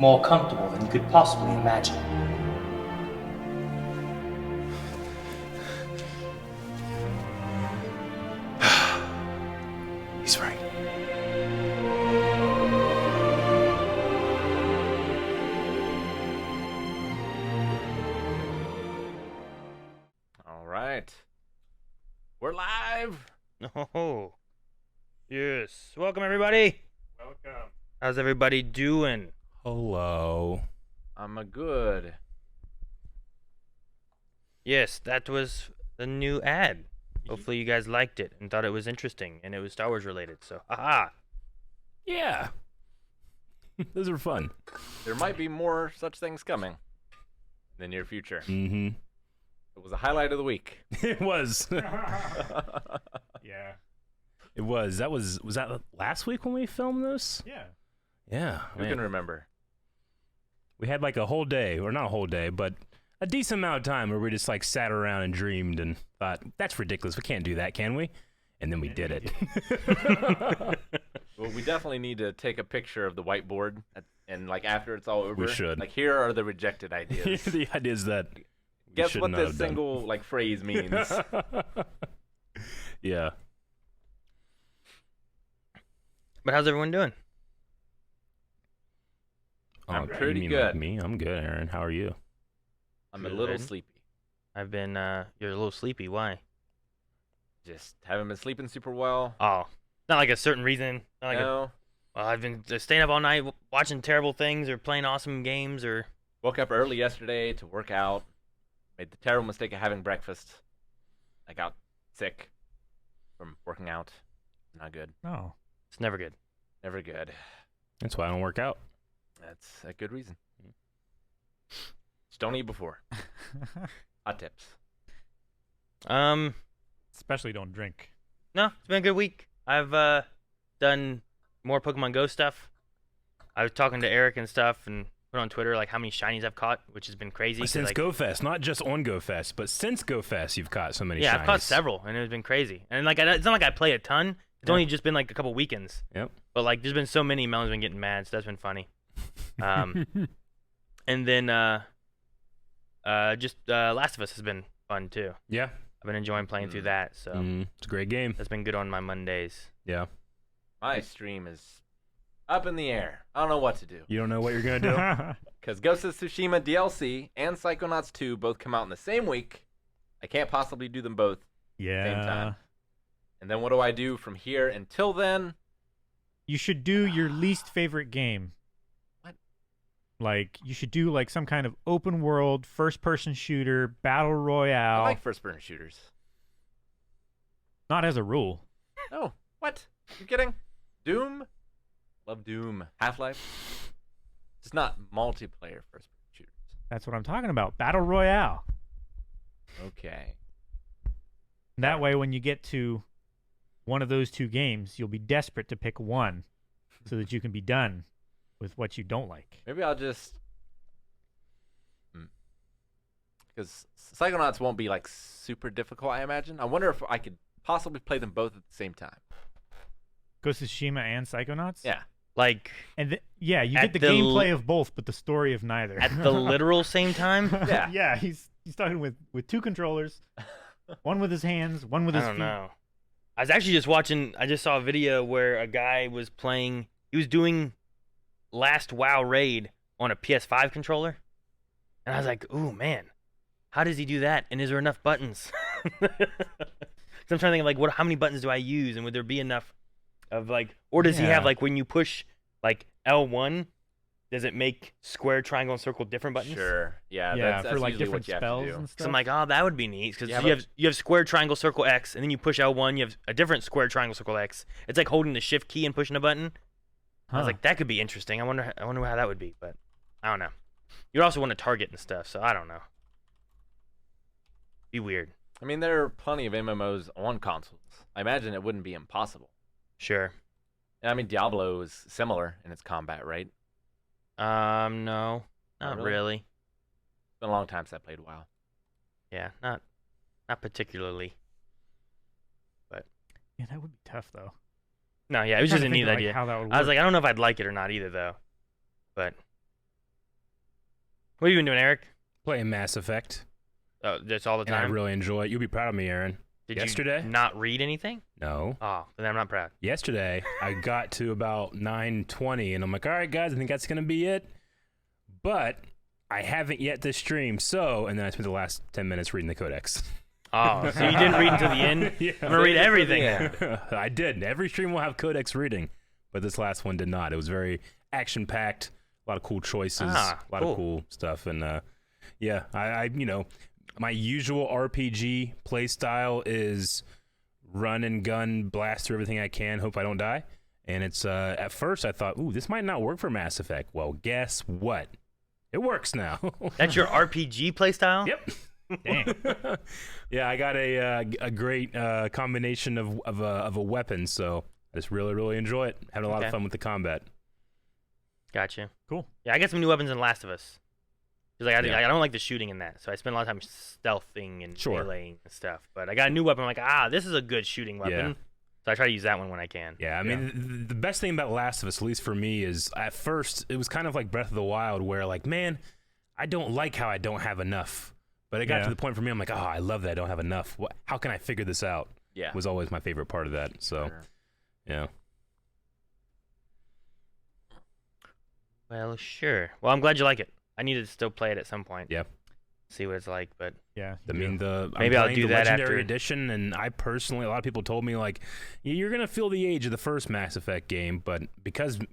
more comfortable than you could possibly imagine. He's right. All right. We're live. Oh, yes. Welcome, everybody. Welcome. How's everybody doing? Hello. I'm a good. Yes, that was the new ad. Hopefully you guys liked it and thought it was interesting, and it was Star Wars related, so haha. Yeah. Those are fun. There might be more such things coming in the near future. Mm-hmm. It was a highlight of the week. It was. Yeah. It was. Was that last week when we filmed this? Yeah. Yeah. Who man. can remember? We had like a whole day, or not a whole day, but a decent amount of time where we just like sat around and dreamed and thought, that's ridiculous. We can't do that, can we? And then we did it. Well, we definitely need to take a picture of the whiteboard, and like after it's all over, We should. Like, here are the rejected ideas. The idea is that we Guess should what not this have done. single like phrase means. Yeah. But how's everyone doing? I'm Oh, you pretty mean good. Like me? I'm good, Aaron. How are you? I'm a Good. little sleepy. I've been, you're a little sleepy. Why? Just haven't been sleeping super well. Oh, not like a certain reason. Not like No. well, I've been staying up all night watching terrible things or playing awesome games or... Woke up early yesterday to work out. Made the terrible mistake of having breakfast. I got sick from working out. Not good. Oh. It's never good. Never good. That's why I don't work out. That's a good reason. Just don't eat before. Hot tips. Especially don't drink. No, it's been a good week. I've done more Pokemon Go stuff. I was talking to Eric and stuff and put on Twitter like how many shinies I've caught, which has been crazy. 'cause, Since like, GoFest, not just on GoFest, but since GoFest, you've caught so many yeah, shinies. I've caught several, and it's been crazy. And like, it's not like I play a ton. It's Yeah. only just been like a couple weekends. Yep. But like, there's been so many, Melon's been getting mad, so that's been funny. And then just Last of Us has been fun too. Yeah. I've been enjoying playing through that, so It's a great game. that's been good on my Mondays. Yeah. My stream is up in the air. I don't know what to do. You don't know what you're going to do? Because Ghost of Tsushima DLC and Psychonauts 2 both come out in the same week. I can't possibly do them both Yeah. same time. And then what do I do from here until then? You should do your least favorite game. What? Like, you should do like some kind of open world, first person shooter, battle royale. I like first-person shooters. Not as a rule. No. What? You kidding? Doom? Love Doom. Half-Life? It's not multiplayer first-person shooters. That's what I'm talking about. Battle royale. Okay. That way, when you get to one of those two games, you'll be desperate to pick one so that you can be done with what you don't like. Maybe I'll just... Because Psychonauts won't be, like, super difficult, I imagine. I wonder if I could possibly play them both at the same time. Ghost of Tsushima and Psychonauts? Yeah. Like And yeah, you At get the the gameplay of both, but the story of neither. at the literal same time. Yeah. Yeah, he's talking with two controllers, one with his hands, one with I his don't feet. know. I was actually just watching. I just saw a video where a guy was playing. He was doing last WoW raid on a PS5 controller, and I was like, "Ooh, man, how does he do that? And is there enough buttons?" So I'm trying to think of like, how many buttons do I use, and would there be enough of like, or does he have Yeah. like when you push like L1, does it make square, triangle, and circle different buttons? Sure. Yeah, Yeah, that's for like usually different what you have spells to do. and So stuff. I'm like, oh, that would be neat because Yeah, you have square, triangle, circle, X, and then you push L1, you have a different square, triangle, circle, X. It's like holding the shift key and pushing a button. I was Huh. like, that could be interesting. I wonder how that would be, but I don't know. You'd also want to target and stuff, so I don't know. Be weird. I mean, there are plenty of MMOs on consoles. I imagine it wouldn't be impossible. Sure. And I mean, Diablo is similar in its combat, right? It's No, not really? really. been a long time since I played WoW. Yeah, not particularly. Yeah, that would be tough though. No, yeah, it was Trying just to a think neat of, like, idea. how that would I was work. like, I don't know if I'd like it or not either, though. But What have you been doing, Eric? Playing Mass Effect. Oh, that's all the And I time. really enjoy it. You'll be proud of me, Aaron. Did yesterday? you not read anything? No. Oh, then I'm not proud. Yesterday, I got to about 9:20, and I'm like, all right, guys, I think that's going to be it. But I haven't yet this stream, so, and then I spent the last 10 minutes reading the codex. Oh, so you didn't read until the end? Yeah. I'm going to read everything. I did. Every stream will have codex reading, but this last one did not. It was very action-packed, a lot of cool choices, a lot of cool stuff, and yeah, I my usual RPG play style is run and gun, blast through everything I can, hope I don't die. And it's at first I thought, ooh, this might not work for Mass Effect. Well, guess what? It works now. That's your RPG playstyle? Yep. Dang. Yeah, I got a great combination of a weapon, so I just really enjoy it. Having a lot of fun with the combat. Gotcha. Cool. Yeah, I got some new weapons in Last of Us. 'Cause like, Yeah. I don't like the shooting in that, so I spend a lot of time stealthing and Sure. meleeing and stuff. But I got a new weapon. I'm like, this is a good shooting weapon. Yeah. So I try to use that one when I can. Yeah, I mean, the best thing about Last of Us, at least for me, is at first it was kind of like Breath of the Wild, where like, man, I don't like how I don't have enough. But it got Yeah. to the point for me, I'm like, oh, I love that I don't have enough. How can I figure this out? Yeah. Was always my favorite part of that. So, Sure. yeah. Well, sure. Well, I'm glad you like it. I need to still play it at some point. Yeah. See what it's like, but Yeah. I mean, Maybe I'm I'll playing do the that Legendary after- Edition, and I personally, a lot of people told me like, you're gonna feel the age of the first Mass Effect game, but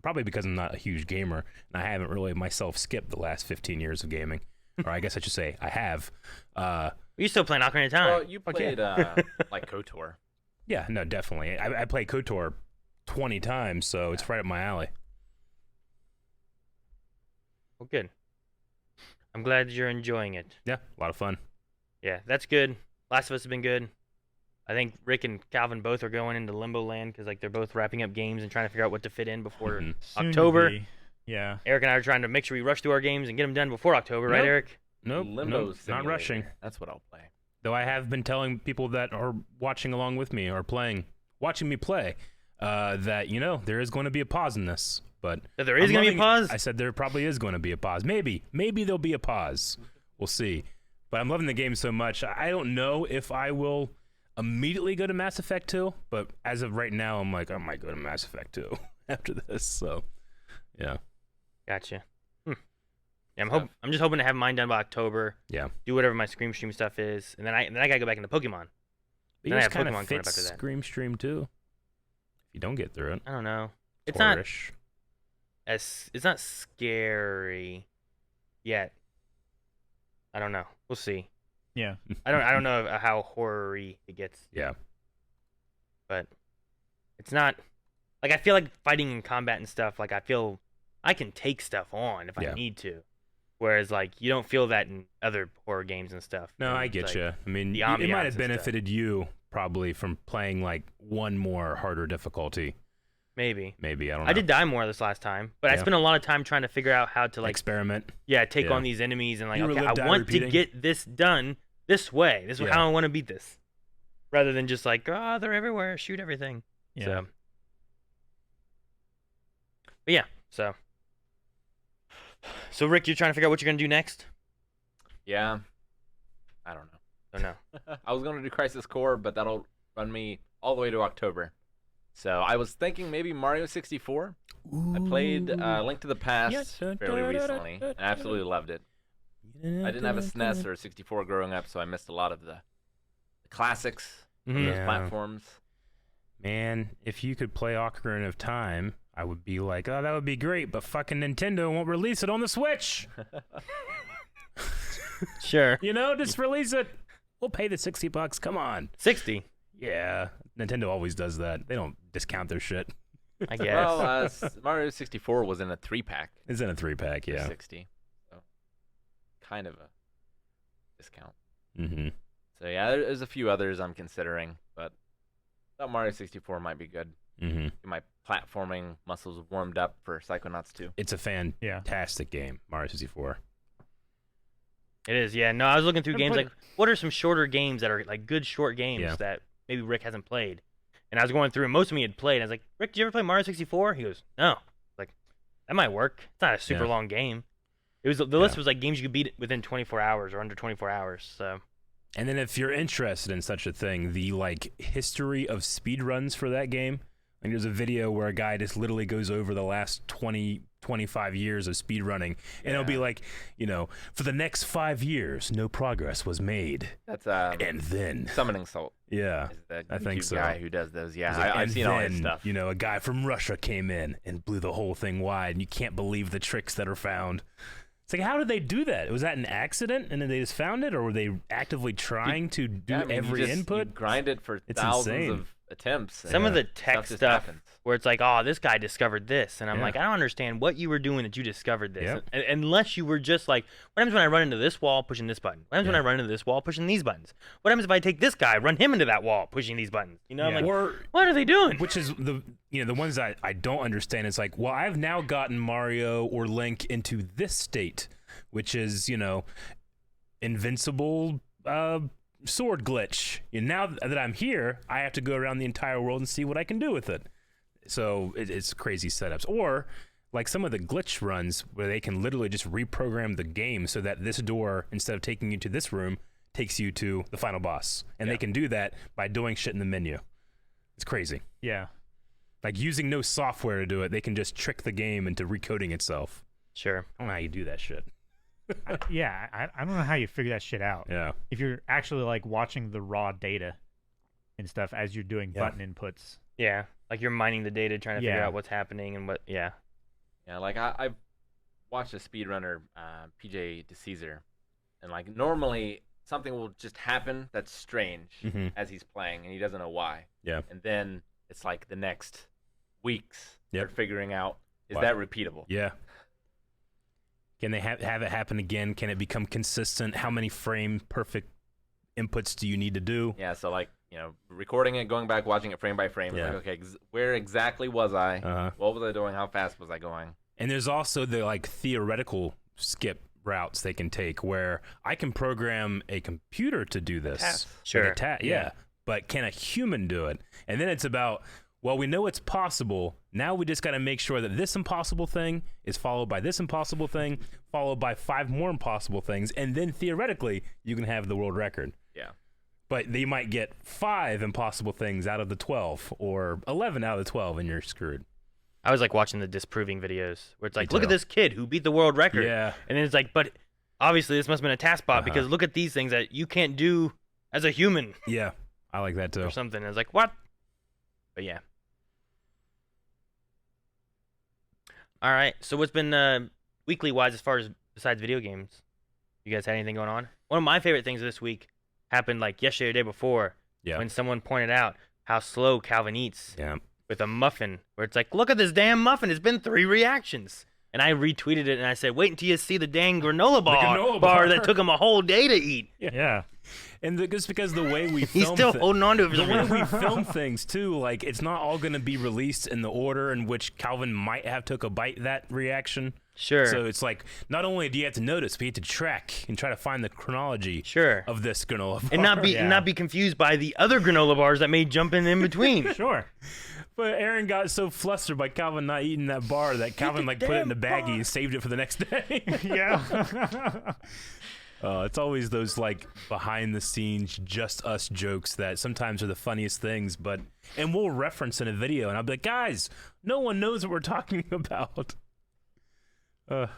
probably because I'm not a huge gamer, and I haven't really myself skipped the last 15 years of gaming, or I guess I should say I have. you still playing Ocarina of Time? Well, you played like KOTOR. Yeah, no, definitely. I played KOTOR 20 times, so it's right up my alley. Well, good. I'm glad you're enjoying it. Yeah, a lot of fun. Yeah, that's good. Last of Us has been good. I think Rick and Calvin both are going into limbo land because like they're both wrapping up games and trying to figure out what to fit in before Mhm. Soon to October. be. Yeah. Eric and I are trying to make sure we rush through our games and get them done before October, right, Nope. Eric? Nope, Limbo not Simulator. rushing. That's what I'll play. Though I have been telling people that are watching along with me or watching me play, that there is going to be a pause in this. But That there is I'm going to be a loving- pause? I said there probably is going to be a pause. Maybe there'll be a pause. We'll see. But I'm loving the game so much. I don't know if I will immediately go to Mass Effect 2, but as of right now, I'm like, I might go to Mass Effect 2 after this. So, yeah. Gotcha. Yeah, I'm just hoping to have mine done by October. Yeah. Do whatever my Scream Stream stuff is, and then I gotta go back into Pokemon. But Then I yours have kind Pokemon of coming up fits after that. Scream Stream too. If you don't get through it, I don't know. It's not horror-ish. it's not scary yet. I don't know. We'll see. Yeah. I don't know how horror-y it gets, Yeah. but it's not like I feel like fighting in combat and stuff. Like I feel I can take stuff on if Yeah. I need to, whereas like you don't feel that in other horror games and stuff. No, And I it's get like, you. I mean, the it ambiance might and have stuff. benefited you probably from playing like one more harder difficulty. Maybe. Maybe I don't know. I did die more this last time, but I Yeah. spent a lot of time trying to figure out how to like experiment. take Yeah. on these enemies and like You okay, relive, I die, want repeating. to get this done this way. This is Yeah. how I want to beat this, rather than just like they're everywhere, shoot everything. Yeah. But yeah, so Rick, you're trying to figure out what you're gonna do next? Yeah. I don't know. Oh no. I was going to do Crisis Core, but that'll run me all the way to October. So I was thinking maybe Mario 64. I played Link to the Past fairly recently, and I absolutely loved it. I didn't have a SNES or a 64 growing up, so I missed a lot of the classics on Mhm. those Yeah. platforms. Man, if you could play Ocarina of Time, I would be like, oh, that would be great, but fucking Nintendo won't release it on the Switch. Sure. Just release it. We'll pay the $60. Come on. 60, Yeah, Nintendo always does that. They don't discount their shit. I guess. Well, Mario 64 was in a 3-pack It's in a 3-pack, for yeah. 60. So kind of a discount. Mm-hmm. So yeah, there's a few others I'm considering, but I thought Mario 64 might be good. Mm-hmm. Get my platforming muscles warmed up for Psychonauts 2. It's a Yeah. fantastic game, Mario 64. It is. Yeah. No, I was looking through I games played- like what are some shorter games that are like good short games Yeah. that maybe Rick hasn't played. And I was going through, and most of them he had played. And I was like, Rick, did you ever play Mario 64? He goes, no. Like, that might work. It's not a super Yeah. long game. It was the list was like games you could beat within 24 hours or under 24 hours. So. And then if you're interested in such a thing, the like history of speedruns for that game, like there's a video where a guy just literally goes over the last 25 years of speedrunning, and it'll be like, you know, for the next 5 years, no progress was made. That's and then Summoning Salt. Yeah, Is the I think YouTube so. guy who does those. Yeah, Like, I've and seen all his then, stuff. you know, a guy from Russia came in and blew the whole thing wide, and you can't believe the tricks that are found. It's like, how did they do that? Was that an accident, and then they just found it, or were they actively trying to do every input? You grind it for It's thousands insane. of attempts. Some of the stuff tech just stuff happens. where it's like, oh, this guy discovered this, and I'm Yeah. like, I don't understand what you were doing that you discovered this, Yep. unless you were just like, what happens when I run into this wall, pushing this button? What happens when I run into this wall, pushing these buttons? What happens if I take this guy, run him into that wall, pushing these buttons? You know, I'm like, Or what are they doing? which is the ones that I don't understand. It's like, well, I've now gotten Mario or Link into this state, which is, you know, invincible sword glitch. And now that I'm here, I have to go around the entire world and see what I can do with it. So it's crazy setups. Or like some of the glitch runs where they can literally just reprogram the game so that this door, instead of taking you to this room, takes you to the final boss. And they can do that by doing shit in the menu. It's crazy. Yeah. Like using no software to do it, they can just trick the game into recoding itself. Sure. I don't know how you do that shit. I don't know how you figure that shit out. Yeah. If you're actually like watching the raw data and stuff as you're doing button inputs. Yeah, like you're mining the data, trying to figure Yeah. out what's happening and what. Yeah. Yeah, like I've watched a speedrunner, PJ DeCaesar, and like normally something will just happen that's strange Mhm. as he's playing, and he doesn't know why. Yeah. And then it's like the next weeks Yep. they're figuring out, is Why? that repeatable? Yeah. Can they have it happen again? Can it become consistent? How many frame perfect inputs do you need to do? Yeah, so like, you know, recording it, going back, watching it frame by frame. Yeah. Like, okay, where exactly was I? Uh-huh. What was I doing? How fast was I going? And there's also the like theoretical skip routes they can take where I can program a computer to do this. task. Sure. Yeah. But can a human do it? And then it's about, well, we know it's possible. Now we just got to make sure that this impossible thing is followed by this impossible thing, followed by 5 more impossible things, and then theoretically you can have the world record. Yeah. But they might get 5 impossible things out of the 12 or 11 out of the 12, and you're screwed. I was like watching the disproving videos where it's like, Me look at too. this kid who beat the world record. Yeah. And then it's like, but obviously this must have been a task bot because look at these things that you can't do as a human Yeah, I like that too. or something. It's like, what? But yeah. All right. So what's been weekly wise as far as besides video games? You guys had anything going on? One of my favorite things this week happened like yesterday or the day before Yeah. when someone pointed out how slow Calvin eats Yeah. with a muffin, where it's like, look at this damn muffin. It's been 3 reactions. And I retweeted it and I said, wait until you see the dang granola granola bar bar. that took him a whole day to eat. Yeah. And just because the way we He's film still holding on to it for the some way reason. we film things too, like it's not all going to be released in the order in which Calvin might have took a bite that reaction. Sure. So it's like not only do you have to notice, but you have to track and try to find the chronology Sure. of this granola bar. And not be confused by the other granola bars that may jump in between. Sure. But Aaron got so flustered by Calvin not eating that bar that Calvin like put it in a baggie and saved it for the next day. Yeah. It's always those like behind the scenes, just us jokes that sometimes are the funniest things. And we'll reference in a video, and I'll be like, guys, no one knows what we're talking about. But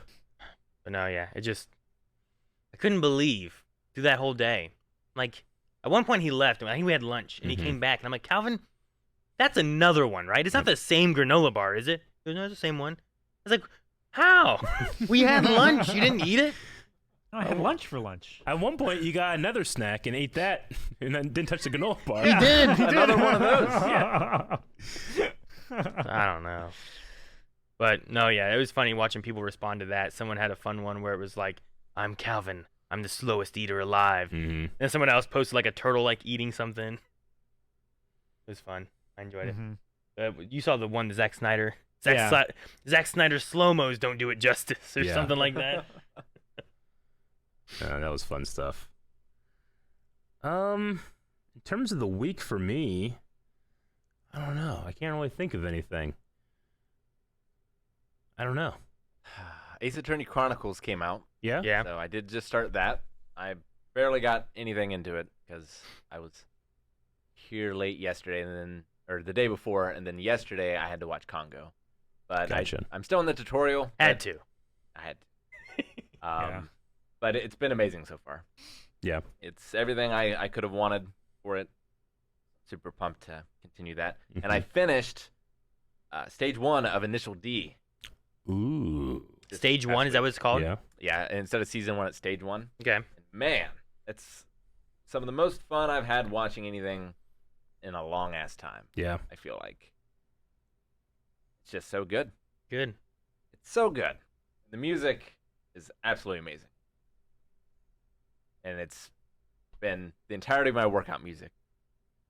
no, yeah, I couldn't believe through that whole day. Like, at one point he left, and I think we had lunch, and he came back, and I'm like, Calvin, that's another one, right? It's not the same granola bar, is it? He goes, no, it's the same one. I was like, how? We had lunch. You didn't eat it? No, I had lunch for lunch. At one point, you got another snack and ate that, and then didn't touch the granola bar. He did. Another one of those. I don't know. But no, yeah, it was funny watching people respond to that. Someone had a fun one where it was like, I'm Calvin. I'm the slowest eater alive. Mm-hmm. And someone else posted like a turtle like eating something. It was fun. I enjoyed it. Mhm. You saw the one, the Zack Snyder. Yeah. Zack Snyder's slow-mos don't do it justice or Yeah. something like that. That was fun stuff. In terms of the week for me, I don't know. I can't really think of anything. I don't know. Ace Attorney Chronicles came out. Yeah? Yeah. So I did just start that. I barely got anything into it because I was here late yesterday or the day before, and then yesterday I had to watch Congo. But Gotcha. I'm still in the tutorial. Had but to. I had to. But it's been amazing so far. Yeah. It's everything I could have wanted for it. Super pumped to continue that. And I finished stage 1 of Initial D. Ooh. Stage 1, is that what it's called? Yeah. Yeah, and instead of season 1, it's stage 1. Okay. Man, it's some of the most fun I've had watching anything in a long ass time. Yeah. I feel like it's just so good. Good. It's so good. The music is absolutely amazing, and it's been the entirety of my workout music,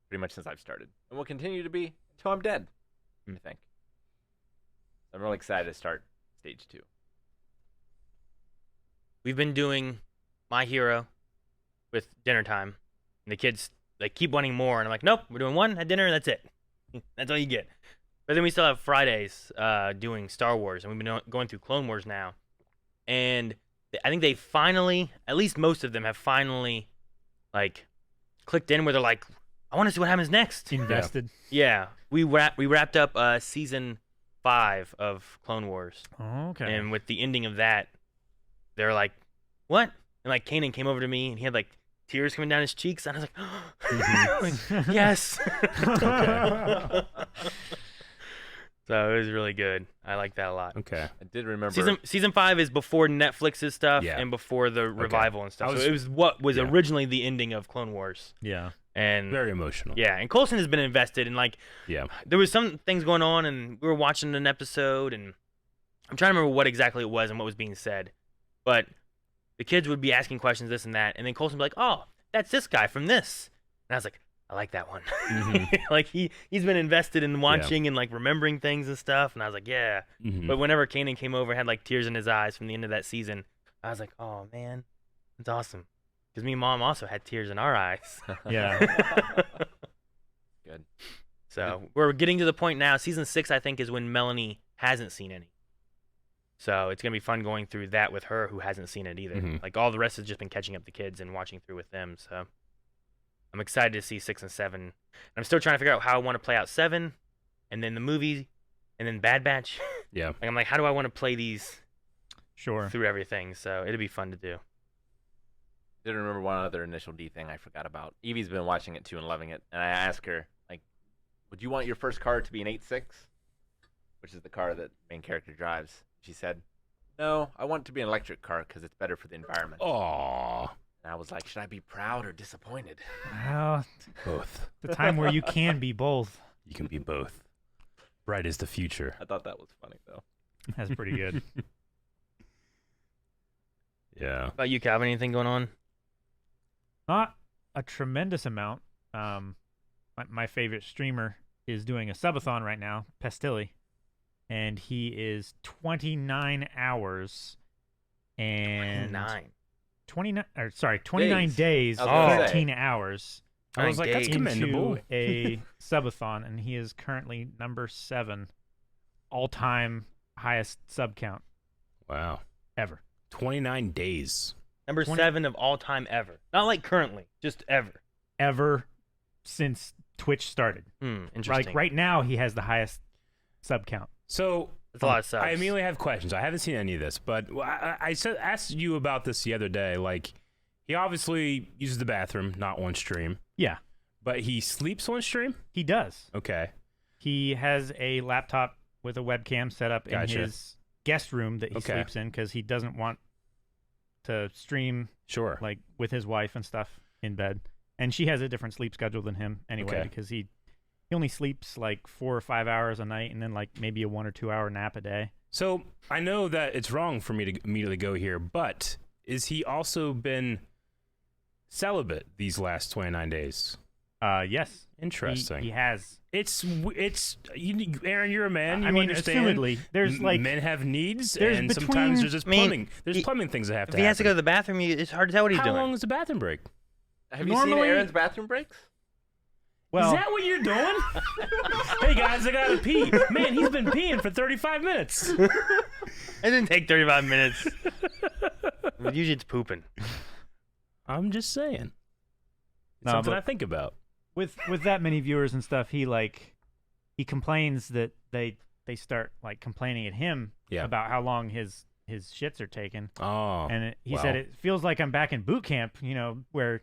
pretty much since I've started, and will continue to be until I'm dead. I think. I'm really excited to start stage 2. We've been doing My Hero with dinner time, and the kids keep wanting more, and I'm like, nope, we're doing 1 at dinner, and that's it. That's all you get. But then we still have Fridays doing Star Wars, and we've been going through Clone Wars now, and I think they finally, at least most of them, have finally clicked in where they're like, I want to see what happens next. Invested. Yeah, we wrapped up season 5 of Clone Wars. Oh, okay. And with the ending of that, they're like, what? And Kanan came over to me, and he had tears coming down his cheeks, and I was like, yes. So it was really good. I like that a lot. Okay. I did remember Season 5 is before Netflix's stuff Yeah. and before the revival and stuff. I was- So it was what was yeah. originally the ending of Clone Wars. Yeah. And Very emotional. yeah, and Coulson has been invested in Yeah. there was some things going on, and we were watching an episode, and I'm trying to remember what exactly it was and what was being said, but the kids would be asking questions, this and that, and then Coulson would be like, oh, that's this guy from this, and I was like, I like that one. Mhm. He's been invested in watching and remembering things and stuff, and I was like, yeah. Mhm. But whenever Kanan came over, had tears in his eyes from the end of that season, I was like, oh man, that's awesome, because me and Mom also had tears in our eyes. Yeah. Good. So we're getting to the point now. Season 6, I think, is when Melanie hasn't seen any. So it's gonna be fun going through that with her, who hasn't seen it either. Mhm. All the rest has just been catching up the kids and watching through with them. So I'm excited to see 6 and 7. And I'm still trying to figure out how I want to play out 7, and then the movie, and then Bad Batch. Yeah. I'm like, how do I want to play these Sure. through everything? So it'll be fun to do. Did remember one other Initial D thing I forgot about. Evie's been watching it too and loving it, and I asked her, would you want your first car to be an 8.6, which is the car that the main character drives? She said, no, I want it to be an electric car because it's better for the environment. Aww. And I was like, should I be proud or disappointed? Well, Both. the time where you can be both. You can be both. Bright is the future. I thought that was funny, though. That's pretty good. Yeah. How about you, Calvin? Anything going on? Not a tremendous amount. My favorite streamer is doing a subathon right now, Pestilli, and he is 29 hours and 29 days, I was gonna 13 hours I was like, that's Days. commendable. into a subathon, and he is currently number 7 all-time highest sub count Wow. ever. 29 days. Number 20 7 of all time ever. Not currently, just ever. Ever since Twitch started. Interesting. Right now, he has the highest sub count. So That's a lot of subs. I immediately have questions. I haven't seen any of this, but I asked you about this the other day. He obviously uses the bathroom, not on stream, Yeah, but he sleeps on stream? he does. Okay. He has a laptop with a webcam set up Gotcha. in his guest room that he Okay. sleeps in because he doesn't want to stream Sure. with his wife and stuff in bed. And she has a different sleep schedule than him anyway, Okay. because he only sleeps 4 or 5 hours a night, and then maybe a 1 or 2 hour nap a day. So I know that it's wrong for me to immediately go here, but is he also been celibate these last 29 days? Yes, Interesting. He has. It's Aaron, you're a man. You I mean, understand. assumedly, there's men have needs, there's and between- sometimes there's just I mean, plumbing. There's plumbing things that have If to he has to go to happen. the bathroom, it's hard to tell what he's How doing. long is the bathroom break? Have you seen Normally- Aaron's bathroom breaks? well, Is that what you're doing? Hey guys, I gotta pee. Man, he's been peeing for 35 minutes. didn't take 35 minutes. But usually it's pooping. I'm just saying. It's No, something but- I think about. With that many viewers and stuff, he complains that they start like complaining at him Yeah. about how long his shits are taking. Oh. And he wow. said it feels like I'm back in boot camp, where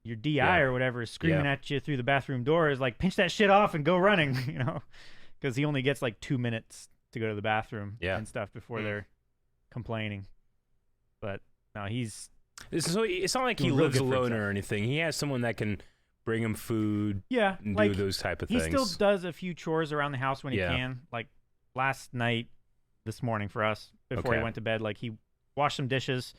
your DI Yeah. or whatever is screaming Yeah. at you through the bathroom door, is like, pinch that shit off and go running, because he only gets like 2 minutes to go to the bathroom and stuff before they're complaining. But no, So it's not like he doing real lives good for alone himself. or anything. He has someone that can bring him food yeah, and like do those type of he things. still does a few chores around the house when he Yeah. can. Like last night, this morning for us, before he Okay. went to bed, like he washed some dishes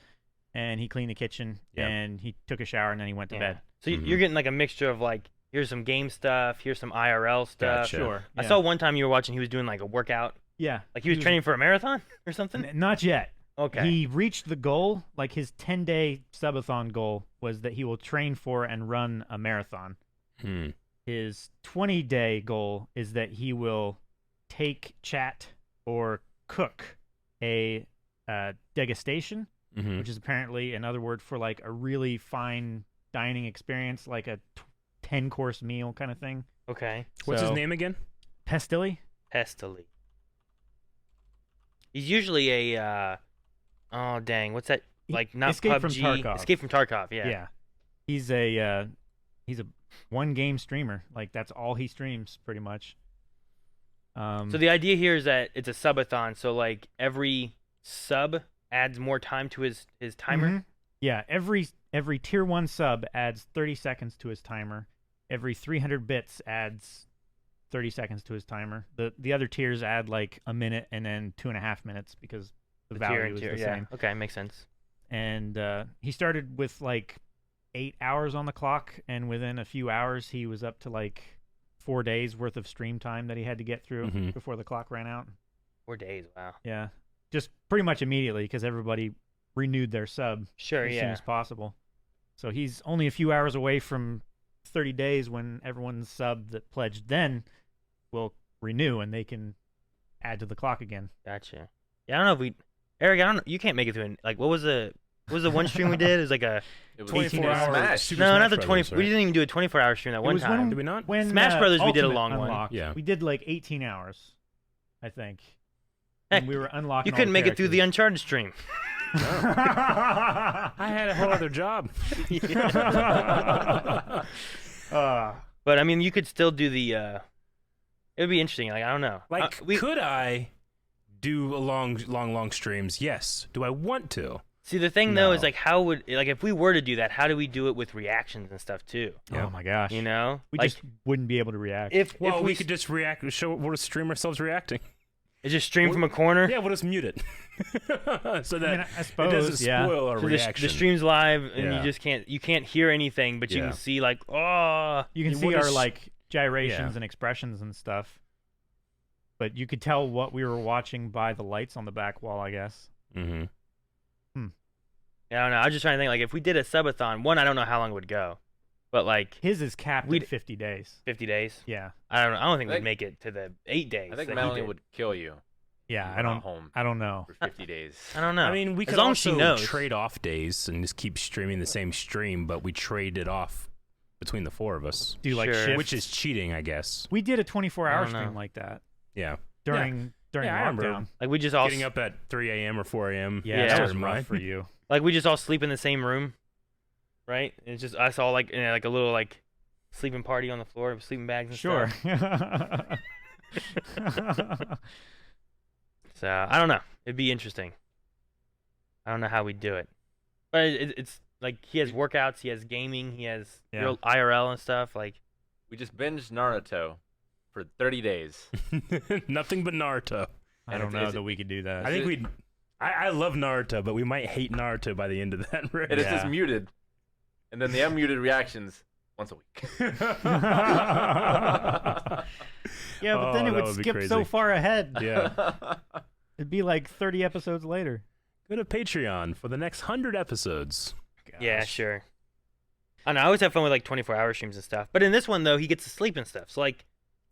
and he cleaned the kitchen Yep. and he took a shower and then he went to bed. So you're getting like a mixture of like, here's some game stuff, here's some IRL stuff. Gotcha. Sure. I yeah. saw one time you were watching, he was doing like a workout. Yeah. Like he was training for a marathon or something? Not yet. Okay. He reached the goal. Like his 10-day subathon goal was that he will train for and run a marathon. Hmm. His 20-day goal is that he will take, chat, or cook a degustation, Mhm. which is apparently another word for like a really fine dining experience, like a 10-course meal kind of thing. Okay. What's his So- name again? Pestilly? Pestily. He's usually a, oh dang, what's that? Like not Escape PUBG. from Tarkov. Escape from Tarkov, yeah. Yeah. He's a one-game streamer. Like that's all he streams pretty much. So the idea here is that it's a subathon, so like every sub adds more time to his timer. Mhm. Yeah, every tier 1 sub adds 30 seconds to his timer. Every 300 bits adds 30 seconds to his timer. The other tiers add like a minute and then 2.5 minutes because the value is the yeah. same. Okay, makes sense. And he started with like 8 hours on the clock, and within a few hours he was up to like 4 days worth of stream time that he had to get through Mhm. before the clock ran out. 4 days, wow. Yeah, just pretty much immediately because everybody renewed their sub Sure, as soon yeah. as possible. So he's only a few hours away from 30 days when everyone's sub that pledged then will renew and they can add to the clock again. Gotcha. Yeah, I don't know if Eric, I don't know, you can't make it through like what was the one stream we did? It was like a It was 24 hours. Smash. Super no, Smash not the Brothers, 20. We right? didn't even do a 24-hour stream that It one was time. Did we not? When Smash Brothers, we did a Ultimate long one. unlocked, Yeah. we did like 18 hours, I think. Heck, And we were unlocking. You couldn't make it through the Uncharted stream. I had a whole other job. But I mean, you could still do the. It would be interesting. Like I don't know. Like, could I do a long streams? Yes. Do I want to? See, the thing though is No. like, how would like if we were to do that, how do we do it with reactions and stuff too? Oh my gosh. You know, we like, just wouldn't be able to react. if We could just react. We'll just stream ourselves reacting. it's just stream from a corner. Yeah, we'll just mute it, so that I it suppose, doesn't yeah. spoil our So reaction. the stream's live and Yeah. you just can't hear anything, but you Yeah. can see like oh You can You see would our just- like gyrations yeah. and expressions and stuff, but you could tell what we were watching by the lights on the back wall, I guess. Mm-hmm. I don't know. I was just trying to think like if we did a subathon, one I don't know how long it would go, but like His is capped We'd- at 50 days. 50 days. Yeah, I don't know. I don't think I we'd think- make it to the 8 days. I think that he Melanie did. would kill you. yeah. if I you were don't. not home I don't know. for 50 days. I don't know. I mean, we as could long as she also knows. trade off days and just keep streaming the same stream, but we trade it off between the four of us, Do like Sure. shifts. which is cheating, I guess. We did a I 24-hour don't know. stream like that Yeah. during Yeah, I remember. lockdown. Like we just all Getting up at 3 a.m. or 4 a.m. Yeah, Yeah. that was starting rough mine. for you. like we just all sleep in the same room, right? It's just us all like in like a little like sleeping party on the floor, sleeping bags and Sure. stuff. So I don't know. It'd be interesting. I don't know how we'd do it, but it's like he has workouts, he has gaming, he has Yeah. real IRL and stuff. Like We just binged Naruto for 30 days. Nothing but Naruto. I And don't it's- know that we could do that. I think we'd. I love Naruto, but we might hate Naruto by the end of that. Right? It is Yeah. just muted. And then the unmuted reactions once a week. Yeah, but then Oh, it that would would be skip so crazy. far ahead. Yeah. It'd be like 30 episodes later. Go to Patreon for the next 100 episodes. yeah, Gosh. sure. I know. I always have fun with like 24-hour streams and stuff. But in this one though, he gets to sleep and stuff. So like,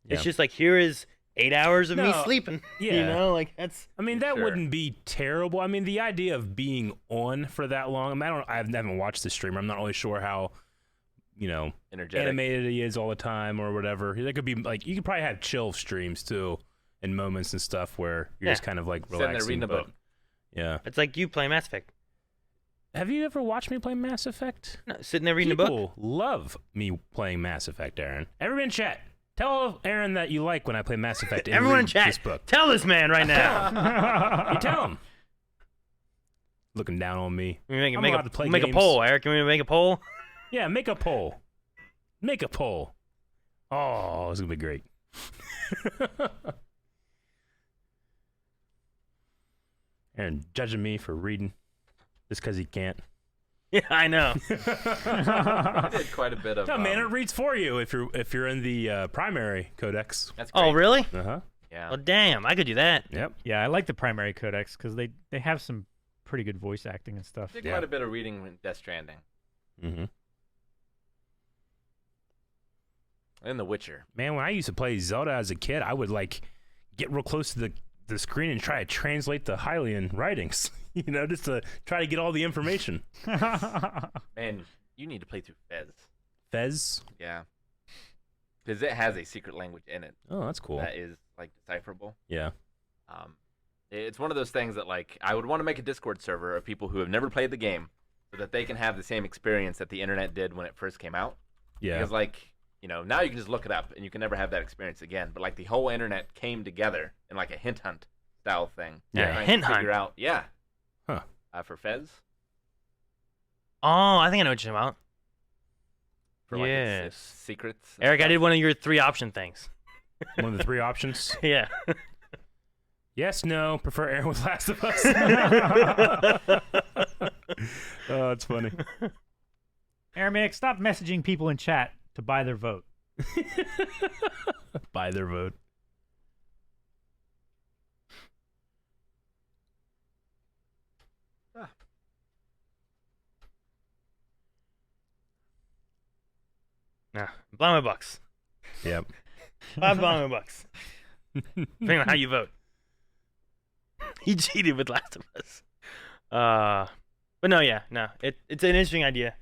it's Yeah. just like here is 8 hours of me No, sleeping. yeah. You know, like that's. I mean, that Sure. wouldn't be terrible. I mean, the idea of being on for that long. I mean, I haven't watched the streamer. I'm not really sure how, Energetic. animated he is all the time or whatever. There could be like you could probably have chill streams too, in moments and stuff where you're just kind of like Sitting there relaxing. reading a but- book. Yeah. It's like you playing Mass Effect. Have you ever watched me play Mass Effect? No, sitting there reading a book. People love me playing Mass Effect, Aaron. Everyone in chat, tell Aaron that you like when I play Mass Effect. And Everyone in read chat, this book. tell this man right now. You tell him. Looking down on me. We make, I'm make, allowed to play a, make a games. poll, Eric. Can we make a poll? Yeah, make a poll. Make a poll. Oh, this is gonna be great. Aaron judging me for reading just because he can't. Yeah, I know. I did quite a bit of. No, man, it reads for you if you're in the primary codex. That's great. Oh, really? Uh huh. Yeah. Well, damn, I could do that. Yep. Yeah, I like the primary codex because they have some pretty good voice acting and stuff. Did Yeah. quite a bit of reading in Death Stranding Mm-hmm. and The Witcher. Man, when I used to play Zelda as a kid, I would like get real close to the screen and try to translate the Hylian writings. Just to try to get all the information. Man, you need to play through Fez. Fez. Yeah. Because it has a secret language in it Oh, that's cool. that is like decipherable. Yeah. It's one of those things that like I would want to make a Discord server of people who have never played the game, so that they can have the same experience that the internet did when it first came out. Yeah. Because like now you can just look it up and you can never have that experience again. But like the whole internet came together in like a hint hunt style thing. Yeah. Trying Hint to figure hunt? out, yeah. Huh. For Fez. Oh, I think I know what you're talking about. For like its Yes. secrets. and Eric, I stuff. did one of your 3 option things. One of the 3 options. Yeah. Yes, no, prefer Aaron with Last of Us. Oh, it's funny. Aramaic, stop messaging people in chat to buy their vote. Buy their vote. Nah, blind my bucks. Yep. Blind my bucks. Depending on how you vote. He cheated with Last of Us. But no, yeah, no. It's an interesting idea.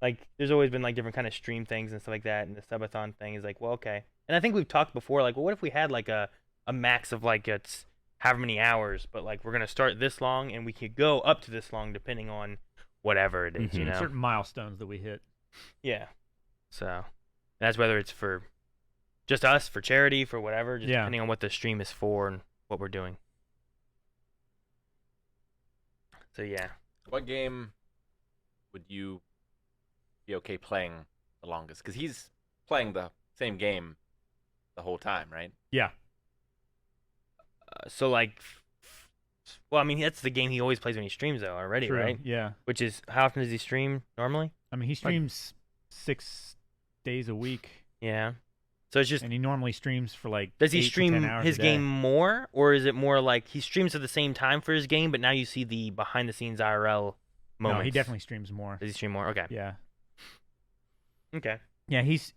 Like, there's always been like different kind of stream things and stuff like that, and the subathon thing is like, well, okay. And I think we've talked before, like, well, what if we had like a max of like it's however many hours, but like we're gonna start this long and we could go up to this long depending on whatever it is, you know? Certain milestones that we hit. Yeah. So that's whether it's for just us, for charity, for whatever, just Yeah. depending on what the stream is for and what we're doing. So yeah. What game would you be okay playing the longest? Because he's playing the same game the whole time, right? Yeah. So like, well, I mean, that's the game he always plays when he streams though already, True. right? Yeah. Which is, how often does he stream normally? I mean, he streams 6 days a week, Yeah. So it's just, and he normally streams for like. does he 8 to 10 stream hours his a day. game more, or is it more like he streams at the same time for his game, but now you see the behind the scenes IRL moments? No, he definitely streams more. Does he stream more? Okay. Yeah. Okay. Yeah, he's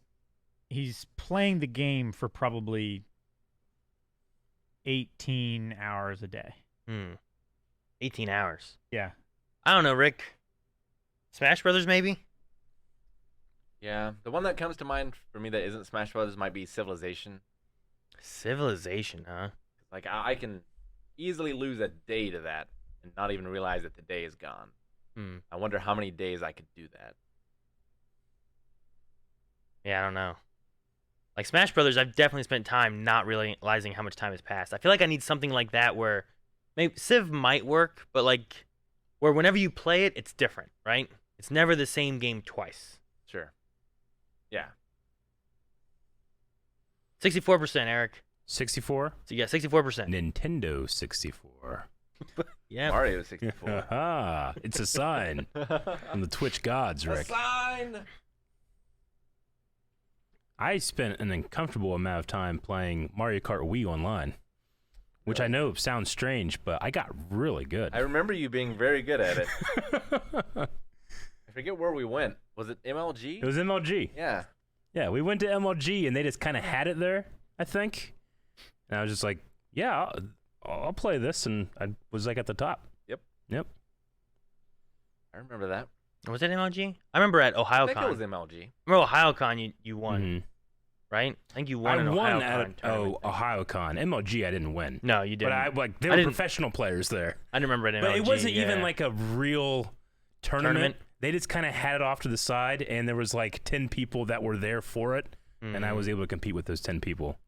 playing the game for probably 18 hours a day. 18 hours. Yeah. I don't know, Rick. Smash Brothers, maybe? Yeah. The one that comes to mind for me that isn't Smash Brothers might be Civilization. Civilization, huh? Like I can easily lose a day to that and not even realize that the day is gone. I wonder how many days I could do that. Yeah, I don't know. Like Smash Brothers, I've definitely spent time not realizing how much time has passed. I feel like I need something like that where maybe Civ might work, but like where whenever you play it, it's different, right? It's never the same game twice. Sure. Yeah. 64%, Eric. 64. So yeah, 64%. Nintendo 64. Yeah. Mario 64. Ah, it's a sign from the Twitch gods, Rick. sign. I spent an uncomfortable amount of time playing Mario Kart Wii online, which I know sounds strange, but I got really good. I remember you being very good at it. I forget where we went. Was it MLG? It was MLG. Yeah. Yeah, we went to MLG and they just kind of had it there, I think. And I was just like, yeah, I'll play this, and I was like at the top. Yep. I remember that. Was it MLG? I remember at I think it OhioCon. was MLG. Remember OhioCon you won, Mhm. right? I think you won I an won OhioCon at tournament. OhioCon. MLG, I didn't win. No, you didn't. But there were professional players there. I didn't remember it. But it wasn't even yeah. like a real tournament. They just kind of had it off to the side, and there was like 10 people that were there for it, and I was able to compete with those 10 people.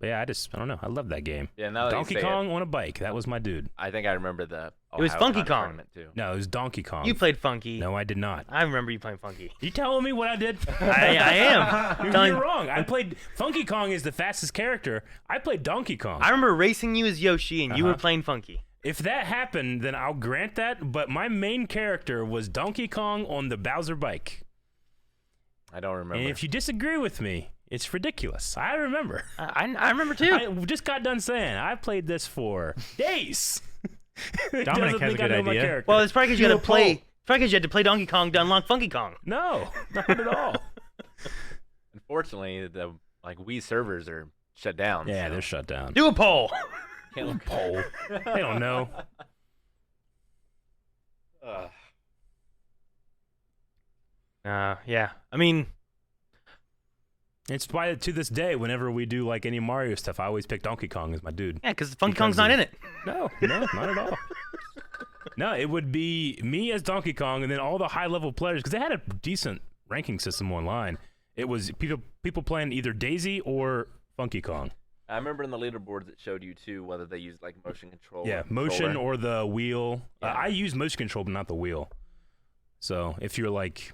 But yeah, I don't know. I love that game. Yeah, now that Donkey you say Kong on a bike. That was my dude. I think I remember the. It was Funky OhioCon Kong. tournament too. No, it was Donkey Kong. You played Funky. No, I did not. I remember you playing Funky. You telling me what I did? I am. You're wrong. I played Funky Kong is the fastest character. I played Donkey Kong. I remember racing you as Yoshi, and you were playing Funky. If that happened, then I'll grant that. But my main character was Donkey Kong on the Bowser bike. I don't remember. And if you disagree with me, it's ridiculous. I remember. I remember too. I just got done saying I played this for days. Dominic has a good idea. Well, it's probably because you Do had a to play. poll. It's probably because you had to play Donkey Kong to unlock Funky Kong. No, not at all. Unfortunately, the Wii servers are shut down. Yeah, so they're shut down. Do a poll. can't look Poll. They don't know. Yeah. I mean, It's why to this day, whenever we do like any Mario stuff, I always pick Donkey Kong as my dude. yeah, because Funky Because Kong's not of- in it. No, not at all. No, it would be me as Donkey Kong, and then all the high-level players, because they had a decent ranking system online. It was people playing either Daisy or Funky Kong. I remember in the leaderboards it showed you too whether they used like motion control. Yeah, motion or the wheel. Yeah. I use motion control, but not the wheel. So if you're like,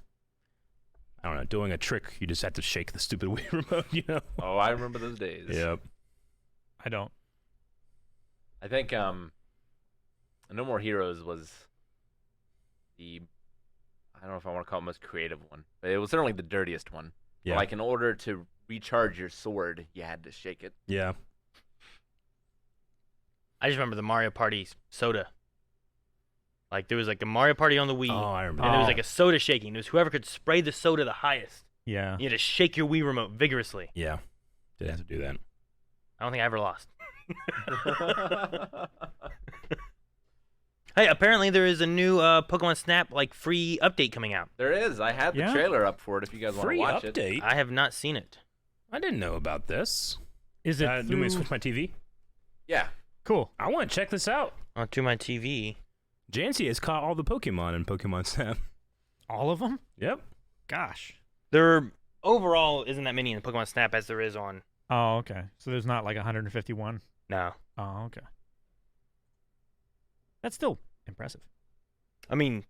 I don't know, doing a trick, you just have to shake the stupid Wii remote, you know? Oh, I remember those days. Yep. I don't. I think No More Heroes was the I don't know if I want to call it most creative one, but it was certainly the dirtiest one. Yeah. Like in order to recharge your sword, you had to shake it. Yeah. I just remember the Mario Party soda. Like there was like a Mario Party on the Wii, Oh, I remember. and there was Oh. like a soda shaking. It was whoever could spray the soda the highest. Yeah. You had to shake your Wii remote vigorously. Yeah. Did have to do that. I don't think I ever lost. Hey, apparently there is a new Pokemon Snap like free update coming out. There is. I had the Yeah? trailer up for it if you guys want to Free watch it. update? I have not seen it. I didn't know about this. Is it Do you want me to switch my TV? Yeah. cool? I want to check this out. Onto my TV. Jancy has caught all the Pokemon in Pokemon Snap. All of them? Yep. Gosh. There overall isn't that many in Pokemon Snap as there is on. Oh, okay. So there's not like 151. No, Oh, okay. That's still impressive. I mean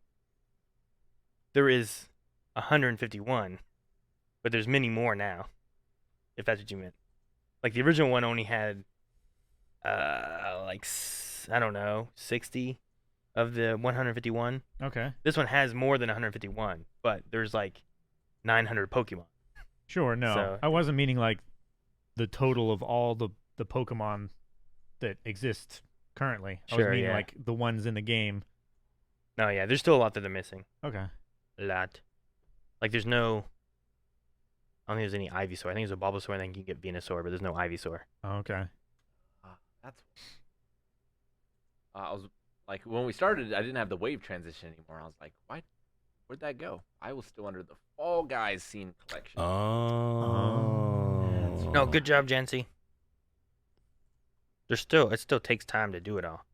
there is 151, but there's many more now. If that's what you meant. Like the original one only had, I don't know, 60 of the 151. Okay. This one has more than 151, but there's like 900 Pokemon. Sure. No, So- I wasn't meaning like the total of all the Pokemon that exist currently. I was Sure, meaning yeah. like the ones in the game. No, yeah, there's still a lot that they're missing. Okay. A lot. Like there's no. I don't think there's any Ivysaur. I think there's a Bulbasaur, and then you can get Venusaur, but there's no Ivysaur. Oh, okay. That's. I was like, when we started, I didn't have the wave transition anymore. I was like, why? Where'd that go? I was still under the Fall Guys scene collection. Oh. No, good job, Jancy. It still takes time to do it all.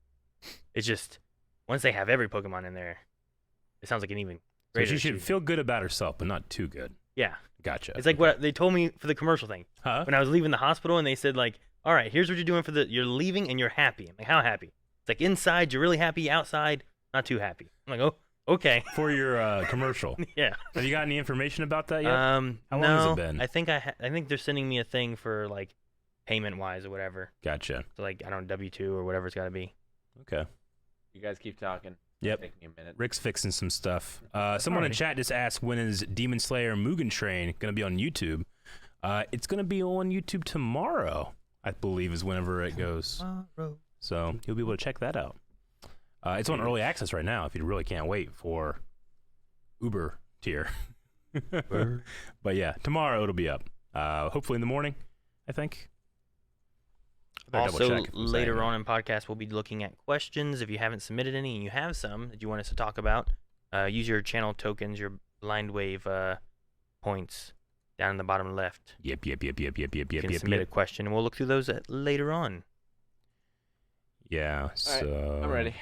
It's just once they have every Pokemon in there, it sounds like an even So greater. she should achievement. feel good about herself, but not too good. Yeah, Gotcha. it's like what they told me for the commercial thing Huh? when I was leaving the hospital, and they said like, "All right, here's what you're doing you're leaving and you're happy." I'm like, "How happy?" It's like inside you're really happy, outside not too happy. I'm like, "Oh, okay." For your commercial. Yeah. Have you got any information about that yet? How long has it been? I think I think they're sending me a thing for like payment wise or whatever. Gotcha. So like I don't know, W2 or whatever it's got to be. Okay. You guys keep talking. Yep. Take me a minute. Rick's fixing some stuff. Someone in Alrighty. chat just asked, when is Demon Slayer Mugen Train going to be on YouTube? It's going to be on YouTube tomorrow, I believe, is whenever it goes. So you'll be able to check that out. It's on early access right now if you really can't wait for Uber tier. But yeah, tomorrow it'll be up. Hopefully in the morning, I think. Also, later on in podcast, we'll be looking at questions. If you haven't submitted any and you have some that you want us to talk about, use your channel tokens, your blind wave points down in the bottom left. Yep. You can submit a question, and we'll look through those later on. Yeah, so... Right, I'm ready.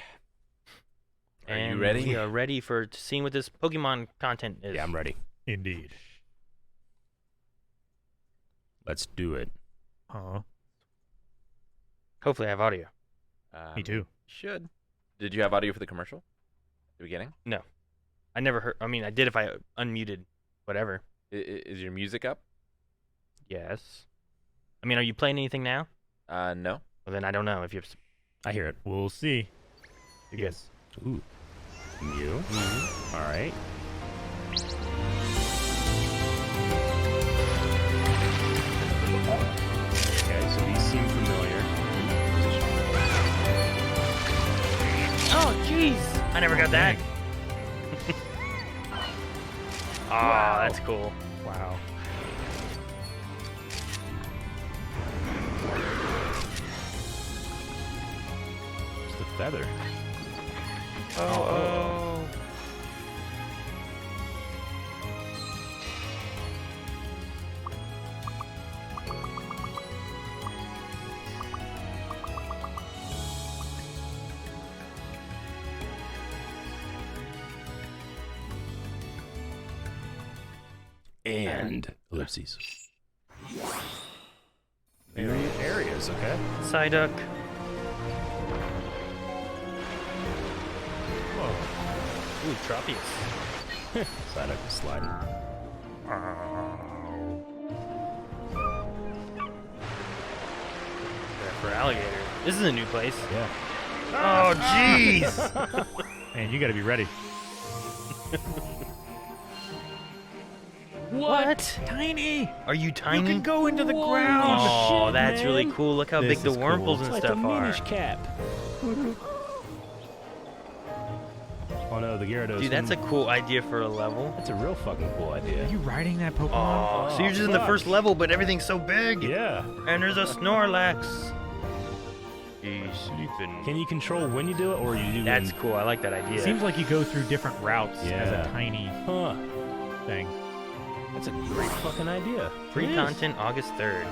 Are And you ready? We are ready for seeing what this Pokemon content is. Yeah, I'm ready. Indeed. Let's do it. Hopefully I have audio. Me too. Should. Did you have audio for the commercial at the beginning? No. I never heard. I mean, I did if I unmuted whatever. Is your music up? Yes. I mean, are you playing anything now? No. Well, then I don't know if you have... I hear it. We'll see. Yes. Ooh. You? All right. Okay, so these seem familiar. Oh, jeez! I never got that. Oh, that's cool. Wow. Just a feather. Oh. And ellipses. Areas, okay. Psyduck. Ooh, Tropius. Side up sliding. For alligator. This is a new place. Yeah. Oh, jeez! Man, you got to be ready. What? Tiny. Are you tiny? You can go into the ground. Oh, shit, that's really man. cool. Look how This big the is cool. wormples It's and Like stuff a are. minish cap. Oh no, the Gyarados. Dude, that's a cool idea for a level. That's a real fucking cool idea. Are you riding that Pokemon? Oh, so you're just in the fuck. first level, but everything's so big. Yeah. And there's a Snorlax. He's sleeping. Can you control when you do it, or you do? That's cool. I like that idea. Seems like you go through different routes as Yeah. a tiny Huh. thing. That's a great fucking idea. Free It is. content August 3rd.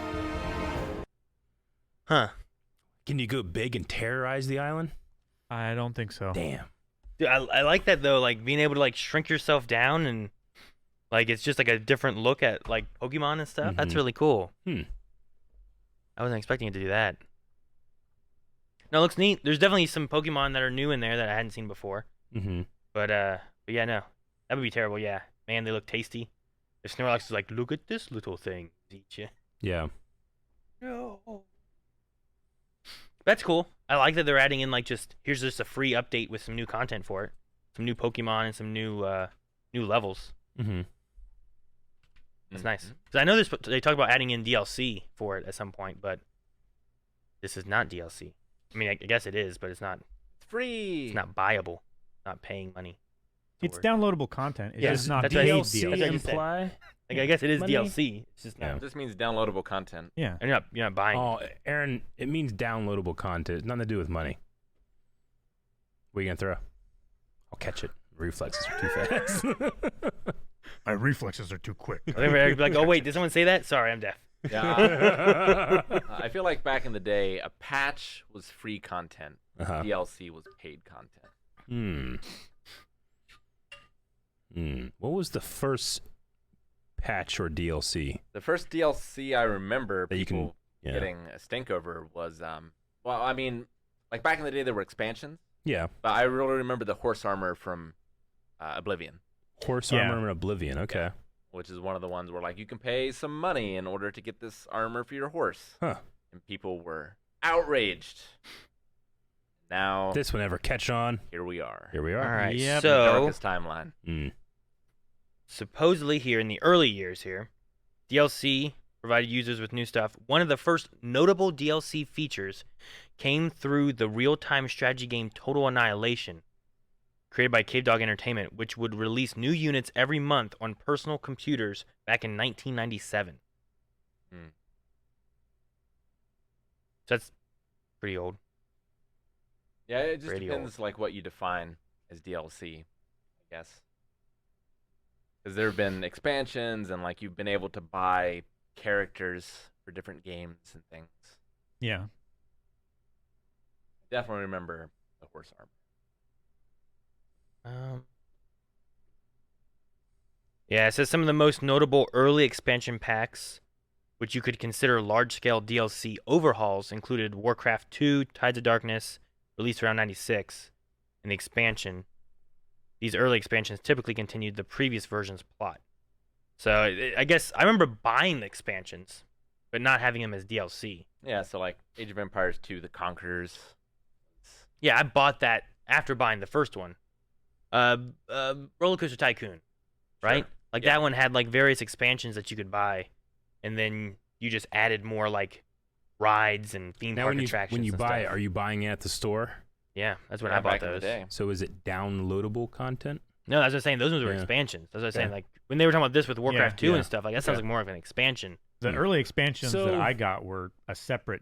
Huh. Can you go big and terrorize the island? I don't think so. Damn. Dude, I like that though, like being able to like shrink yourself down and like it's just like a different look at like Pokemon and stuff. That's Mhm. really cool. Hmm. I wasn't expecting it to do that. No, it looks neat. There's definitely some Pokemon that are new in there that I hadn't seen before. Mm-hmm. But yeah, no. That would be terrible, yeah. Man, they look tasty. If Snorlax is like, look at this little thing. Eat you. Yeah. No. That's cool. I like that they're adding in like here's just a free update with some new content for it, some new Pokemon and some new levels. Mm-hmm. That's nice. Because I know they talk about adding in DLC for it at some point, but this is not DLC. I mean, I guess it is, but it's not. It's free. It's not buyable. Not paying money. It's downloadable content. It's Yeah, just not that's paid what I- DLC. that's what I just said. imply? Like I guess it is Money? DLC. It's just not. Yeah. It just means downloadable content. Yeah. And you're not buying. Oh, Aaron, it means downloadable content. Nothing to do with money. What are you gonna throw? I'll catch it. Reflexes are too fast. My reflexes are too quick. I think we're like, oh wait, did someone say that? Sorry, I'm deaf. Yeah. I feel like back in the day, a patch was free content. Uh-huh. DLC was paid content. What was the first patch or DLC? The first DLC I remember That you can- people yeah. getting a stink over was, well, I mean, like back in the day, there were expansions, Yeah. but I really remember the horse armor from Oblivion, Horse Yeah. armor in Oblivion. Okay. which is one of the ones where like you can pay some money in order to get this armor for your horse, Huh. and people were outraged. Now This will never catch on. here we are. Here we are. All right. Yep. The So darkest timeline. supposedly here in the early years here, DLC provided users with new stuff. One of the first notable DLC features came through the real-time strategy game Total Annihilation, created by Cave Dog Entertainment, which would release new units every month on personal computers back in 1997. Hmm. So Pretty old. Yeah, it just Pretty depends like what you define as DLC, I guess. Because there have been expansions and like you've been able to buy characters for different games and things. Yeah. Definitely remember the horse armor. Yeah, it says some of the most notable early expansion packs, which you could consider large-scale DLC overhauls, included Warcraft 2, Tides of Darkness, released around 96, and the expansion. These early expansions typically continued the previous version's plot. So I guess I remember buying the expansions, but not having them as DLC. Yeah, so like Age of Empires 2, The Conquerors. Yeah, I bought that after buying the first one. Roller Coaster Tycoon, right? Sure. Like Yeah. that one had like various expansions that you could buy, and then you just added more like rides and theme Now, park attractions. when you and buy it, stuff. are you buying it at the store? Yeah, that's when Yeah, I bought back in the those. day. So is it downloadable content? No, that's what I'm saying. Those ones were Yeah. expansions. That's what I'm saying. Yeah. Like when they were talking about this with Warcraft 2 yeah. and stuff, like that sounds Okay. like more of an expansion. The Hmm. early expansions that So- I got were a separate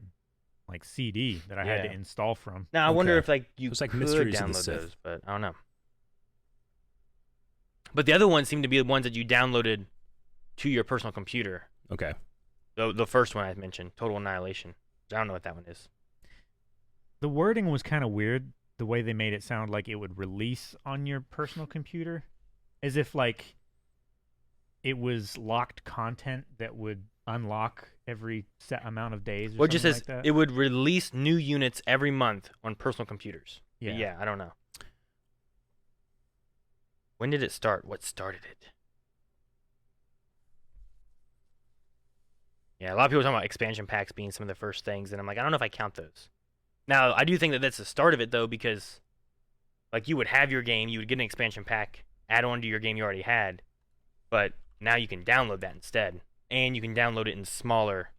like CD that I had to Yeah. install from. Now I wonder Okay. if like you It's like could Mysteries of the download Sith. those, but I don't know. But the other ones seem to be the ones that you downloaded to your personal computer. Okay. The first one I mentioned, Total Annihilation. I don't know what that one is. The wording was kind of weird, the way they made it sound like it would release on your personal computer, as if like it was locked content that would unlock every set amount of days or Well, it just something says like that. it would release new units every month on personal computers. But Yeah. yeah, I don't know. When did it start? What started it? Yeah, a lot of people are talking about expansion packs being some of the first things, and I'm like, I don't know if I count those. Now, I do think that that's the start of it, though, because like you would have your game, you would get an expansion pack, add on to your game you already had, but now you can download that instead, and you can download it in smaller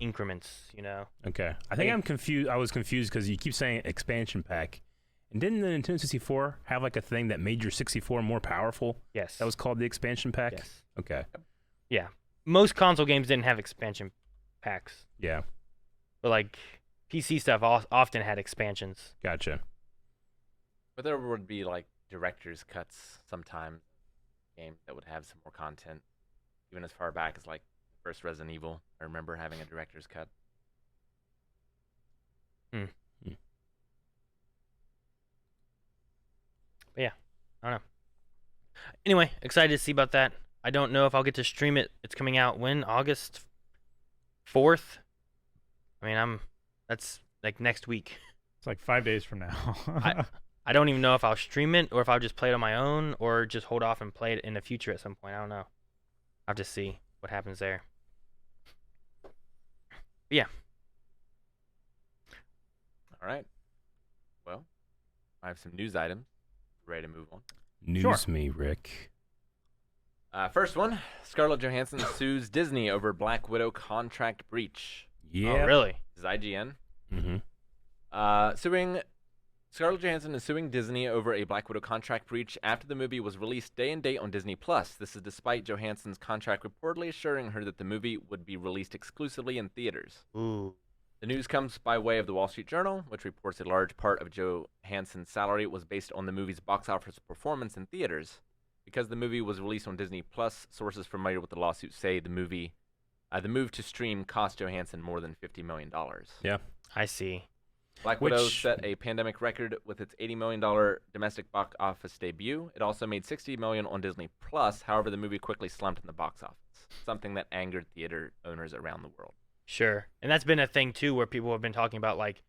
increments, you know? Okay. I think Hey. I'm confused. I was confused because you keep saying expansion pack. And didn't the Nintendo 64 have like a thing that made your 64 more powerful? Yes. That was called the expansion pack? Yes. Okay. Yeah. Most console games didn't have expansion packs, Yeah. but like PC stuff often had expansions. Gotcha. But there would be like director's cuts sometimes, games that would have some more content, even as far back as like first Resident Evil. I remember having a director's cut. But yeah, I don't know. Anyway, excited to see about that. I don't know if I'll get to stream it. It's coming out when? August 4th? I mean, that's like next week. It's like 5 days from now. I don't even know if I'll stream it or if I'll just play it on my own or just hold off and play it in the future at some point. I don't know. I'll have to see what happens there. But yeah. All right. Well, I have some news items. Ready to move on. News me, Rick. First one, Scarlett Johansson sues Disney over Black Widow contract breach. Yeah. Oh, really? This is IGN. Mm-hmm. Scarlett Johansson is suing Disney over a Black Widow contract breach after the movie was released day and date on Disney+. This is despite Johansson's contract reportedly assuring her that the movie would be released exclusively in theaters. Ooh. The news comes by way of the Wall Street Journal, which reports a large part of Johansson's salary was based on the movie's box office performance in theaters. Because the movie was released on Disney+, sources familiar with the lawsuit say the move to stream cost Johansson more than $50 million. Yeah. I see. Black Widow set a pandemic record with its $80 million domestic box office debut. It also made $60 million on Disney+. However, the movie quickly slumped in the box office, something that angered theater owners around the world. Sure. And that's been a thing, too, where people have been talking about, like,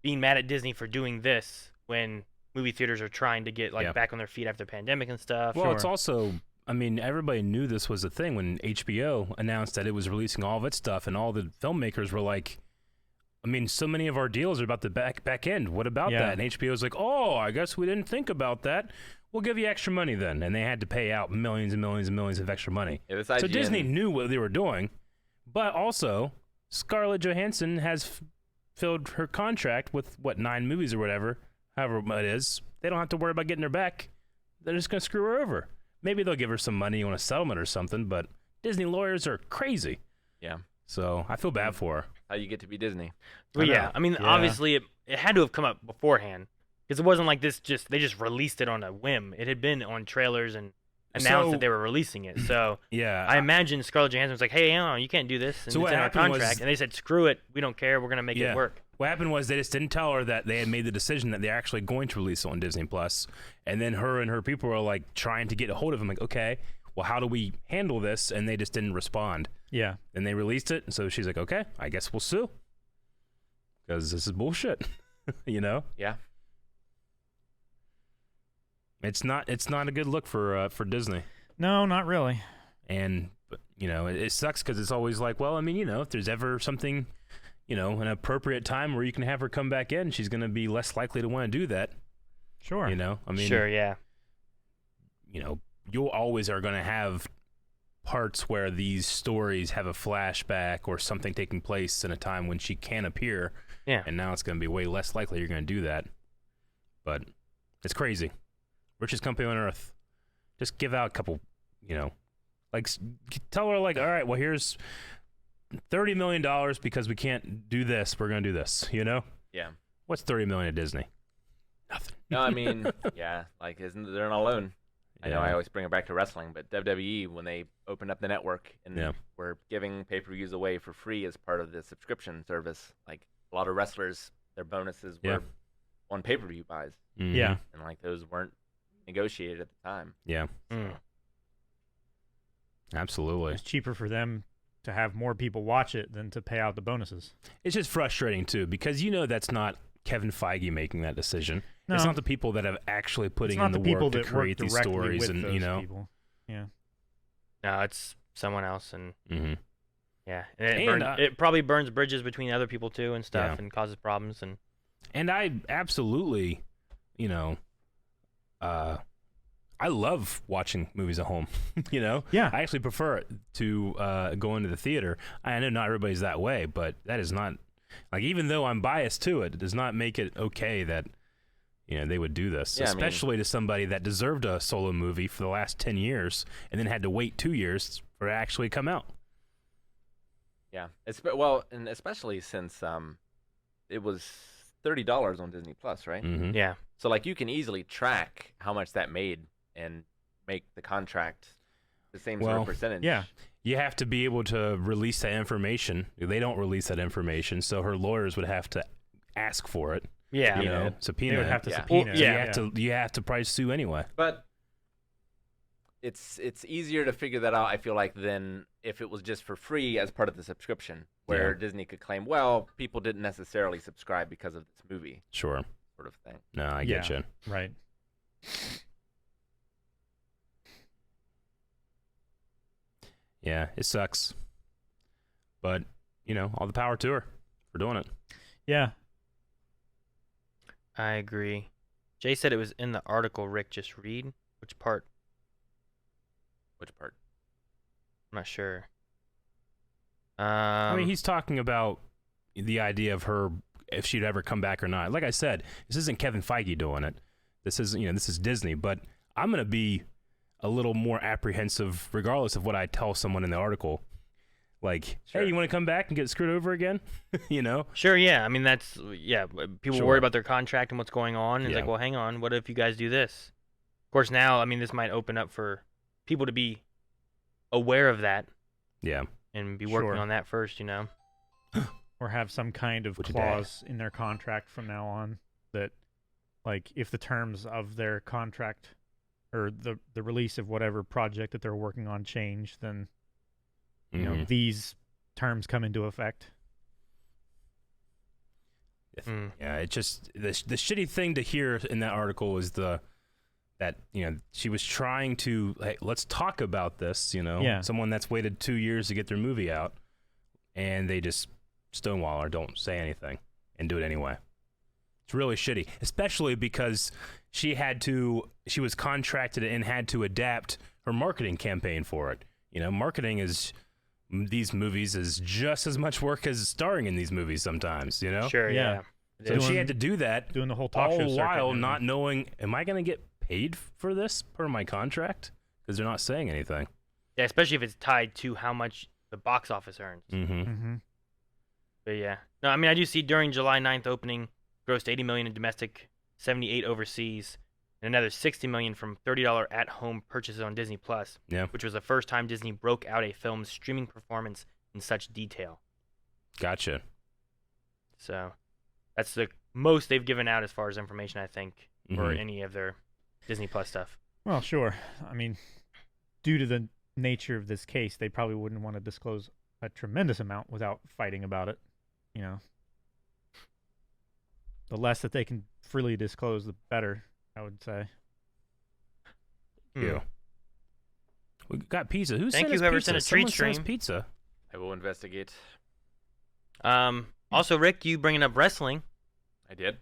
being mad at Disney for doing this when movie theaters are trying to get, like, Yeah. back on their feet after the pandemic and stuff. Well, it's also, I mean, everybody knew this was a thing when HBO announced that it was releasing all of its stuff, and all the filmmakers were like, I mean, so many of our deals are about the back end. What about Yeah. that? And HBO's like, oh, I guess we didn't think about that. We'll give you extra money then. And they had to pay out millions and millions and millions of extra money. Yeah, this So IGN Disney knew what they were doing, but also Scarlett Johansson has filled her contract with, 9 movies or whatever, however it is. They don't have to worry about getting her back. They're just going to screw her over. Maybe they'll give her some money on a settlement or something, but Disney lawyers are crazy. Yeah. So I feel bad for her. How you get to be Disney? Well, I yeah. know. I mean, obviously, it had to have come up beforehand because it wasn't like this. They just released it on a whim. It had been on trailers and announced that they were releasing it. So Yeah, I imagine Scarlett Johansson was like, "Hey, you can't do this." And So it's what in our happened was- contract, and they said, "Screw it. We don't care. We're gonna make it work." What happened was they just didn't tell her that they had made the decision that they're actually going to release it on Disney Plus, and then her and her people were like trying to get a hold of him, like, okay, well, how do we handle this? And they just didn't respond. Yeah. And they released it, and so she's like, okay, I guess we'll sue because this is bullshit. You know, Yeah. it's not a good look for Disney. No, not really. And you know, it sucks because it's always like, well, I mean, you know, if there's ever something, you know, an appropriate time where you can have her come back in, she's going to be less likely to want to do that. Sure. You know, I mean, Sure, yeah. you know, you always are going to have parts where these stories have a flashback or something taking place in a time when she can appear. Yeah. And now it's going to be way less likely you're going to do that. But it's crazy. Richest company on earth. Just give out a couple, you know, like tell her like, all right, well, here's $30 million because we can't do this. We're going to do this, you know? Yeah. What's $30 million at Disney? Nothing. No, I mean, yeah, like they're not alone. I know I always bring it back to wrestling, but WWE, when they opened up the network and were giving pay-per-views away for free as part of the subscription service, like a lot of wrestlers, their bonuses were on pay-per-view buys. Mhm. Yeah. And like those weren't negotiated at the time. Yeah. Mm. Absolutely. It's cheaper for them to have more people watch it than to pay out the bonuses. It's just frustrating too because you know that's not Kevin Feige making that decision. No. It's not the people that have actually putting It's not in the people work to that create work these directly stories with and those you know. people. Yeah. No, it's someone else, and Mhm. yeah, and And, it probably burns bridges between other people too and stuff, Yeah. and causes problems. And I absolutely, you know, I love watching movies at home. You know, Yeah. I actually prefer it to going to the theater. I know not everybody's that way, but that is not like even though I'm biased to it, it does not make it okay that you know they would do this, Yeah, I mean- especially to somebody that deserved a solo movie for the last 10 years and then had to wait 2 years for it to actually come out. Yeah. Well, and especially since it was $30 on Disney Plus, right? Mm-hmm. yeah, So like you can easily track how much that made and make the contract the same sort Well, of percentage. Yeah. You have to be able to release that information. They don't release that information, so her lawyers would have to ask for it. yeah, You know, it. subpoena. They would it. have to Yeah. subpoena. Well, it. yeah. You have to probably sue anyway. But it's easier to figure that out, I feel like, than if it was just for free as part of the subscription, where Yeah. Disney could claim, well, people didn't necessarily subscribe because of this movie, Sure. sort of thing. No, I get you. Right. Yeah, it sucks. But, you know, all the power to her for doing it. Yeah. I agree. Jay said it was in the article. Rick, just read which part. Which part? I'm not sure. I mean, he's talking about the idea of her, if she'd ever come back or not. Like I said, this isn't Kevin Feige doing it. This is, you know, this is Disney. But I'm going to be a little more apprehensive regardless of what I tell someone in the article. Like, Sure. hey, you want to come back and get screwed over again? You know? Sure, yeah. I mean, that's people Sure. worry about their contract and what's going on. And It's Yeah. like, well, hang on. What if you guys do this? Of course, now, I mean, this might open up for people to be aware of that Yeah. and be working Sure. on that first. You know. Or have some kind of Which clause in their contract from now on that, like, if the terms of their contract or the release of whatever project that they're working on change, then you know Mhm. these terms come into effect. Mm. Yeah, it just the shitty thing to hear in that article is that you know she was trying to, hey, let's talk about this, you know, Yeah. someone that's waited 2 years to get their movie out, and they just stonewall her, don't say anything, and do it anyway. It's really shitty, especially because she was contracted and had to adapt her marketing campaign for it. You know, marketing is these movies is just as much work as starring in these movies sometimes, you know? Sure, Yeah. yeah. So she Doing- had to do that Doing the whole talk all show the circuit while and not everything. knowing, am I going to get paid for this per my contract? Because they're not saying anything. Yeah, especially if it's tied to how much the box office earns. Mm-hmm. But yeah, no, I mean I do see during July 9th opening, grossed 80 million in domestic, 78 overseas, and another 60 million from $30 at-home purchases on Disney Plus. Yeah. Which was the first time Disney broke out a film's streaming performance in such detail. Gotcha. So that's the most they've given out as far as information, I think, for Mhm. any of their Disney Plus stuff. Well, sure. I mean, due to the nature of this case, they probably wouldn't want to disclose a tremendous amount without fighting about it. You know, the less that they can freely disclose, the better, I would say. Yeah. We got pizza. Who Thank sent you, us whoever pizza? sent a Someone treat sent us stream. pizza. I will investigate. Also, Rick, you bringing up wrestling. I did.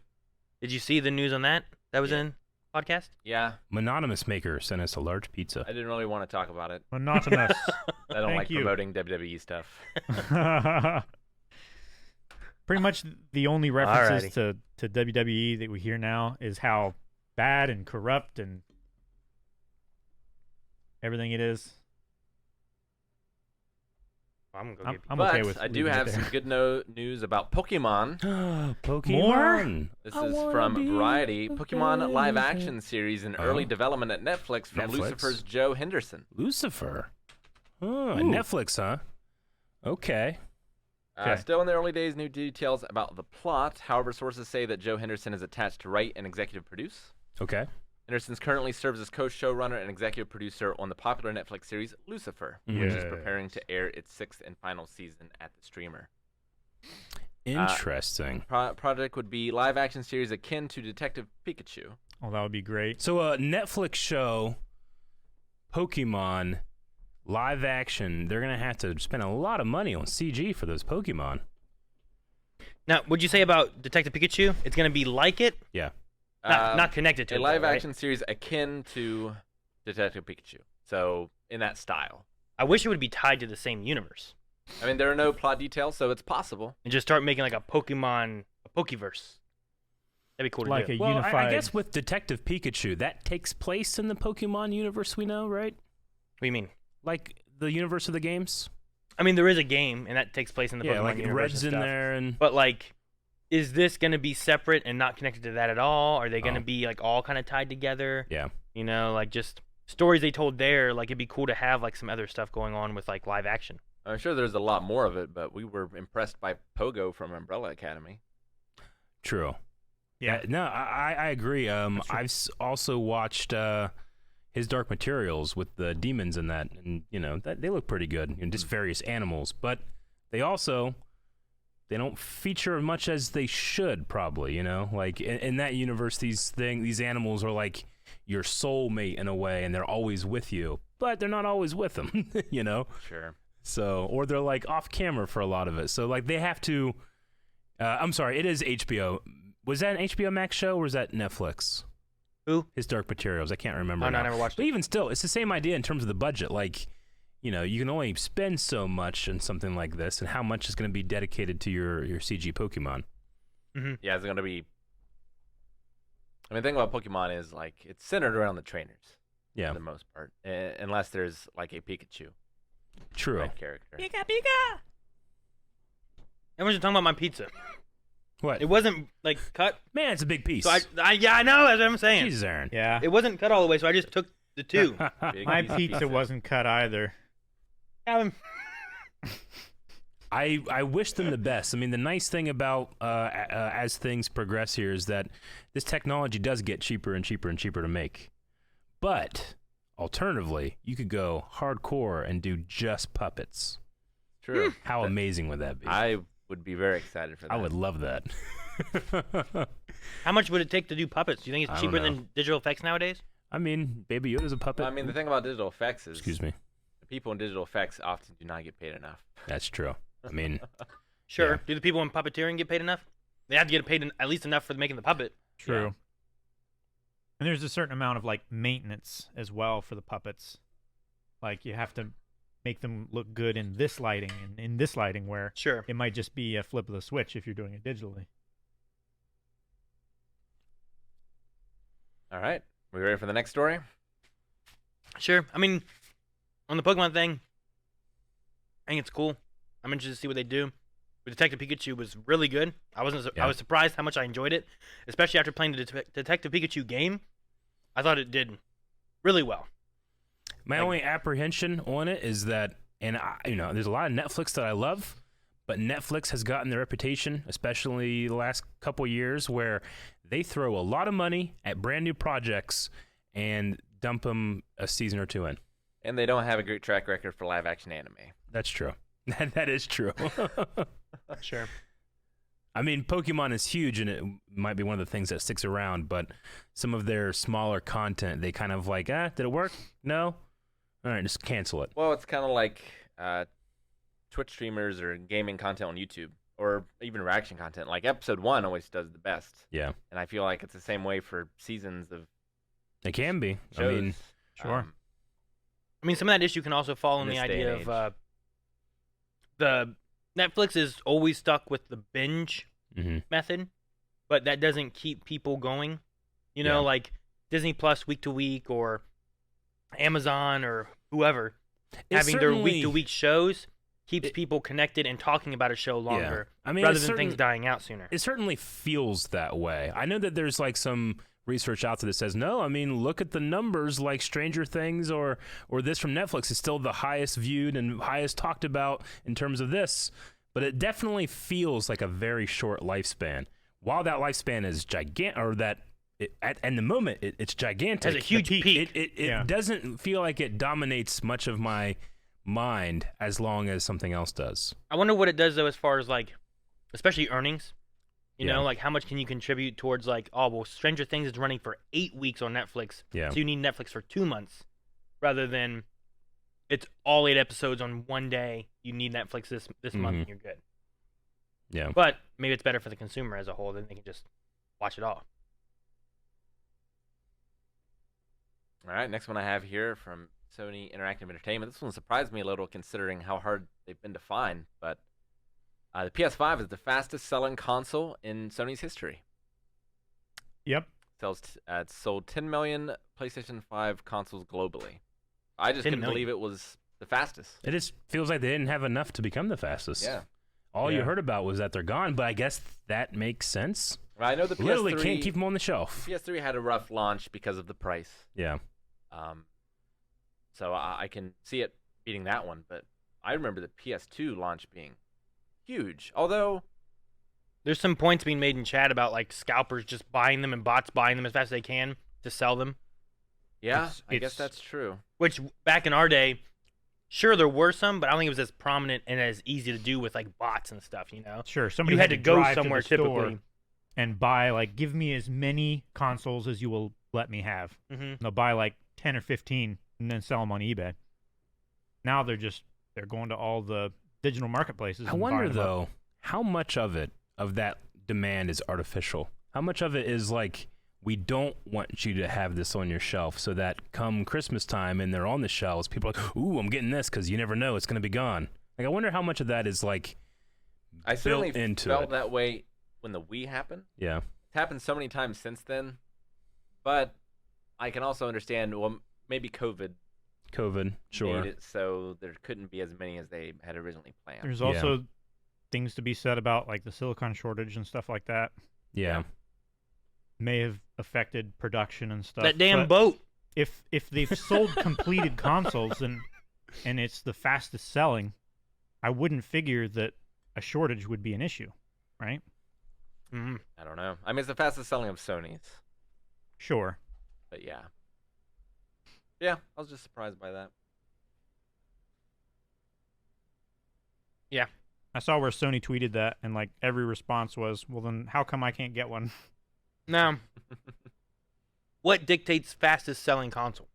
Did you see the news on that? That was Yeah. in podcast? Yeah, Mononymous Maker sent us a large pizza. I didn't really want to talk about it. Monotonous. I don't Thank like you. promoting WWE stuff. Pretty much the only references to WWE that we hear now is how bad and corrupt and everything it is. I'm gonna go get I'm But okay with I do leaving it have there. some good news about Pokemon. Pokemon. This I is wanna from be Variety. a Pokemon live fan. action series in early Oh. development at Netflix from Netflix. Lucifer's Joe Henderson. Lucifer. Oh, Ooh. Netflix, huh? Okay. Okay. Still in the early days, new details about the plot. However, sources say that Joe Henderson is attached to write and executive produce. Okay. Henderson currently serves as co-showrunner and executive producer on the popular Netflix series Lucifer, which is Yes. preparing to air its 6th and final season at the streamer. Interesting. Project would be live-action series akin to Detective Pikachu. Oh, that would be great. So a Netflix show, Pokemon, live action, they're going to have to spend a lot of money on CG for those Pokemon. Now, what'd you say about Detective Pikachu? It's gonna be like it, Yeah. not connected to A it, though, live-action right? series akin to Detective Pikachu. So in that style. I wish it would be tied to the same universe I mean, there are no plot details, so it's possible. and just start making like a Pokeverse. That'd be cool to Like do. a Well, I unified. guess with Detective Pikachu, that takes place in the Pokemon universe we know, right? What do you mean? Like the universe of the games? I mean, there is a game, and that takes place in the Yeah, Pokemon like universe Red's and in stuff. there and... But like, is this gonna be separate and not connected to that at all? Are they gonna Oh. be like all kind of tied together? Yeah. You know, like just stories they told there. Like it'd be cool to have like some other stuff going on with like live action. I'm sure there's a lot more of it, but we were impressed by Pogo from Umbrella Academy. True. Yeah. No, I agree. true. I've also watched his Dark Materials with the demons in that, and you know that they look pretty good. You know, just various animals, but they don't feature as much as they should. Probably, you know, like in that universe, these animals are like your soulmate in a way, and they're always with you, but they're not always with them. You know. Sure. So, or they're like off camera for a lot of it. So, like they have to. I'm sorry, it is HBO. Was that an HBO Max show or was that Netflix? Who? His Dark Materials. I can't remember. Oh, no, now. I never watched But it. even still, it's the same idea in terms of the budget. Like, you know, you can only spend so much in something like this, and how much is going to be dedicated to your CG Pokemon. Yeah, it's going to be... I mean, the thing about Pokemon is, like, it's centered around the trainers. Yeah, For the most part. Unless there's, like, a Pikachu true. type character. Pika Pika. Everyone's talking about my pizza. What? It wasn't like cut. Man, it's a big piece. So yeah, I know. That's what I'm saying. Jesus, Aaron. Yeah. It wasn't cut all the way, so I just took the two. Big My piece of pizza wasn't cut either. I wish them the best. I mean, the nice thing about as things progress here is that this technology does get cheaper and cheaper and cheaper to make. But alternatively, you could go hardcore and do just puppets. True. How amazing would that be? I would be very excited for that. I would love that. How much would it take to do puppets? Do you think I it's don't cheaper know. than digital effects nowadays? I mean, Baby Yoda's a puppet. Well, I mean, the thing about digital effects is... Excuse me. The people in digital effects often do not get paid enough. That's true. I mean, Sure. Yeah. Do the people in puppeteering get paid enough? They have to get paid at least enough for making the puppet. True. Yeah. And there's a certain amount of like maintenance as well for the puppets. Like you have to make them look good in this lighting and in this lighting where Sure. it might just be a flip of the switch if you're doing it digitally. All right. We ready for the next story? Sure. I mean, on the Pokemon thing, I think it's cool. I'm interested to see what they do. But Detective Pikachu was really good. I Yeah. was surprised how much I enjoyed it, especially after playing the Detective Pikachu game. I thought it did really well. My only apprehension on it is that, and there's a lot of Netflix that I love, but Netflix has gotten the reputation, especially the last couple years, where they throw a lot of money at brand new projects and dump them a season or two in. And they don't have a great track record for live action anime. That's true. That is true. Sure. I mean, Pokemon is huge, and it might be one of the things that sticks around, but some of their smaller content, they kind of like, did it work? No? All right, just cancel it. Well, it's kind of like Twitch streamers or gaming content on YouTube, or even reaction content. Like episode 1 always does the best. Yeah. And I feel like it's the same way for seasons of It can be. shows. I mean, Sure. I mean, some of that issue can also fall in In the this day idea and of the Netflix is always stuck with the binge method, but that doesn't keep people going. You know, Yeah. like Disney Plus week to week or Amazon or whoever having their certainly- week to week shows keeps people connected and talking about a show longer, I mean, rather it's than things certain- dying out sooner. It certainly feels that way. I know that there's like some research out there that says, no, I mean, look at the numbers, like Stranger Things or this from Netflix is still the highest viewed and highest talked about in terms of this, but it definitely feels like a very short lifespan. While that lifespan is gigantic, or that at the moment it's gigantic. Has a huge peak. It doesn't feel like it dominates much of my mind as long as something else does. I wonder what it does though, as far as like, especially earnings. You Yeah. know, like how much can you contribute towards like, oh well, Stranger Things is running for 8 weeks on Netflix, Yeah. so you need Netflix for 2 months, rather than it's all 8 episodes on one day. You need Netflix this month, and you're good. Yeah. But maybe it's better for the consumer as a whole. Then they can just watch it all. All right, next one I have here from Sony Interactive Entertainment. This one surprised me a little considering how hard they've been to find, but the PS5 is the fastest-selling console in Sony's history. Yep. It's sold 10 million PlayStation 5 consoles globally. I just 10 couldn't million. believe it was the fastest. It just feels like they didn't have enough to become the fastest. Yeah. All you Yeah. heard about was that they're gone, but I guess that makes sense. Well, I know the PS3 Literally can't keep them on the shelf. PS3 had a rough launch because of the price. Yeah. So I can see it beating that one, but I remember the PS2 launch being huge. Although, There's some points being made in chat about like scalpers just buying them and bots buying them as fast as they can to sell them. yeah, I It's- guess that's true. Which back in our day, sure there were some, but I don't think it was as prominent and as easy to do with like bots and stuff. You know, Sure. Somebody you had to go drive somewhere to the store typically. and buy like, give me as many consoles as you will let me have. Mm-hmm. And they'll buy like 10 or 15 and then sell them on eBay. Now they're going to all the digital marketplaces. I and wonder buying them up. though, how much of that demand is artificial? How much of it is like, we don't want you to have this on your shelf, so that come Christmas time and they're on the shelves, people are like, ooh, I'm getting this because you never know, it's going to be gone. Like, I wonder how much of that is like I certainly built into felt it. that way when the Wii happened. Yeah. It's happened so many times since then, but I can also understand, well, maybe COVID Sure. made it so there couldn't be as many as they had originally planned. There's also things to be said about like the silicon shortage and stuff like that. Yeah. May have affected production and stuff. That damn but boat. if they've sold completed consoles and it's the fastest selling, I wouldn't figure that a shortage would be an issue, right? Mm-hmm. I don't know. I mean, it's the fastest selling of Sony's, Sure. but yeah. Yeah, I was just surprised by that. I saw where Sony tweeted that, and like every response was, "Well, then how come I can't get one?" Now, what dictates fastest selling console?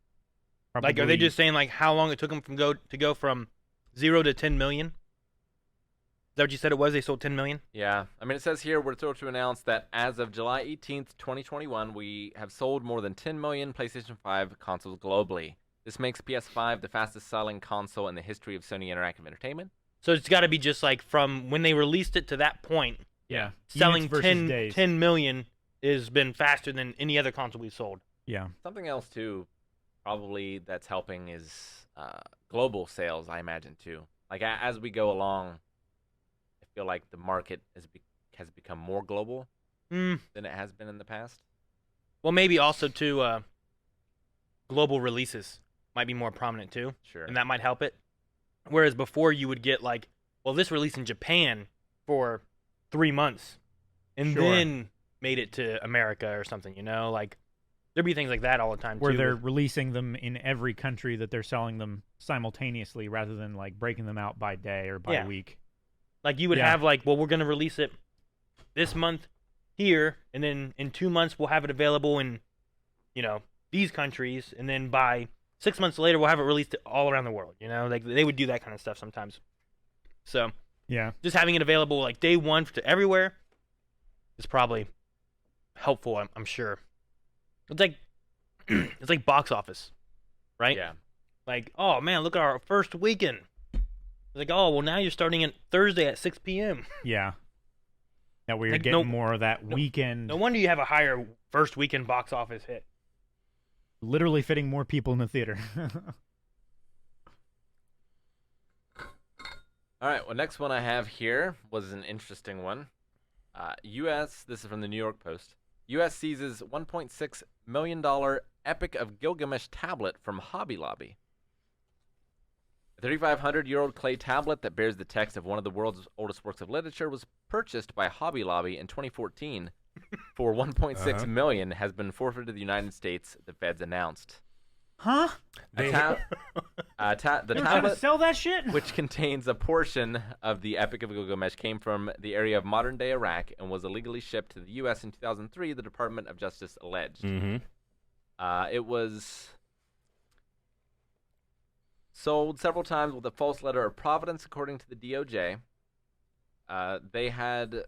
Like, are they Probably- just saying like how long it took them to go from 0 to 10 million? Is that what you said it was? They sold 10 million? Yeah, I mean, it says here we're thrilled to announce that as of July 18th, 2021, we have sold more than 10 million PlayStation 5 consoles globally. This makes PS5 the fastest selling console in the history of Sony Interactive Entertainment. So it's got to be just like from when they released it to that point, Yeah. selling Units versus 10, days. 10 million has been faster than any other console we've sold. Yeah. Something else, too, probably that's helping is global sales, I imagine, too. Like as we go along, I feel like the market has become more global than it has been in the past. Well, maybe also too, global releases might be more prominent too. Sure. And that might help it. Whereas before you would get like, well, this released in Japan for 3 months and Sure. then made it to America or something, you know? Like, there'd be things like that all the time Where too. they're releasing them in every country that they're selling them simultaneously rather than like breaking them out by day or by Yeah. week. Like, you would Yeah. have like, well, we're going to release it this month here, and then in 2 months we'll have it available in, you know, these countries, and then by 6 months later we'll have it released all around the world, you know? Like, they would do that kind of stuff sometimes. So, Yeah. just having it available like day one to everywhere is probably helpful, I'm sure. It's like it's like box office, right? Yeah. Like, oh man, look at our first weekend. It's like, oh well, now you're starting at Thursday at 6 p.m. Yeah. That way you're Like, getting more of that weekend, No wonder you have a higher first weekend box office hit. literally fitting more people in the theater. All right. Well, next one I have here was an interesting one. U.S. This is from the New York Post. U.S. seizes $1.6 million Epic of Gilgamesh tablet from Hobby Lobby. A 3,500-year-old clay tablet that bears the text of one of the world's oldest works of literature was purchased by Hobby Lobby in 2014 for $1.6 million, has been forfeited to the United States, the feds announced. Huh? The They're trying to tablet, sell that shit? which contains a portion of the Epic of Gilgamesh, came from the area of modern-day Iraq and was illegally shipped to the U.S. in 2003, the Department of Justice alleged. Mm-hmm. It was sold several times with a false letter of providence, according to the DOJ. They had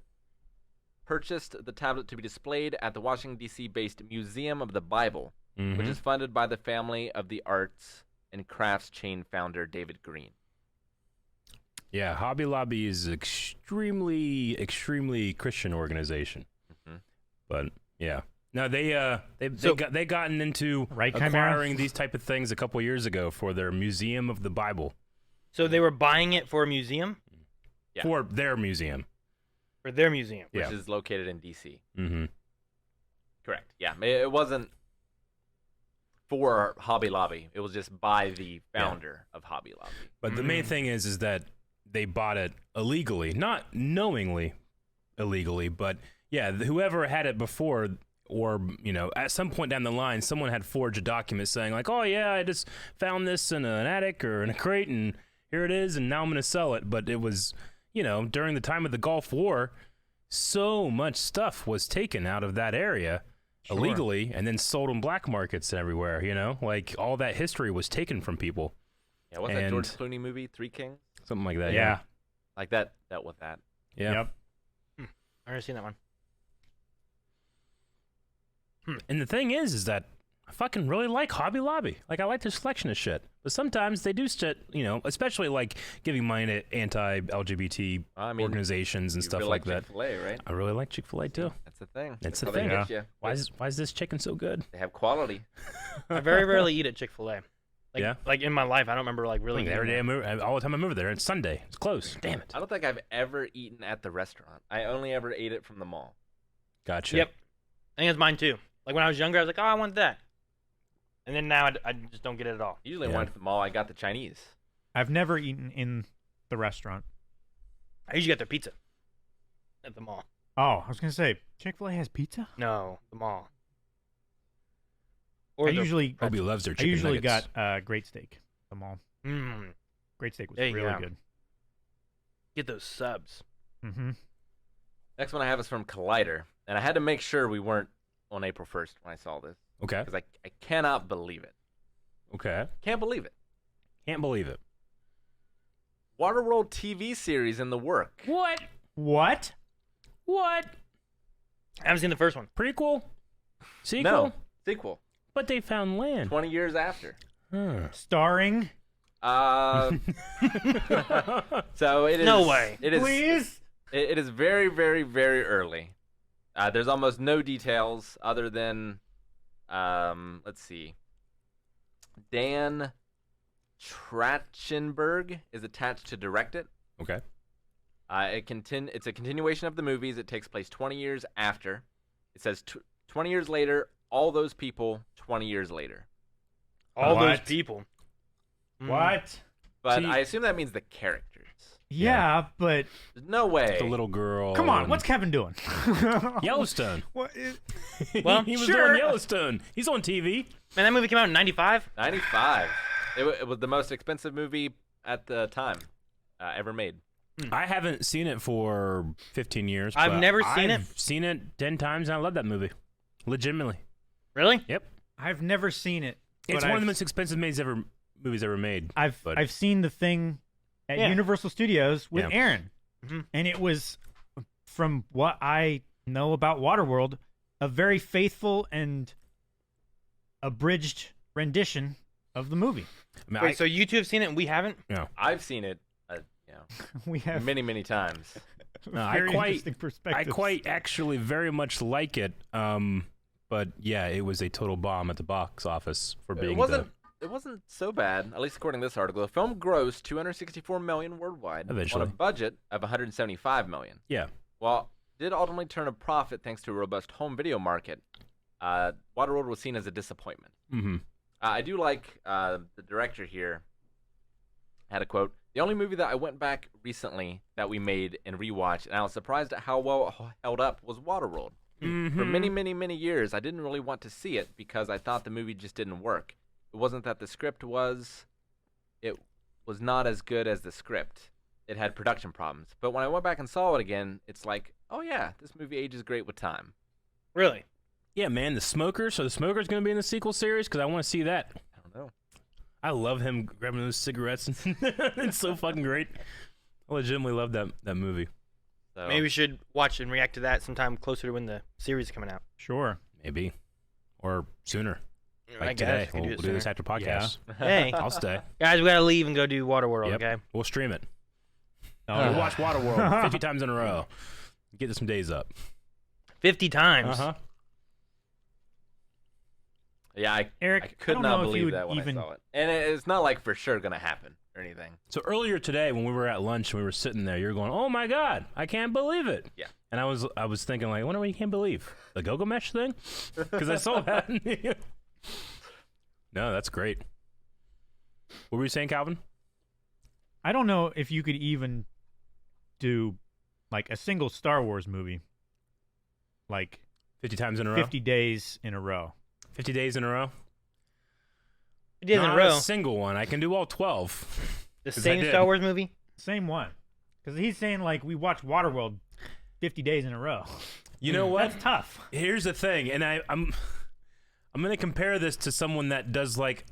purchased the tablet to be displayed at the Washington, D.C.-based Museum of the Bible, which is funded by the family of the arts and crafts chain founder David Green. Yeah, Hobby Lobby is extremely Christian organization. But yeah, no, they gotten into Right, Chimera? acquiring these type of things a couple years ago for their Museum of the Bible. So they were buying it for a museum? Yeah. For their museum. For their museum. Which Yeah. is located in D.C. Mm-hmm. Correct. Yeah, it wasn't for Hobby Lobby. It was just by the founder of Hobby Lobby. But the main thing is that they bought it illegally, not knowingly illegally, but yeah, whoever had it before, or at some point down the line, someone had forged a document saying like, "Oh yeah, I just found this in an attic or in a crate, and here it is, and now I'm going to sell it." But it was, during the time of the Gulf War, so much stuff was taken out of that area illegally and then sold on black markets everywhere. Like all that history was taken from people. Yeah, what's that George Clooney movie, Three Kings? Something like that. Yeah. Like that dealt with that. Yeah. Yep. I've never seen that one. And the thing is that I fucking really like Hobby Lobby. Like, I like their selection of shit. But sometimes they do shit, especially like giving money to anti-LGBT organizations and you stuff really like that. Chick-fil-A, right? I really like Chick-fil-A too. That's the thing. That's how the thing. They get you. Why is this chicken so good? They have quality. I very rarely eat at Chick-fil-A. Yeah? Like in my life, I don't remember like really Every day getting all the time I move there. It's Sunday. It's closed. Damn it. I don't think I've ever eaten at the restaurant. I only ever ate it from the mall. Gotcha. Yep. I think it's mine too. Like when I was younger, I was like, oh, I want that. And then now I just don't get it at all. Usually when I went to the mall, I got the Chinese. I've never eaten in the restaurant. I usually get their pizza at the mall. Oh, I was going to say, Chick-fil-A has pizza? No, the mall. I usually Obi loves their chicken nuggets. got great steak at the mall. Great steak was There you really go. good. Get those subs. Mm-hmm. Next one I have is from Collider. And I had to make sure we weren't on April 1st when I saw this. Okay. Because I cannot believe it. Okay. Can't believe it. Can't believe it. Waterworld TV series in the work. What? What? What? I haven't seen the first one. Prequel? Sequel? No. Sequel. But they found land. 20 years after. Huh. Starring? So it is. No way. It is. Please? It is very, very, very early. There's almost no details other than, let's see, Dan Trachtenberg is attached to direct it. Okay. It's a continuation of the movies. It takes place 20 years after. It says 20 years later, all those people 20 years later. All those What? people. What? But See- I assume that means the characters. Yeah, but There's no way. The little girl. come on, and- what's Kevin doing? Yellowstone? What? Well, he was sure. doing Yellowstone. He's on TV. Man, that movie came out in 95. 95. It was the most expensive movie at the time ever made. I haven't seen it for 15 years. I've but never seen it. I've seen it 10 times, and I love that movie. Legitimately. Really? Yep. I've never seen it. It's but one of the most expensive movies ever made. but- I've seen the thing at Yeah. Universal Studios with Yeah. Aaron, Mhm. and it was, from what I know about Waterworld, a very faithful and abridged rendition of the movie. I mean, Wait, so you two have seen it and we haven't? I've seen it, We have many, many times. No, I very quite- interesting I perspectives. quite actually very much like it. But yeah, it was a total bomb at the box office for being It wasn't so bad, at least according to this article. The film grossed $264 million worldwide Eventually. on a budget of $175 million. Yeah. While it did ultimately turn a profit thanks to a robust home video market, Waterworld was seen as a disappointment. Mm-hmm. I do like the director here had a quote. The only movie that I went back recently that we made and rewatched, and I was surprised at how well it held up, was Waterworld. Mm-hmm. For many, many, many years, I didn't really want to see it because I thought the movie just didn't work. It wasn't that the script was, it was not as good as the script. It had production problems. But when I went back and saw it again, it's like, oh yeah, this movie ages great with time. Really? Yeah, man, the Smoker. So the Smoker's going to be in the sequel series because I want to see that. I don't know. I love him grabbing those cigarettes. It's so fucking great. I legitimately love that movie. So, Maybe we should watch and react to that sometime closer to when the series is coming out. Sure. Maybe. Or sooner. I Like guess today. we could We'll do do it this sooner. after podcast. Hey, I'll stay. guys, we gotta leave and go do Waterworld, Yep. okay? We'll stream it. Oh, We'll watch Waterworld 50 times in a row. Get some days up. 50 times. Uh-huh. yeah, Eric, I I could don't not know if you believe would that when even- I saw it. And it's not like for sure going to happen or anything. So earlier today, when we were at lunch and we were sitting there, you were going, "Oh my God, I can't believe it!" Yeah. And I was thinking, like, I wonder what you can't believe the Gilgamesh thing, because I saw that. No, that's great. What were you saying, Calvin? I don't know if you could even do like a single Star Wars movie, like 50 times in a row. 50 days in a row. 50 days in a row. 50 days in a Not row. a single one. I can do all 12. The 'cause I same did. Star Wars movie? Same one. Because he's saying like we watched Waterworld 50 days in a row. You know what? That's tough. Here's the thing, and I'm gonna compare this to someone that does like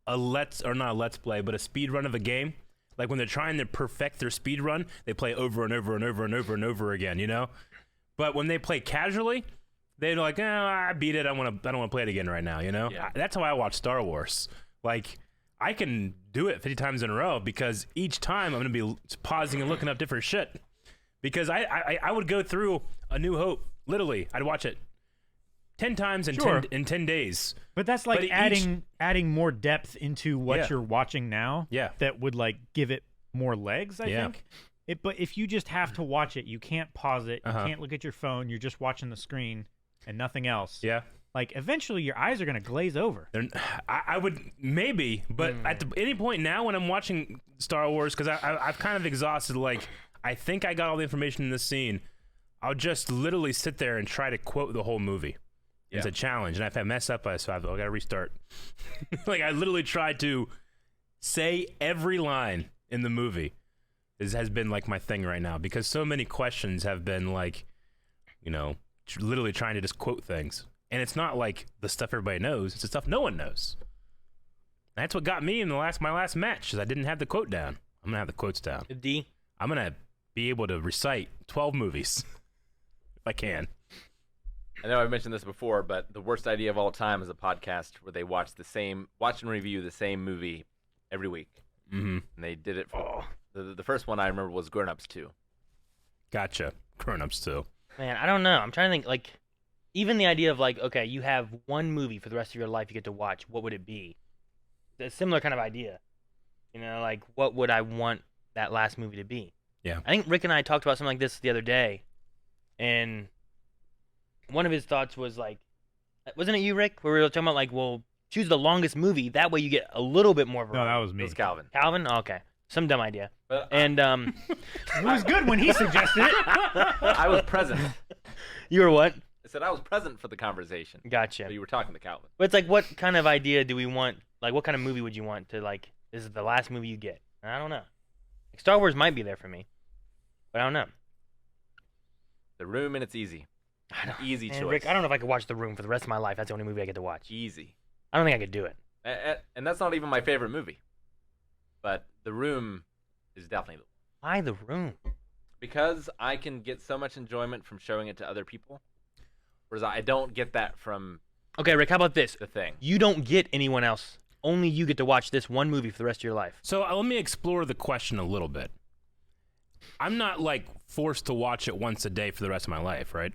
a not a let's play, but a speed run of a game. Like when they're trying to perfect their speed run, they play over and over and over and over and over again, you know? But when they play casually, they're like, "Oh, I beat it. I don't want to play it again right now," you know? Yeah. That's how I watch Star Wars. Like I can do it 50 times in a row because each time I'm going to be pausing and looking up different shit. Because I would go through A New Hope, literally. I'd watch it 10 times in, Sure. 10 days. But that's like But adding more depth into what Yeah. you're watching now. Yeah. That would like give it more legs, I Yeah. think. But if you just have to watch it, you can't pause it. Uh-huh. You can't look at your phone. You're just watching the screen and nothing else. Yeah. Like eventually your eyes are going to glaze over. I would maybe, but at any point now when I'm watching Star Wars, because I've kind of exhausted, like, I think I got all the information in this scene, I'll just literally sit there and try to quote the whole movie. It's a challenge, and if I mess up, I got to restart. Like, I literally tried to say every line in the movie. This has been, like, my thing right now, because so many questions have been, like, you know, literally trying to just quote things. And it's not like the stuff everybody knows. It's the stuff no one knows. That's what got me in my last match, is I didn't have the quote down. I'm going to have the quotes down. The D? I'm going to be able to recite 12 movies if I can. I know I've mentioned this before, but the worst idea of all time is a podcast where they watch and review the same movie every week. Mm-hmm. And they did it for the first one I remember was Grown Ups 2. Gotcha. Grown-ups too. Man, I don't know. I'm trying to think, like, even the idea of, like, okay, you have one movie for the rest of your life you get to watch. What would it be? A similar kind of idea. You know, like what would I want that last movie to be? Yeah. I think Rick and I talked about something like this the other day, and one of his thoughts was like, wasn't it you, Rick? Where we were talking about like, well, choose the longest movie. That way you get a little bit more variety. No, that was It me. was Calvin. Calvin? Oh, okay. Some dumb idea. But And It was good when he suggested it. I was present. you were what? I said I was present for the conversation. Gotcha. So you were talking to Calvin. But it's like, what kind of idea do we want? Like, what kind of movie would you want to like? This is the last movie you get. I don't know. Like, Star Wars might be there for me, but I don't know. The Room, and it's easy. I don't, Easy man, choice. Rick, I don't know if I could watch The Room for the rest of my life. That's the only movie I get to watch. Easy. I don't think I could do it. And that's not even my favorite movie. But The Room is definitely Why The Room? because I can get so much enjoyment from showing it to other people, whereas I don't get that from Okay, Rick, how about this? The Thing. You don't get anyone else. Only you get to watch this one movie for the rest of your life. So let me explore the question a little bit. I'm not like forced to watch it once a day for the rest of my life, right?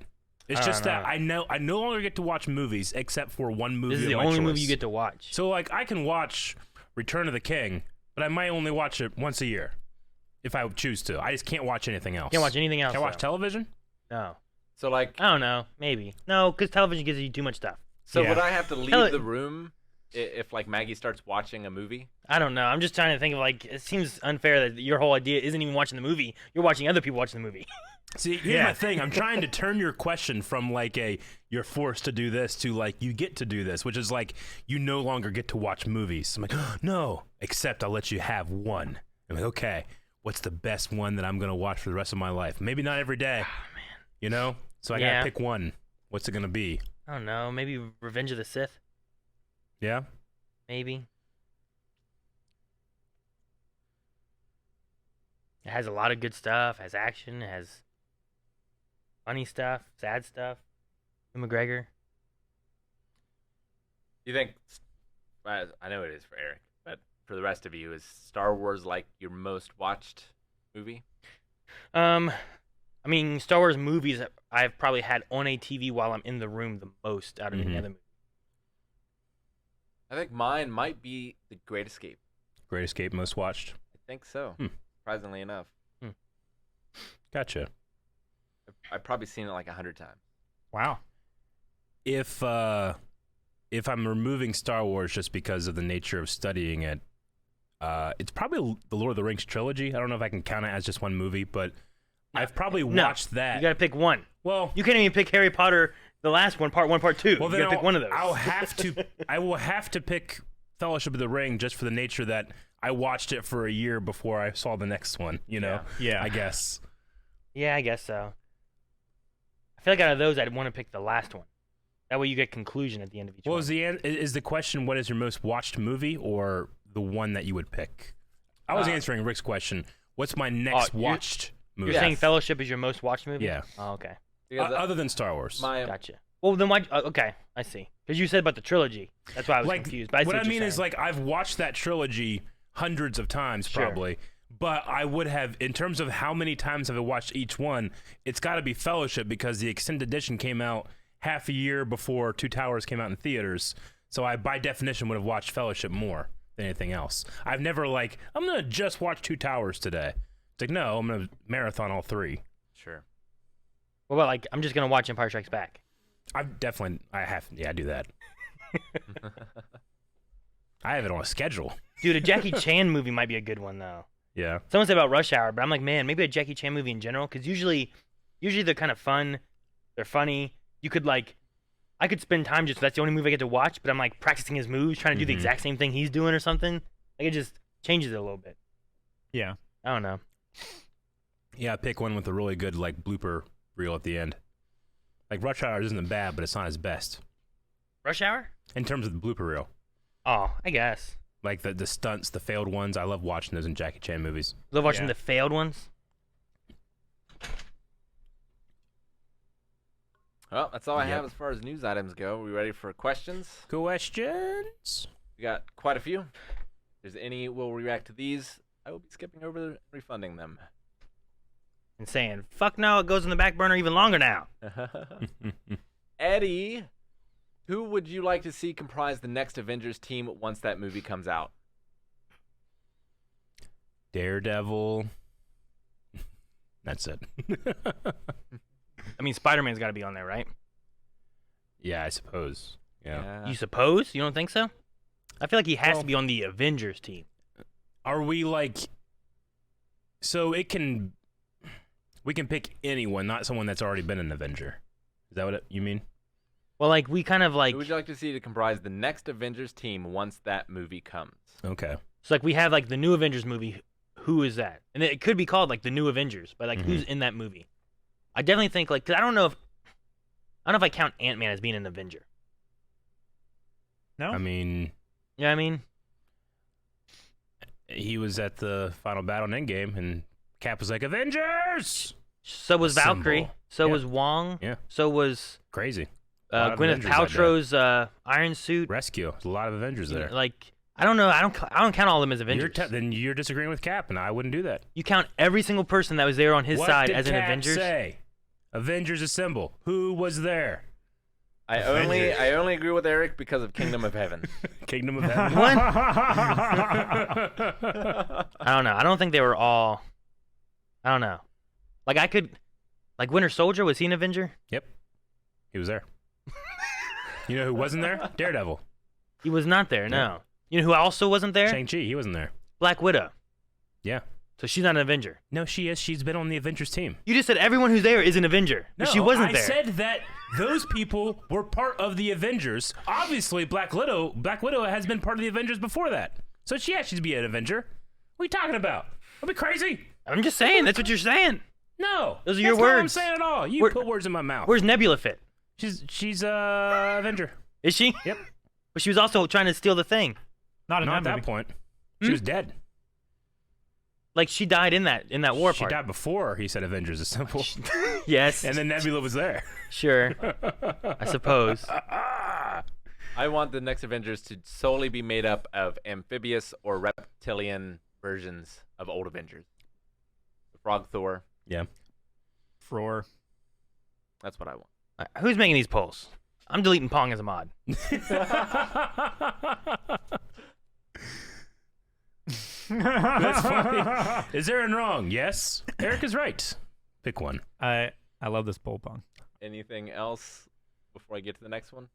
It's just that I no longer get to watch movies except for one movie. This is the of my only choice. movie you get to watch. So like I can watch Return of the King, but I might only watch it once a year if I choose to. I just can't watch anything else. Can't watch anything else. Can I watch though. television? No. So like, I don't know. Maybe. No, because television gives you too much stuff. so Yeah. would I have to leave Tell it- the room if like Maggie starts watching a movie? I don't know. I'm just trying to think of like, it seems unfair that your whole idea isn't even watching the movie. You're watching other people watching the movie. See, here's my thing. I'm trying to turn your question from like you're forced to do this to like you get to do this, which is like you no longer get to watch movies. I'm like, no, except I'll let you have one. I'm like, okay, what's the best one that I'm gonna watch for the rest of my life? Maybe not every day. Oh, man. You know? So I Yeah. gotta pick one. What's it gonna be? I don't know. Maybe Revenge of the Sith. Yeah? Maybe. It has a lot of good stuff. It has action. It has funny stuff, sad stuff. Ewan McGregor. Do you think? I know it is for Eric, but for the rest of you, is Star Wars like your most watched movie? I mean, Star Wars movies I've probably had on a TV while I'm in the room the most out of any Mhm. other movie. I think mine might be The Great Escape. Great Escape most watched. I think so. Surprisingly enough, Gotcha. I've probably seen it like 100 times. Wow. If I'm removing Star Wars just because of the nature of studying it, it's probably the Lord of the Rings trilogy. I don't know if I can count it as just one movie, but I've probably watched that. You gotta pick one. Well, You can't even pick Harry Potter, the last one, part 1, part 2. well, You then gotta pick one of those. I will have to pick Fellowship of the Ring just for the nature that I watched it for a year before I saw the next one. You know, Yeah. I guess. Yeah, I guess so. I feel like out of those, I'd want to pick the last one. That way you get conclusion at the end of each What one. was is the question? What is your most watched movie, or the one that you would pick? I was answering Rick's question. What's my next watched movie? You're saying Yes. Fellowship is your most watched movie? Yeah. Oh, okay. Because Other than Star Wars. Gotcha. Well, then why? Okay, I see. Because you said about the trilogy. That's why I was confused. But I see what I you're mean is, saying. like, I've watched that trilogy hundreds of times, Sure. probably. But I would have, in terms of how many times have I watched each one, it's got to be Fellowship because the extended edition came out half a year before Two Towers came out in theaters. So I, by definition, would have watched Fellowship more than anything else. I've never, like, I'm going to just watch Two Towers today. It's like, no, I'm going to marathon all three. Sure. What about, like, I'm just going to watch Empire Strikes Back? I do that. I have it on a schedule. Dude, a Jackie Chan movie might be a good one, though. Yeah. Someone said about Rush Hour, but I'm like, man, maybe a Jackie Chan movie in general, because usually they're kind of fun. They're funny. You could, like, I could spend time just, that's the only movie I get to watch, but I'm, like, practicing his moves, trying to do the exact same thing he's doing or something. Like, it just changes it a little bit. Yeah. I don't know. Yeah, pick one with a really good, like, blooper reel at the end. Like, Rush Hour isn't bad, but it's not his best. Rush Hour? In terms of the blooper reel. Oh, I guess. Like, the stunts, the failed ones. I love watching those in Jackie Chan movies. Love watching Yeah. the failed ones. Well, that's all I Yep. have as far as news items go. Are we ready for questions? Questions? We got quite a few. If there's any, we'll react to these. I will be skipping over and refunding them. And saying, fuck no, it goes in the back burner even longer now. Eddie, who would you like to see comprise the next Avengers team once that movie comes out? Daredevil. That's it. I mean, Spider-Man's got to be on there, right? Yeah, I suppose. Yeah. You suppose? You don't think so? I feel like he has to be on the Avengers team. Are we like? So we can pick anyone, not someone that's already been an Avenger. Is that what you mean? Well, like we kind of like. Who would you like to see to comprise the next Avengers team once that movie comes? Okay. So like we have like the new Avengers movie. Who is that? And it could be called like the new Avengers, but like who's in that movie? I definitely think like, 'cause I don't know if I count Ant-Man as being an Avenger. No. I mean. Yeah, I mean. He was at the final battle in Endgame, and Cap was like, Avengers! So was Valkyrie. Symbol. So Yeah. was Wong. Yeah. So was Crazy. A lot of Gwyneth Avengers that day. Paltrow's Iron Suit. Rescue. There's a lot of Avengers there. Like I don't know. I don't count all of them as Avengers. Then you're disagreeing with Cap, and I wouldn't do that. You count every single person that was there on his What side did as an Cap Avengers. say? Avengers assemble. Who was there? I only agree with Eric because of Kingdom of Heaven. Kingdom of Heaven. What? I don't know. I don't think they were all. I don't know. Like I could, like Winter Soldier, was he an Avenger? Yep. He was there. You know who wasn't there? Daredevil. He was not there. No. You know who also wasn't there? Shang-Chi. He wasn't there. Black Widow. Yeah. So she's not an Avenger. No, she is. She's been on the Avengers team. You just said everyone who's there is an Avenger. No, but she wasn't there. I said that those people were part of the Avengers. Obviously, Black Widow has been part of the Avengers before that. So she'd be an Avenger. What are you talking about? Are we crazy? I'm just saying. That's what you're saying. No. Those are your that's not what I'm words. saying at all. You put words in my mouth. Where's Nebula fit? She's Avenger. Is she? Yep. But she was also trying to steal the thing. Not in Not at that that movie. point. She was dead. Like she died in that war She part. died before he said Avengers Assemble. Yes. And then Nebula was there. Sure. I suppose. I want the next Avengers to solely be made up of amphibious or reptilian versions of old Avengers. The Frog Thor. Yeah. Fror. That's what I want. Who's making these polls? I'm deleting Pong as a mod. That's funny. Is Aaron wrong? Yes. Eric is right. Pick one. I love this pole pong. Anything else before I get to the next one?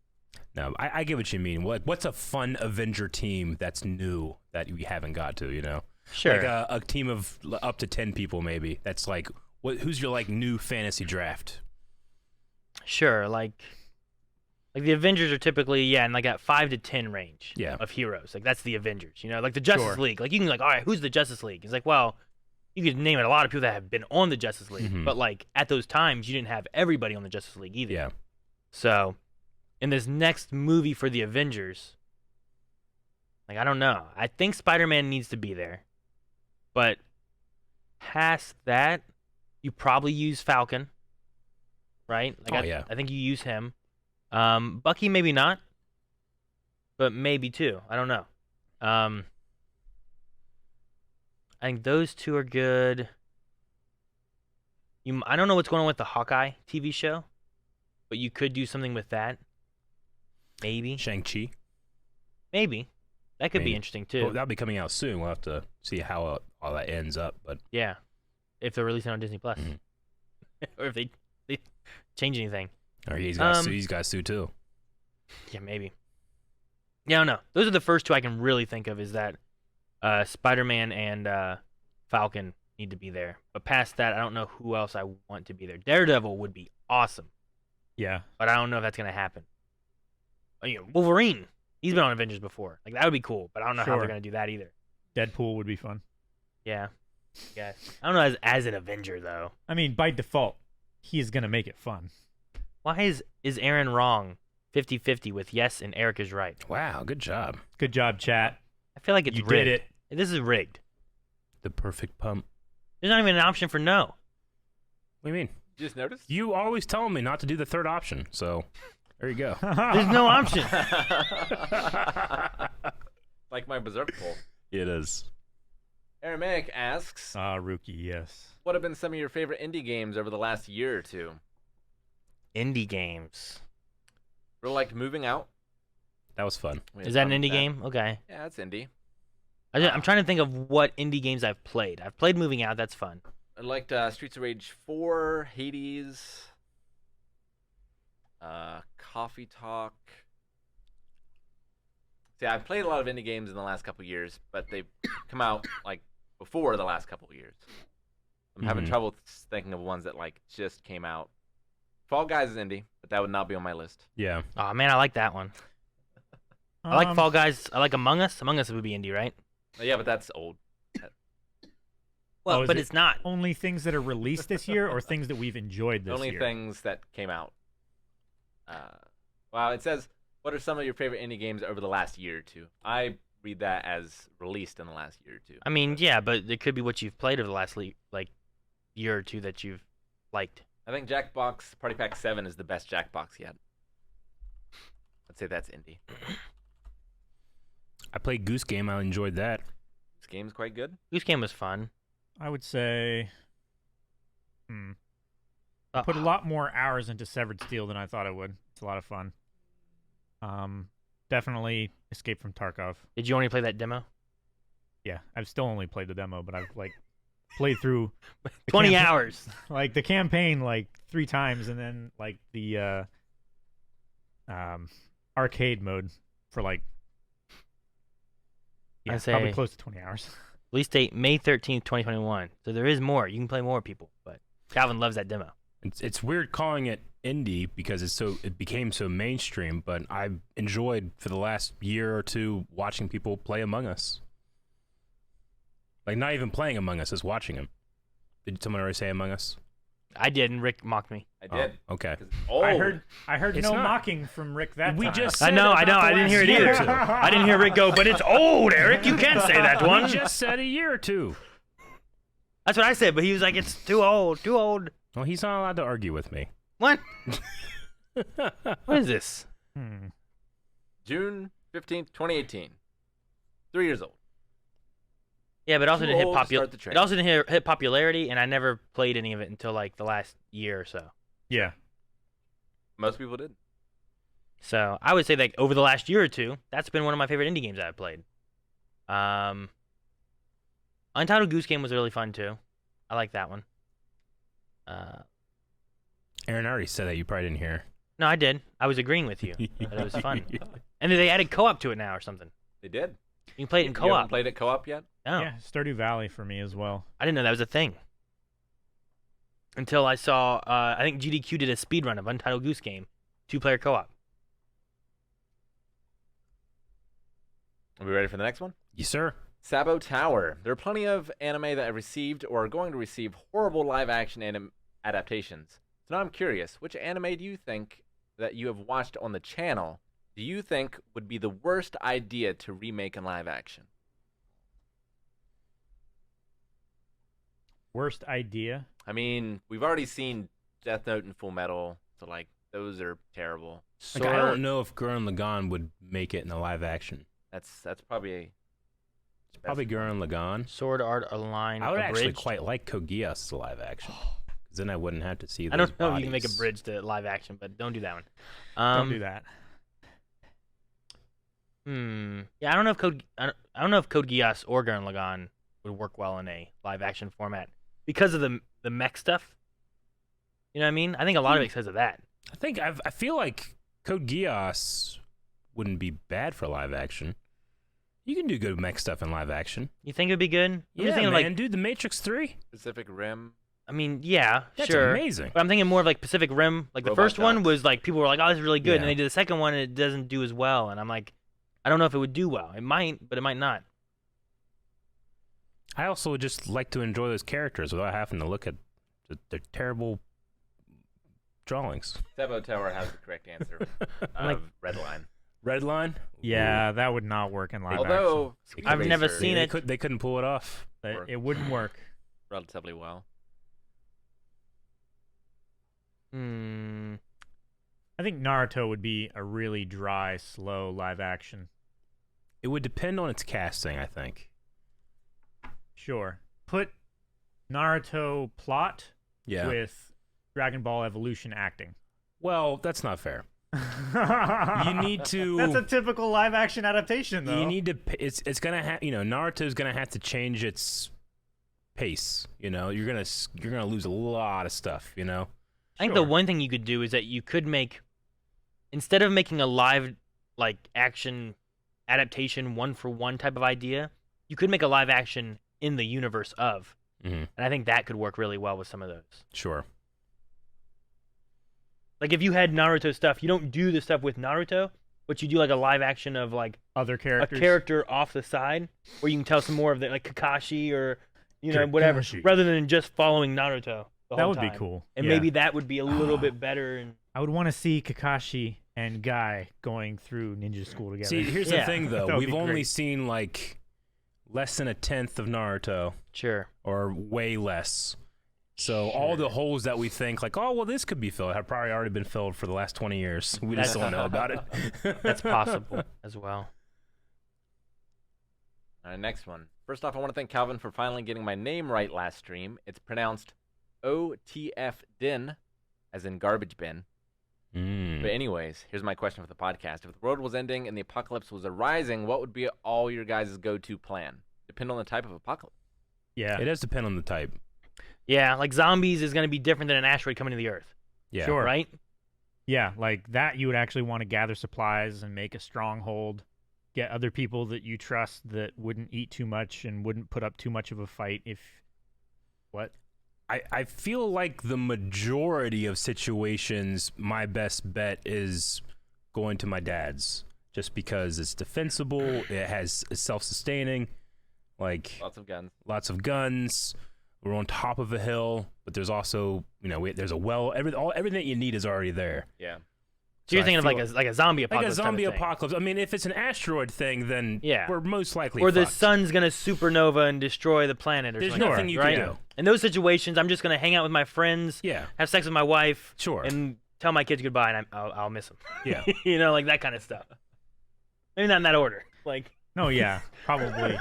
No, I get what you mean. What's a fun Avenger team that's new that we haven't got to, you know? Sure. Like a team of up to 10 people maybe. That's like, who's your like new fantasy draft? Sure, like the Avengers are typically in like that 5 to 10 range of heroes. Like that's the Avengers, you know, like the Justice League. Like you can like, all right, who's the Justice League? It's like, well, you could name it a lot of people that have been on the Justice League, but like at those times you didn't have everybody on the Justice League either. Yeah. So, in this next movie for the Avengers, like I don't know. I think Spider-Man needs to be there, but past that, you probably use Falcon. Right? Like I think you use him. Bucky maybe not, but maybe too. I don't know. I think those two are good. I don't know what's going on with the Hawkeye TV show, but you could do something with that. Maybe. Shang-Chi. Maybe. That could be interesting too. Well, that'll be coming out soon. We'll have to see how all that ends up. But yeah, if they're releasing on Disney Plus, or if they change anything. Or he's got sue too. Yeah, maybe. Yeah, I don't know. Those are the first two I can really think of. Is that Spider-Man and Falcon need to be there. But past that, I don't know who else I want to be there. Daredevil would be awesome. Yeah. But I don't know if that's gonna happen. Wolverine. He's been on Avengers before. Like that would be cool. But I don't know how they're gonna do that either. Deadpool would be fun. Yeah. Yeah. I don't know as an Avenger though. I mean, by default, he is gonna make it fun. Why is Aaron wrong 50-50 with yes and Eric is right? Wow, good job. Good job, chat. I feel like it's You rigged. did it. This is rigged. The perfect pump. There's not even an option for no. What do you mean? You just noticed? You always telling me not to do the third option, so there you go. There's no option. Like my Berserk poll. It is. Aramaic asks, Rookie, yes. what have been some of your favorite indie games over the last year or two? Indie games. Really liked Moving Out. That was fun. We had Is that fun an with indie game? Okay. Yeah, that's indie. I'm trying to think of what indie games I've played. I've played Moving Out. That's fun. I liked Streets of Rage 4, Hades, Coffee Talk. See, I've played a lot of indie games in the last couple years, but they've come out like before the last couple of years. I'm having trouble thinking of ones that like just came out. Fall Guys is indie, but that would not be on my list. Yeah. Oh man, I like that one. I like Fall Guys. I like Among Us. Among Us would be indie, right? Yeah, but that's old. Well, but it's not. Only things that are released this year, or things that we've enjoyed this year? Only things that came out. Well, it says, what are some of your favorite indie games over the last year or two? I read that as released in the last year or two. I mean, yeah, but it could be what you've played over the last year or two that you've liked. I think Jackbox Party Pack 7 is the best Jackbox yet. I'd say that's indie. I played Goose Game. I enjoyed that. This game's quite good. Goose Game was fun. I would say, I put a lot more hours into Severed Steel than I thought I would. It's a lot of fun. Definitely Escape from Tarkov. Did you only play that demo? Yeah, I've still only played the demo, but I've played through 20 hours. Like the campaign 3 times, and then the arcade mode for probably close to 20 hours. Release date May 13th, 2021. So there is more. You can play more people, but Calvin loves that demo. It's weird calling it indie because it became so mainstream, but I've enjoyed for the last year or two watching people play Among Us. Like not even playing Among Us, just watching them. Did someone already say Among Us? I did, and Rick mocked me. I did. Oh, okay. I heard It's no not. mocking from Rick that We time. just I said know. about the I didn't hear it last year either. or two. I didn't hear Rick go, but it's old, Eric. You can't say that one. We just said a year or two. That's what I said, but he was like, it's too old, too old. Well, he's not allowed to argue with me. What? What is this? June 15th, 2018. 3 years old. Yeah, but it also Too didn't old hit to start the train. It also didn't hit popularity, and I never played any of it until the last year or so. Yeah. Most people did. So I would say over the last year or two, that's been one of my favorite indie games I've played. Untitled Goose Game was really fun too. I like that one. Aaron already said that. You probably didn't hear. No, I did. I was agreeing with you. That it was fun. And then they added co-op to it now or something. They did. You can play it in You co-op. haven't played it co-op yet? No, Yeah, Stardew Valley for me as well. I didn't know that was a thing. Until I saw, I think GDQ did a speedrun of Untitled Goose Game, 2-player co-op. Are we ready for the next one? Yes, sir. Sabo Tower. There are plenty of anime that have received or are going to receive horrible live-action adaptations. So now I'm curious, which anime do you think that you have watched on the channel do you think would be the worst idea to remake in live action? Worst idea? I mean, we've already seen Death Note and Full Metal, so those are terrible. Like, I don't know if Gurren Lagann would make it in a live action. That's probably Probably Gurren Lagann. Sword Art Online. I would actually Abridged. quite like Code Geass as a live action. Because then I wouldn't have to see those I don't know if bodies. you can make a bridge to live action, but don't do that one. Don't do that. Yeah, I don't know if Code Geass or Gurren Lagann would work well in a live action format because of the mech stuff. You know what I mean? I think a lot of it because of that. I feel like Code Geass wouldn't be bad for live action. You can do good mech stuff in live action. You think it'd be good? I'm just thinking man, dude, the Matrix 3. Pacific Rim. I mean, yeah, That's sure. amazing. But I'm thinking more of Pacific Rim. The Robot first one Ducks. was people were like, "Oh, this is really good," and Yeah. they did the second one, and it doesn't do as well. And I'm like, I don't know if it would do well. It might, but it might not. I also would just like to enjoy those characters without having to look at their terrible drawings. Sabo Tower has the correct answer of Redline. Redline? Yeah, that would not work in live Although Speed I've never Racer seen it. They couldn't pull it off. action. It wouldn't work. relatively well. I think Naruto would be a really dry, slow live action. It would depend on its casting, I think. Sure. Put Naruto plot Yeah. with Dragon Ball Evolution acting. Well, that's not fair. You need to. That's a typical live action adaptation, though. You need to. It's gonna have. Naruto's gonna have to change its pace. You're gonna lose a lot of stuff. I think the one thing you could do is that you could make, instead of making a live action adaptation 1-for-1 type of idea, you could make a live action in the universe of. And I think that could work really well with some of those. Sure. Like if you had Naruto stuff, you don't do the stuff with Naruto, but you do like a live action of like other characters, a character off the side, where you can tell some more of the like Kakashi or whatever, rather than just following Naruto the whole time. That would be cool. And maybe that would be a little bit better. And I would want to see Kakashi and Guy going through ninja school together. See, here's the thing though. We've only great. seen like less than 1/10 of Naruto. Sure. Or way less. So all the holes that we think like, oh well, this could be filled, have probably already been filled for the last 20 years. We just don't know about it. That's possible as well. All right, next one. First off, I want to thank Calvin for finally getting my name right last stream. It's pronounced OTF Din, as in garbage bin. But anyways, here's my question for the podcast. If the world was ending and the apocalypse was arising, what would be all your guys' go-to plan? Depend on the type of apocalypse. Yeah. It does depend on the type. Yeah, like zombies is going to be different than an asteroid coming to the Earth. Yeah. Sure. Right? Yeah, like that you would actually want to gather supplies and make a stronghold, get other people that you trust that wouldn't eat too much and wouldn't put up too much of a fight if... What? I feel like the majority of situations, my best bet is going to my dad's, just because it's defensible, it's self-sustaining, like lots of guns. We're on top of a hill, but there's also, there's a well. Everything that you need is already there. Yeah. So you're thinking of like a zombie apocalypse. Like a zombie apocalypse. I mean, if it's an asteroid thing, then we're most likely or fucked. the sun's gonna supernova and destroy the planet, or There's something. nothing you right? can do. In those situations, I'm just gonna hang out with my friends, have sex with my wife, and tell my kids goodbye, and I'll miss them. Yeah. Like that kind of stuff. Maybe not in that order. Like. No, yeah, probably.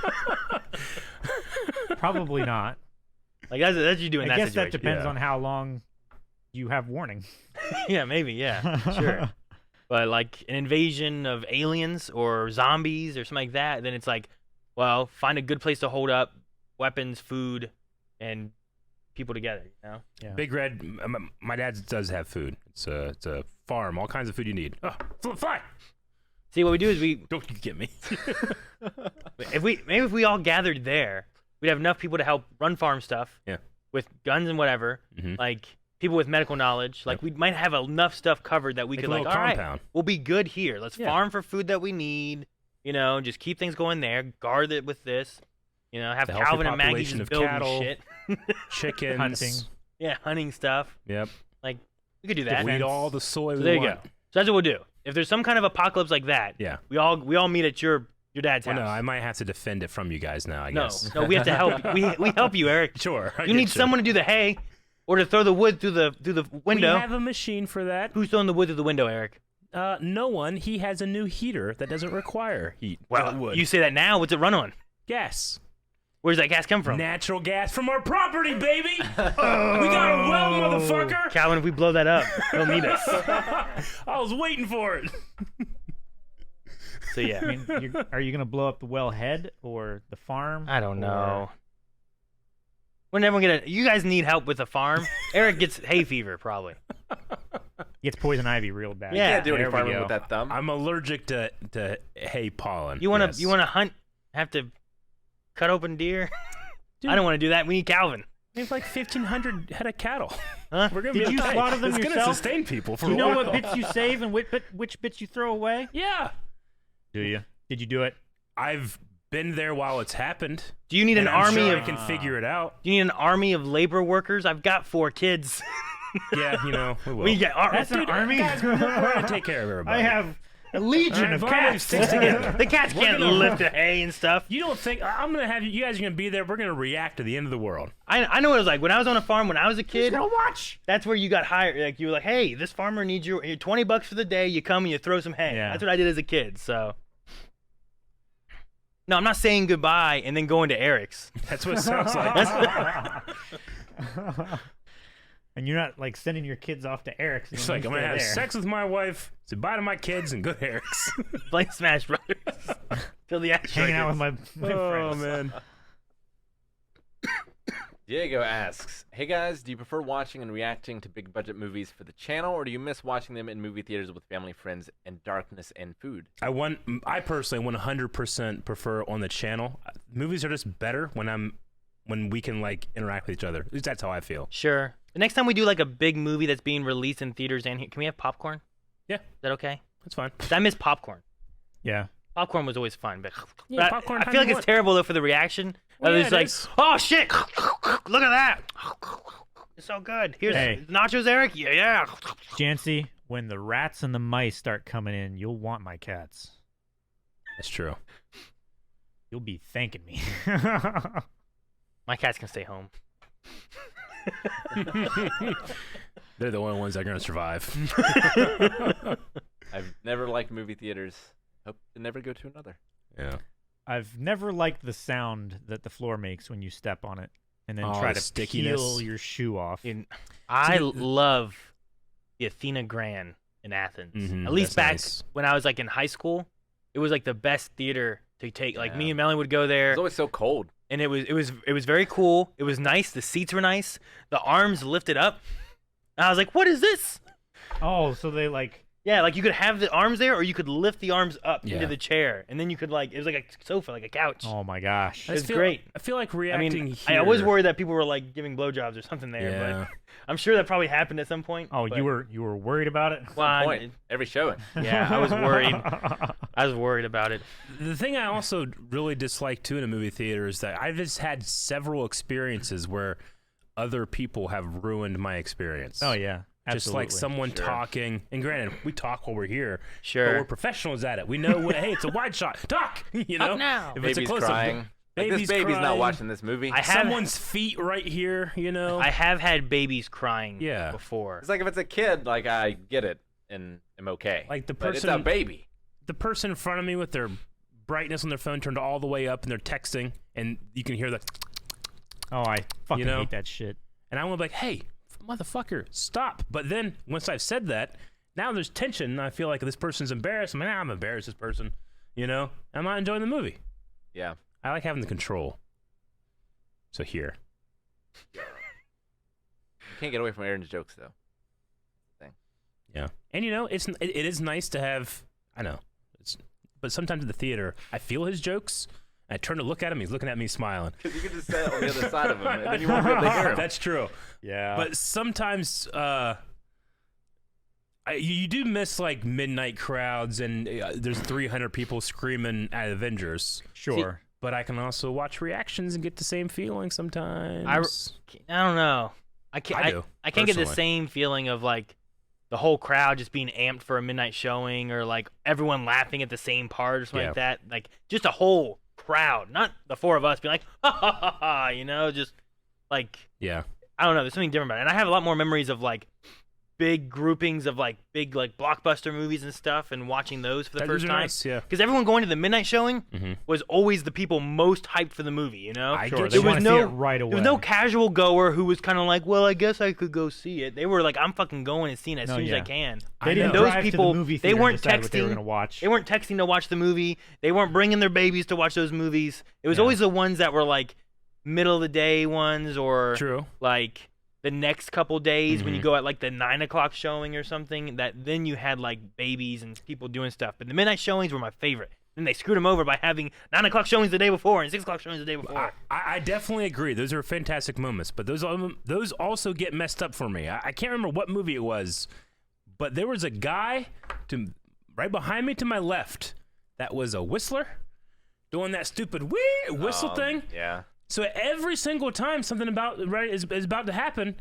Probably not. Like that's you doing that. I guess situation. that depends on how long you have warning. Yeah, maybe. Yeah, sure. But like an invasion of aliens or zombies or something like that, then it's like, well, find a good place to hold up weapons, food, and people together. Yeah. Big Red. My dad does have food. It's a farm. All kinds of food you need. Oh, fly. See, what we do is we don't get me. if we all gathered there, we'd have enough people to help run farm stuff. Yeah. With guns and whatever, like people with medical knowledge. Like we might have enough stuff covered that we could like, all right, we'll be good here. Let's farm for food that we need. Just keep things going there. Guard it with this. Have Calvin and Maggie just building cattle, shit. Chickens, hunting. Yeah, hunting stuff. Yep. Like we could do that. Weed all the soy. So there you go. So that's what we'll do. If there's some kind of apocalypse like that, we all meet at your dad's house. No, I might have to defend it from you guys now. I guess. No, we have to help. we help you, Eric. Sure. You need someone to do the hay, or to throw the wood through the window. We have a machine for that. Who's throwing the wood through the window, Eric? No one. He has a new heater that doesn't require heat. Well, you say that now. What's it run on? Gas. Where's that gas come from? Natural gas from our property, baby. We got a well, motherfucker. Calvin, if we blow that up, he'll need us. I was waiting for it. So yeah, I mean, are you gonna blow up the well head or the farm? I don't know. When everyone you guys need help with the farm. Eric gets hay fever probably. Gets poison ivy real bad. Yeah, Can't do any farming with that thumb. I'm allergic to hay pollen. You wanna hunt? Have to cut open deer? Dude, I don't want to do that. We need Calvin. We have like 1,500 head of cattle. Huh? We're gonna Did you slaughter them yourself? It's gonna sustain people for a while. Do you know what bits you save and which bits you throw away? Yeah. Do you? Did you do it? I've been there while it's happened. Do you need an army sure of? I can figure it out. Do you need an army of labor workers? I've got 4 kids. Yeah, we will. We get That's an army. Guys, we're gonna take care of everybody. I have a legion of cats. The cats can't lift the hay and stuff. You don't think I'm gonna have you guys are gonna be there? We're gonna react to the end of the world. I know what it was like when I was on a farm when I was a kid. Who's gonna watch? That's where you got hired. Like you were like, hey, this farmer needs your $20 for the day. You come and you throw some hay. Yeah. That's what I did as a kid. So. No, I'm not saying goodbye and then going to Eric's. That's what it sounds like. And you're not like sending your kids off to Eric's. It's like, I'm going to have sex with my wife, say bye to my kids, and go to Eric's. Play Smash Brothers. Till the action. Hanging out with my friends. Oh, man. Diego asks, hey guys, do you prefer watching and reacting to big budget movies for the channel, or do you miss watching them in movie theaters with family, friends, and darkness and food? I personally 100% prefer on the channel. Movies are just better when we can like interact with each other. At least that's how I feel. Sure. The next time we do like a big movie that's being released in theaters and here, can we have popcorn? Yeah. Is that okay? That's fine. 'Cause I miss popcorn. Yeah. Popcorn was always fun, but, Yeah, but popcorn I feel like it's terrible though for the reaction. Well, yeah, It's it like, is. oh shit, look at that. It's so good. Here's Hey. nachos, Eric. Yeah. Jancy, when the rats and the mice start coming in, you'll want my cats. That's true. You'll be thanking me. My cats can stay home. They're the only ones that are going to survive. I've never liked movie theaters. Hope to never go to another. Yeah. I've never liked the sound that the floor makes when you step on it and then try the to stickiness. peel your shoe off. I love the Athena Grand in Athens. Mhm, At least that's back nice. when I was like in high school, it was like the best theater to take. Like me Yeah. and Melanie would go there, It's always so cold. and it was very cool. It was nice. The seats were nice. The arms lifted up. And I was like, "What is this?" Oh, so they like... Yeah, like you could have the arms there, or you could lift the arms up Yeah. into the chair, and then you could like it was like a sofa, like a couch. Oh my gosh. It's great. I feel like I reacting mean, here. I was worried that people were like giving blowjobs or something there, Yeah. but I'm sure that probably happened at some point. Oh, but- you were worried about it? Well, I- Point. Every showing. yeah, I was worried. I was worried about it. The thing I also really dislike too in a movie theater is that I've just had several experiences where other people have ruined my experience. Oh yeah. Just like Absolutely. someone Sure. talking, and granted, we talk while we're here, but Sure. we're professionals at it. We know, hey, it's a wide shot. Talk, you know? Talk now. If it's a Baby's close-up, crying. Like, this baby's not crying. watching this movie. I have Someone's feet right here, you know? I have had babies crying Yeah. before. It's like if it's a kid, like I get it and am okay. Like the But it's person- a baby. The person in front of me with their brightness on their phone turned all the way up, and they're texting, and you can hear the, Oh, I fucking know? hate that shit. and I'm like, hey, motherfucker, stop. But then once I've said that, now there's tension. And I feel like this person's embarrassed. I'm like, I'm embarrassed, this person. You know? I'm not enjoying the movie. Yeah. I like having the control. So here. You can't get away from Aaron's jokes though. Yeah. And you know, it is nice to have, I know, but sometimes at the theater, I feel his jokes. I turn to look at him, he's looking at me smiling. Because you could just say it on the other side of him, and then you won't be able to hear him. That's true. Yeah. But sometimes you do miss like midnight crowds and there's 300 people screaming at Avengers. sure. But I can also watch reactions and get the same feeling sometimes. I don't know. I can't. I do, I can't get the personally. same feeling of like the whole crowd just being amped for a midnight showing, or like everyone laughing at the same part or something like that. Like just a whole crowd, not the four of us being like ha ha ha ha. You know, just like Yeah. I don't know. There's something different about it. And I have a lot more memories of like big groupings of like big like blockbuster movies and stuff, and watching those for the Those first are time. nice, yeah. Because everyone going to the midnight showing Mhm. was always the people most hyped for the movie. You know, I Sure. get They you. was want to no- see it right away. there was no casual goer who was kind of like, well, I guess I could go see it. They were like, I'm fucking going and seeing it as No, soon as I yeah. can. They didn't And those drive people, to the movie they theater and weren't decide what they were texting. gonna watch. They weren't texting to watch the movie. They weren't bringing their babies to watch those movies. It was Yeah. always the ones that were like middle of the day ones, or True. like the next couple days when you Mhm. go at like the 9 o'clock showing or something. That then you had like babies and people doing stuff. But the midnight showings were my favorite. Then they screwed them over by having 9 o'clock showings the day before and 6 o'clock showings the day before. I definitely agree. Those are fantastic moments, but those also get messed up for me. I can't remember what movie it was, but there was a guy right behind me to my left that was a whistler doing that stupid whistle thing. Yeah. So every single time something is about to happen,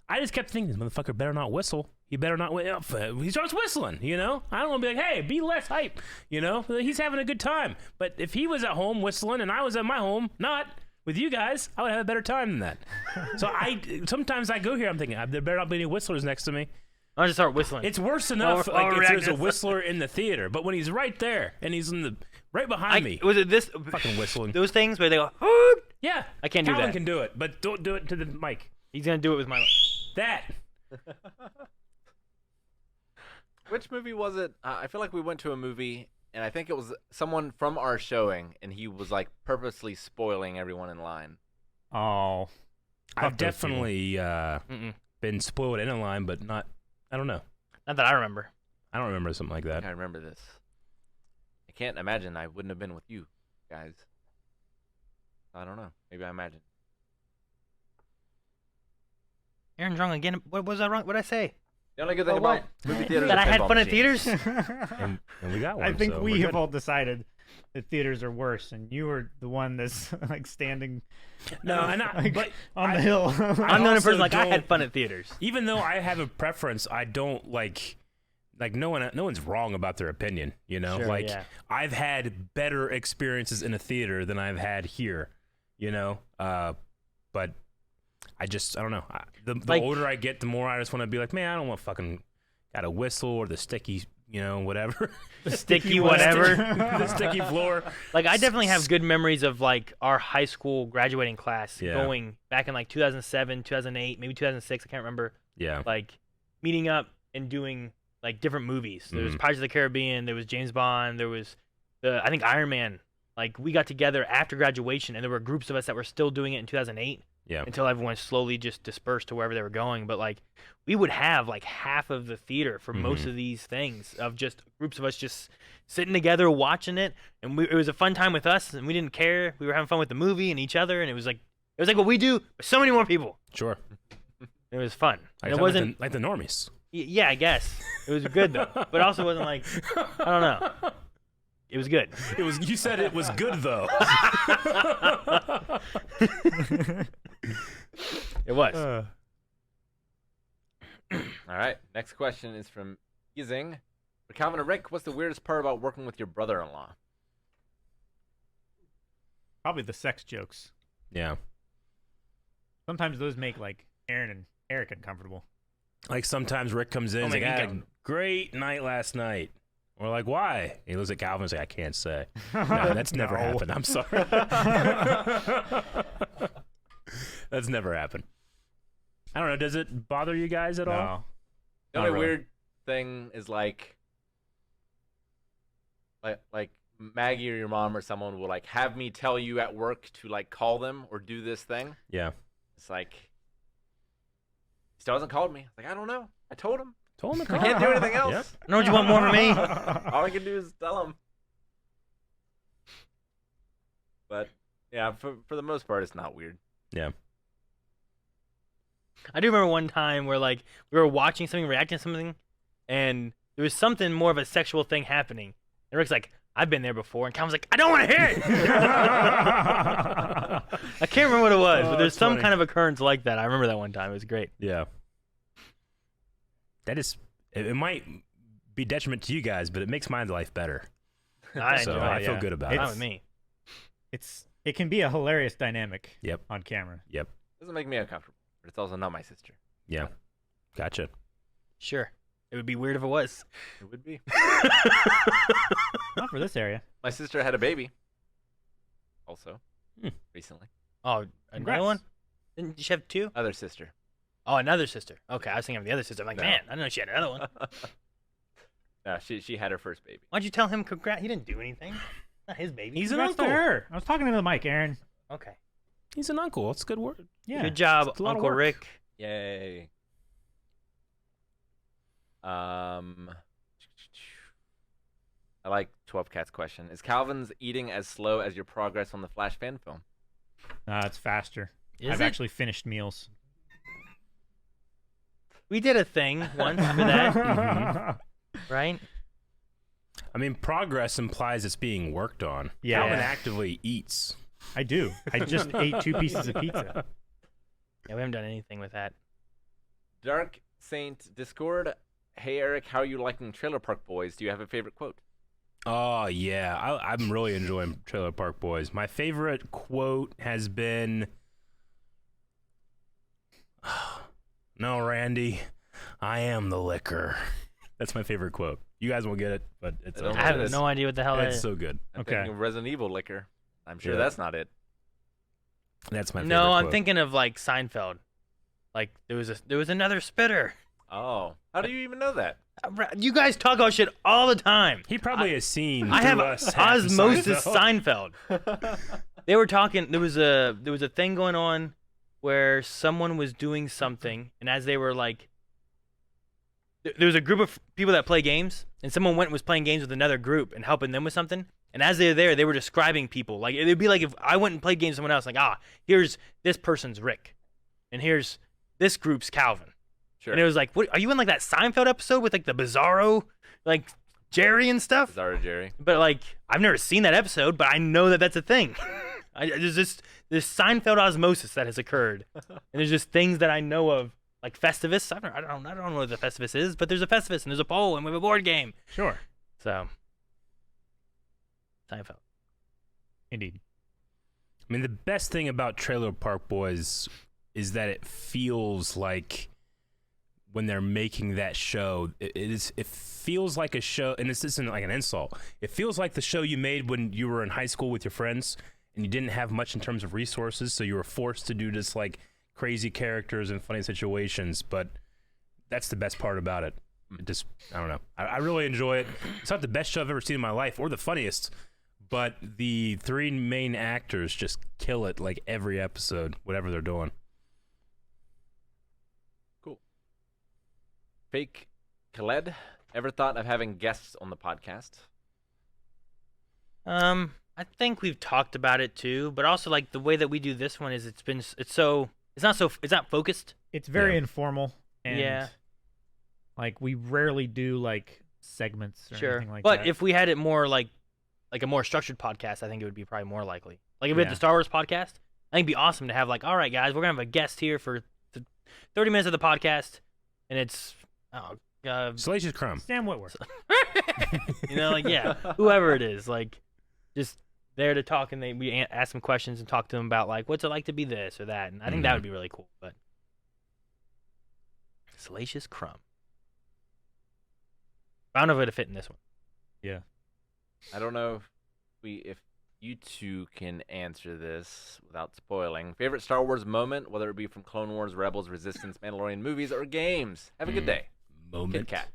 I just kept thinking, this motherfucker better not whistle. He better not he starts whistling, you know? I don't want to be like, hey, be less hype, you know? He's having a good time. But if he was at home whistling and I was at my home not with you guys, I would have a better time than that. So sometimes I go here, I'm thinking, there better not be any whistlers next to me. I'll just start whistling. It's worse enough Or like if there's a react- whistler in the theater, but when he's right there and he's right behind me, Was it this? fucking whistling. Those things where they go, "Hoot!" Yeah, I can't do Calvin that. can do it, but don't do it to the mic. He's gonna do it with my. that. Which movie was it? I feel like we went to a movie, and I think it was someone from our showing, and he was like purposely spoiling everyone in line. Oh. I've definitely been spoiled in a line, but not. I don't know. Not that I remember. I don't remember something like that. I remember this. I can't imagine I wouldn't have been with you guys. I don't know. Maybe I imagine. Aaron's wrong again. What was I wrong? What did I say? The only good thing about movie theaters That are I had pinball fun at machines. theaters? And we got one. I think so we we're have good. all decided that theaters are worse, and you were the one that's like standing No, and I, like, but on the hill. I'm the only also person like I don't- had fun at theaters. even though I have a preference, I don't like no one's wrong about their opinion, you know? Sure, like yeah. I've had better experiences in a theater than I've had here, you know? But I don't know. The Like- older I get, the more I just want to be like, man, I don't want fucking got a whistle or the sticky, you know, whatever. The sticky whatever. the sticky floor. Like I definitely have good memories of like our high school graduating class Yeah. going back in like 2007, 2008, maybe 2006. I can't remember. Yeah. Like meeting up and doing like different movies. There was Mhm. Pirates of the Caribbean. There was James Bond. There was I think Iron Man. Like we got together after graduation, and there were groups of us that were still doing it in 2008 Yeah. until everyone slowly just dispersed to wherever they were going. But like we would have like half of the theater for most of these things of just groups of us just sitting together watching it, and it was a fun time with us, and we didn't care. We were having fun with the movie and each other, and it was like what we do with so many more people. Sure. It was fun. Like, And it wasn't. like the normies. Yeah, I guess it was good though, but also wasn't like I don't know. It was good. It was. You said it was good though. It was. All right. Next question is from Yizing. For Calvin and Rick, what's the weirdest part about working with your brother-in-law? Probably the sex jokes. Yeah. Sometimes those make like Aaron and Eric uncomfortable. Like sometimes Rick comes in and my like, I had a God. great night last night. We're like, why? He looks at Calvin and says, I can't say. No, that's never No. happened. I'm sorry. That's never happened. I don't know. Does it bother you guys at all? No. The Not only really. weird thing is like Maggie or your mom or someone will like have me tell you at work to like call them or do this thing. Yeah. It's like he still hasn't called me. Like I don't know. I told him. Told him to I call. can't do anything else. Yep. I know what you want more from me. All I can do is tell him. But yeah, for the most part, it's not weird. Yeah. I do remember one time where like we were watching something, reacting to something, and there was something more of a sexual thing happening. And Rick's like, I've been there before, and Calvin's like, I don't want to hear it. I can't remember what it was, but there's that's some funny. kind of occurrence like that. I remember that one time. It was great. Yeah. That is. It might be detriment to you guys, but it makes my life better. I So enjoy I it. feel yeah. good about Fine it. with me. It can be a hilarious dynamic. Yep. On camera. Yep. Doesn't make me uncomfortable, but it's also not my sister. Yeah. Gotcha. Sure. It would be weird if it was. It would be. Not for this area. My sister had a baby. Also, Hmm. recently. Oh, Congrats. another one? Didn't she have two? Other sister. Oh, another sister. Okay, I was thinking of the other sister. I'm like, No. man, I didn't know she had another one. No, she had her first baby. Why'd you tell him congrats? He didn't do anything. Not his baby. He's an Congrats to uncle. her. I was talking into the mic, Aaron. Okay. He's an uncle. It's a good word. Yeah. Good job, It's a lot of Uncle work. Rick. Yay. I like 12 Cat's question. Is Calvin's eating as slow as your progress on the Flash fan film? It's faster. Is I've it? actually finished meals. We did a thing once for that, right? I mean, progress implies it's being worked on. Yeah. Calvin actively eats. I do. I just ate 2 pieces of pizza. Yeah, we haven't done anything with that. Dark Saint Discord. Hey, Eric, how are you liking Trailer Park Boys? Do you have a favorite quote? Oh, yeah. I'm really enjoying Trailer Park Boys. My favorite quote has been, no, Randy, I am the liquor. That's my favorite quote. You guys won't get it, but it's I don't I know have what it is. no idea what the hell that it's is. so good. I'm Okay. thinking of Resident Evil liquor. I'm sure Yeah. that's not it. That's my favorite No, I'm quote. thinking of like Seinfeld. Like there was another spitter. Oh, how do you even know that? You guys talk about shit all the time. He probably has seen. I have through us half of osmosis Seinfeld. They were talking. There was a thing going on where someone was doing something, and as they were like, there was a group of people that play games, and someone went and was playing games with another group and helping them with something. And as they were there, they were describing people. Like it'd be like if I went and played games with someone else. Like here's this person's Rick, and here's this group's Calvin. Sure. And it was like, what, are you in like that Seinfeld episode with like the Bizarro, like Jerry and stuff? Bizarro Jerry. But like, I've never seen that episode, but I know that that's a thing. There's this Seinfeld osmosis that has occurred, and there's just things that I know of, like Festivus. I don't know what the Festivus is, but there's a Festivus and there's a poll and we have a board game. Sure. So, Seinfeld. Indeed. I mean, the best thing about Trailer Park Boys is that it feels like when they're making that show, it feels like a show, and this isn't like an insult. It feels like the show you made when you were in high school with your friends, and you didn't have much in terms of resources, so you were forced to do just like crazy characters and funny situations. But that's the best part about it. It just, I don't know. I really enjoy it. It's not the best show I've ever seen in my life, or the funniest, but the three main actors just kill it like every episode, whatever they're doing. Fake Khaled, ever thought of having guests on the podcast? I think we've talked about it too, but also like the way that we do this one is it's not focused. It's very informal, and Yeah. like we rarely do like segments or Sure. anything like But that. if we had it more like a more structured podcast, I think it would be probably more likely. Like if we had Yeah. the Star Wars podcast, I think it'd be awesome to have like, all right, guys, we're gonna have a guest here for 30 minutes of the podcast, and it's Salacious Crumb. Sam Whitworth. you know, like yeah, whoever it is, like just there to talk, and we ask them questions and talk to them about like what's it like to be this or that, and I think that would be really cool. But Salacious Crumb, I don't know if it'd fit in this one. Yeah. I don't know if you two can answer this without spoiling. Favorite Star Wars moment, whether it be from Clone Wars, Rebels, Resistance, Mandalorian movies, or games. Have a good day. Moment. Kit Kat.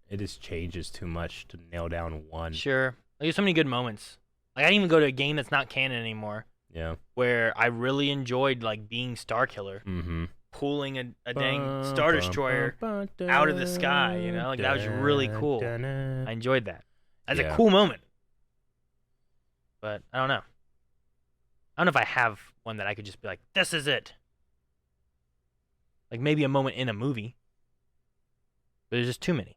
It just changes too much to nail down one. Sure, like, there's so many good moments. Like I didn't even go to a game that's not canon anymore, Yeah. where I really enjoyed like being Starkiller, Mm-hmm. pulling a dang Star Destroyer out of the sky. You know, like that was really cool. I enjoyed that. That's Yeah. a cool moment. But I don't know. I don't know if I have one that I could just be like, this is it. Like maybe a moment in a movie. But there's just too many.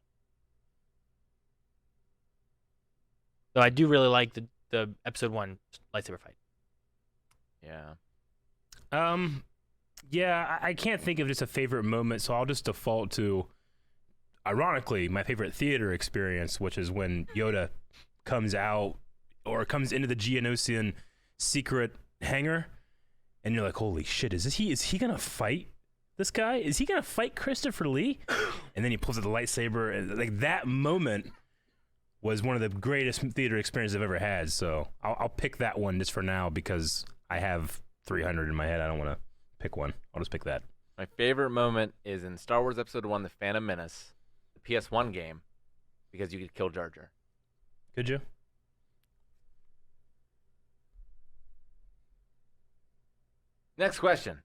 Though I do really like the episode 1 lightsaber fight. Yeah. Yeah, I can't think of just a favorite moment, so I'll just default to, ironically, my favorite theater experience, which is when Yoda comes out or comes into the Geonosian secret hangar, and you're like, holy shit, is he gonna fight this guy? Is he gonna fight Christopher Lee? And then he pulls out the lightsaber, and like that moment was one of the greatest theater experiences I've ever had. So I'll pick that one just for now because I have 300 in my head. I don't want to pick one. I'll just pick that. My favorite moment is in Star Wars Episode 1, The Phantom Menace, the PS1 game, because you could kill Jar Jar. Could you? Next question.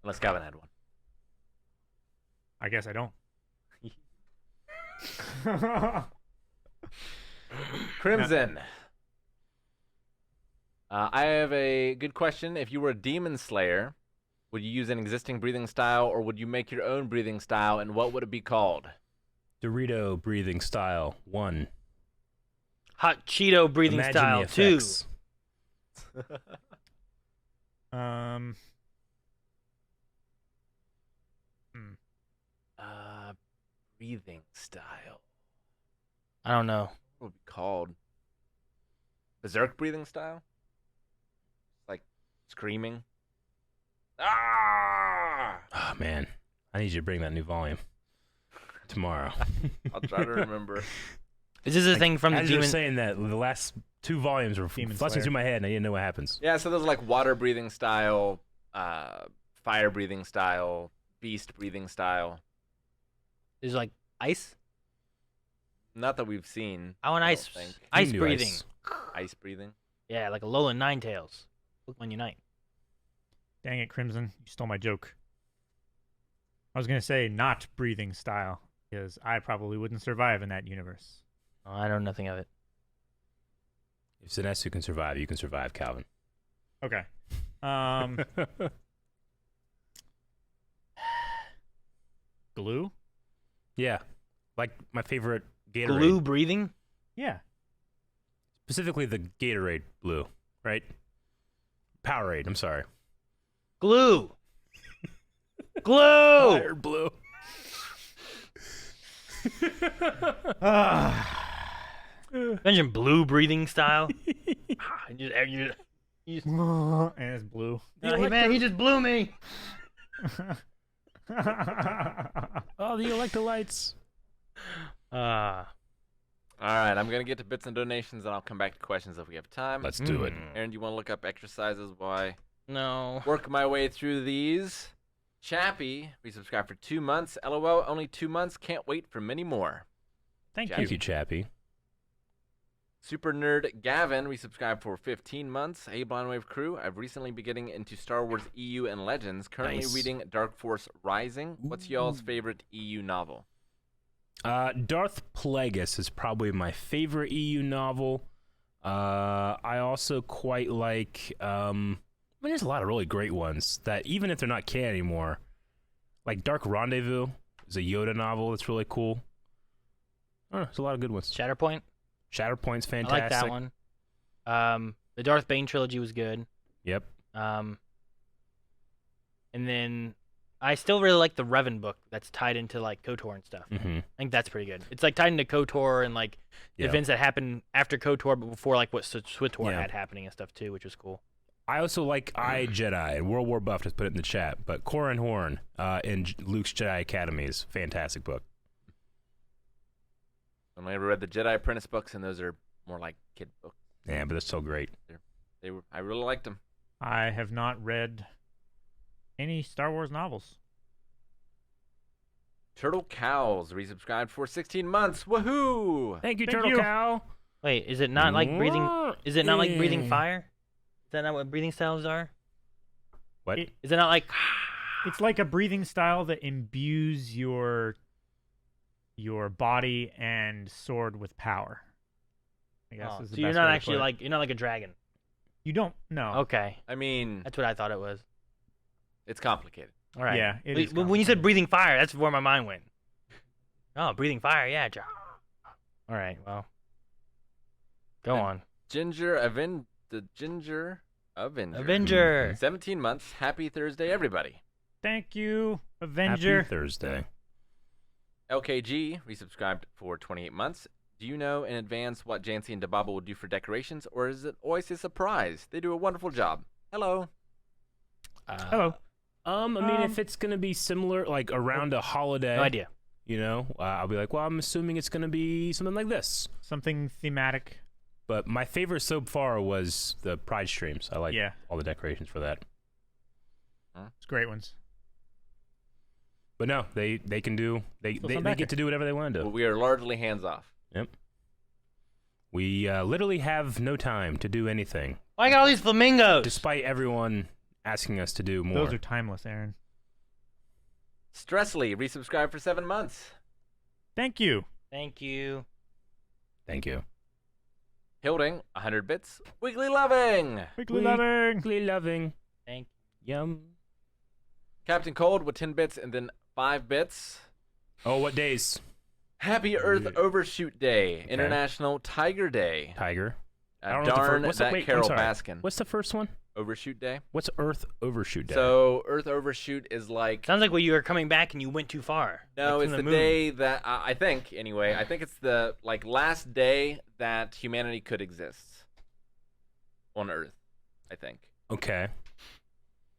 Unless Calvin had one. I guess I don't. Crimson. I have a good question. If you were a demon slayer, would you use an existing breathing style, or would you make your own breathing style, and what would it be called? Dorito breathing style 1. Hot Cheeto breathing Imagine style the 2. effects. Breathing style. I don't know. What would it be called? Berserk breathing style? Like screaming? Ah! Oh, man. I need you to bring that new volume tomorrow. I'll try to remember. Is this a thing from the As you were demon? saying that, the last 2 volumes were Demon flushing Slayer. through my head, and I didn't know what happens. Yeah, so there's like water breathing style, fire breathing style, beast breathing style. There's like ice. Not that we've seen. I want I ice. don't think. Ice do breathing. ice. Ice breathing. Yeah, like a Alolan Ninetales. Pokemon Unite. Dang it, Crimson. You stole my joke. I was going to say not breathing style, because I probably wouldn't survive in that universe. Oh, I know nothing of it. If Sinestro can survive, you can survive, Calvin. Okay. Glue? Yeah. Like my favorite Gatorade. Glue breathing? Yeah. Specifically the Gatorade blue, right? Powerade, I'm sorry. Glue. Glue. Fire blue. Imagine blue breathing style. you just, And it's blue. hey, man, he just blew me. Oh, the electrolytes. All right, I'm going to get to bits and donations, and I'll come back to questions if we have time. Let's do it. Aaron, do you want to look up exercises while I No. work my way through these? Chappie, resubscribed for 2 months. LOL, only 2 months. Can't wait for many more. Thank Thank you. you, Chappie. Super Nerd Gavin, resubscribed for 15 months. Hey, Blindwave crew, I've recently been getting into Star Wars EU and Legends. Currently Nice. reading Dark Force Rising. What's y'all's favorite EU novel? Darth Plagueis is probably my favorite EU novel. I also quite like. I mean, there's a lot of really great ones that even if they're not canon anymore, like Dark Rendezvous is a Yoda novel that's really cool. There's a lot of good ones. Shatterpoint. Shatterpoint's I fantastic. like that one. The Darth Bane trilogy was good. Yep. And then I still really like the Revan book that's tied into like KOTOR and stuff. Mm-hmm. I think that's pretty good. It's like tied into KOTOR and like the Yeah. events that happened after KOTOR, but before like what SWTOR Yeah. had happening and stuff too, which was cool. I also like I, Jedi, and World War Buff just put it in the chat, but Corran Horn in Luke's Jedi Academy is a fantastic book. I only ever read the Jedi Apprentice books, and those are more like kid books. Yeah, but it's so great. I really liked them. I have not read any Star Wars novels. Turtle Cows, resubscribed for 16 months. Woohoo! Thank you, Thank Turtle you. Cow. Wait, is it not like breathing? Is it not like breathing fire? Is that not what breathing styles are? What? Is it not like? It's like a breathing style that imbues your body and sword with power. I guess Oh, is the so you're best not way to actually put it. like you're not like a dragon. You don't know. Okay, I mean, that's what I thought it was. it's complicated. All right. Yeah, it is When you said complicated. breathing fire, that's where my mind went. Oh, breathing fire, yeah. All right, well, go And on. The Ginger Avenger. Avenger. 17 months. Happy Thursday, everybody. Thank you, Avenger. Happy Thursday. LKG, resubscribed for 28 months. Do you know in advance what Jancy and Dababa will do for decorations, or is it always a surprise? They do a wonderful job. Hello. Hello. I mean, if it's gonna be similar, like around a holiday, No idea. you know, I'll be like, well, I'm assuming it's gonna be something like this. Something thematic. But my favorite so far was the Pride streams. I like Yeah. all the decorations for that. It's great ones. But no, they can do they get to do whatever they want to do. Well, we are largely hands off. Yep. We literally have no time to do anything, Why I got all these flamingos? despite everyone asking us to do more. Those are timeless, Aaron. Stressly, resubscribed for 7 months. Thank you. Thank you. Thank you. Hilding, 100 bits. Weekly Loving. Weekly loving. Weekly loving. Thank Yum. Captain Cold with 10 bits and then 5 bits. Oh, what days? Happy Earth Overshoot Day. International Tiger Day. Tiger. I don't know Darn what's that wait, I'm Carol sorry. Baskin. What's the first one? Overshoot Day. What's Earth Overshoot Day? So Earth Overshoot is like... Sounds like when you were coming back and you went too far. No, like it's from the moon. day that I think. Anyway, I think it's the last day that humanity could exist on Earth. I think. Okay.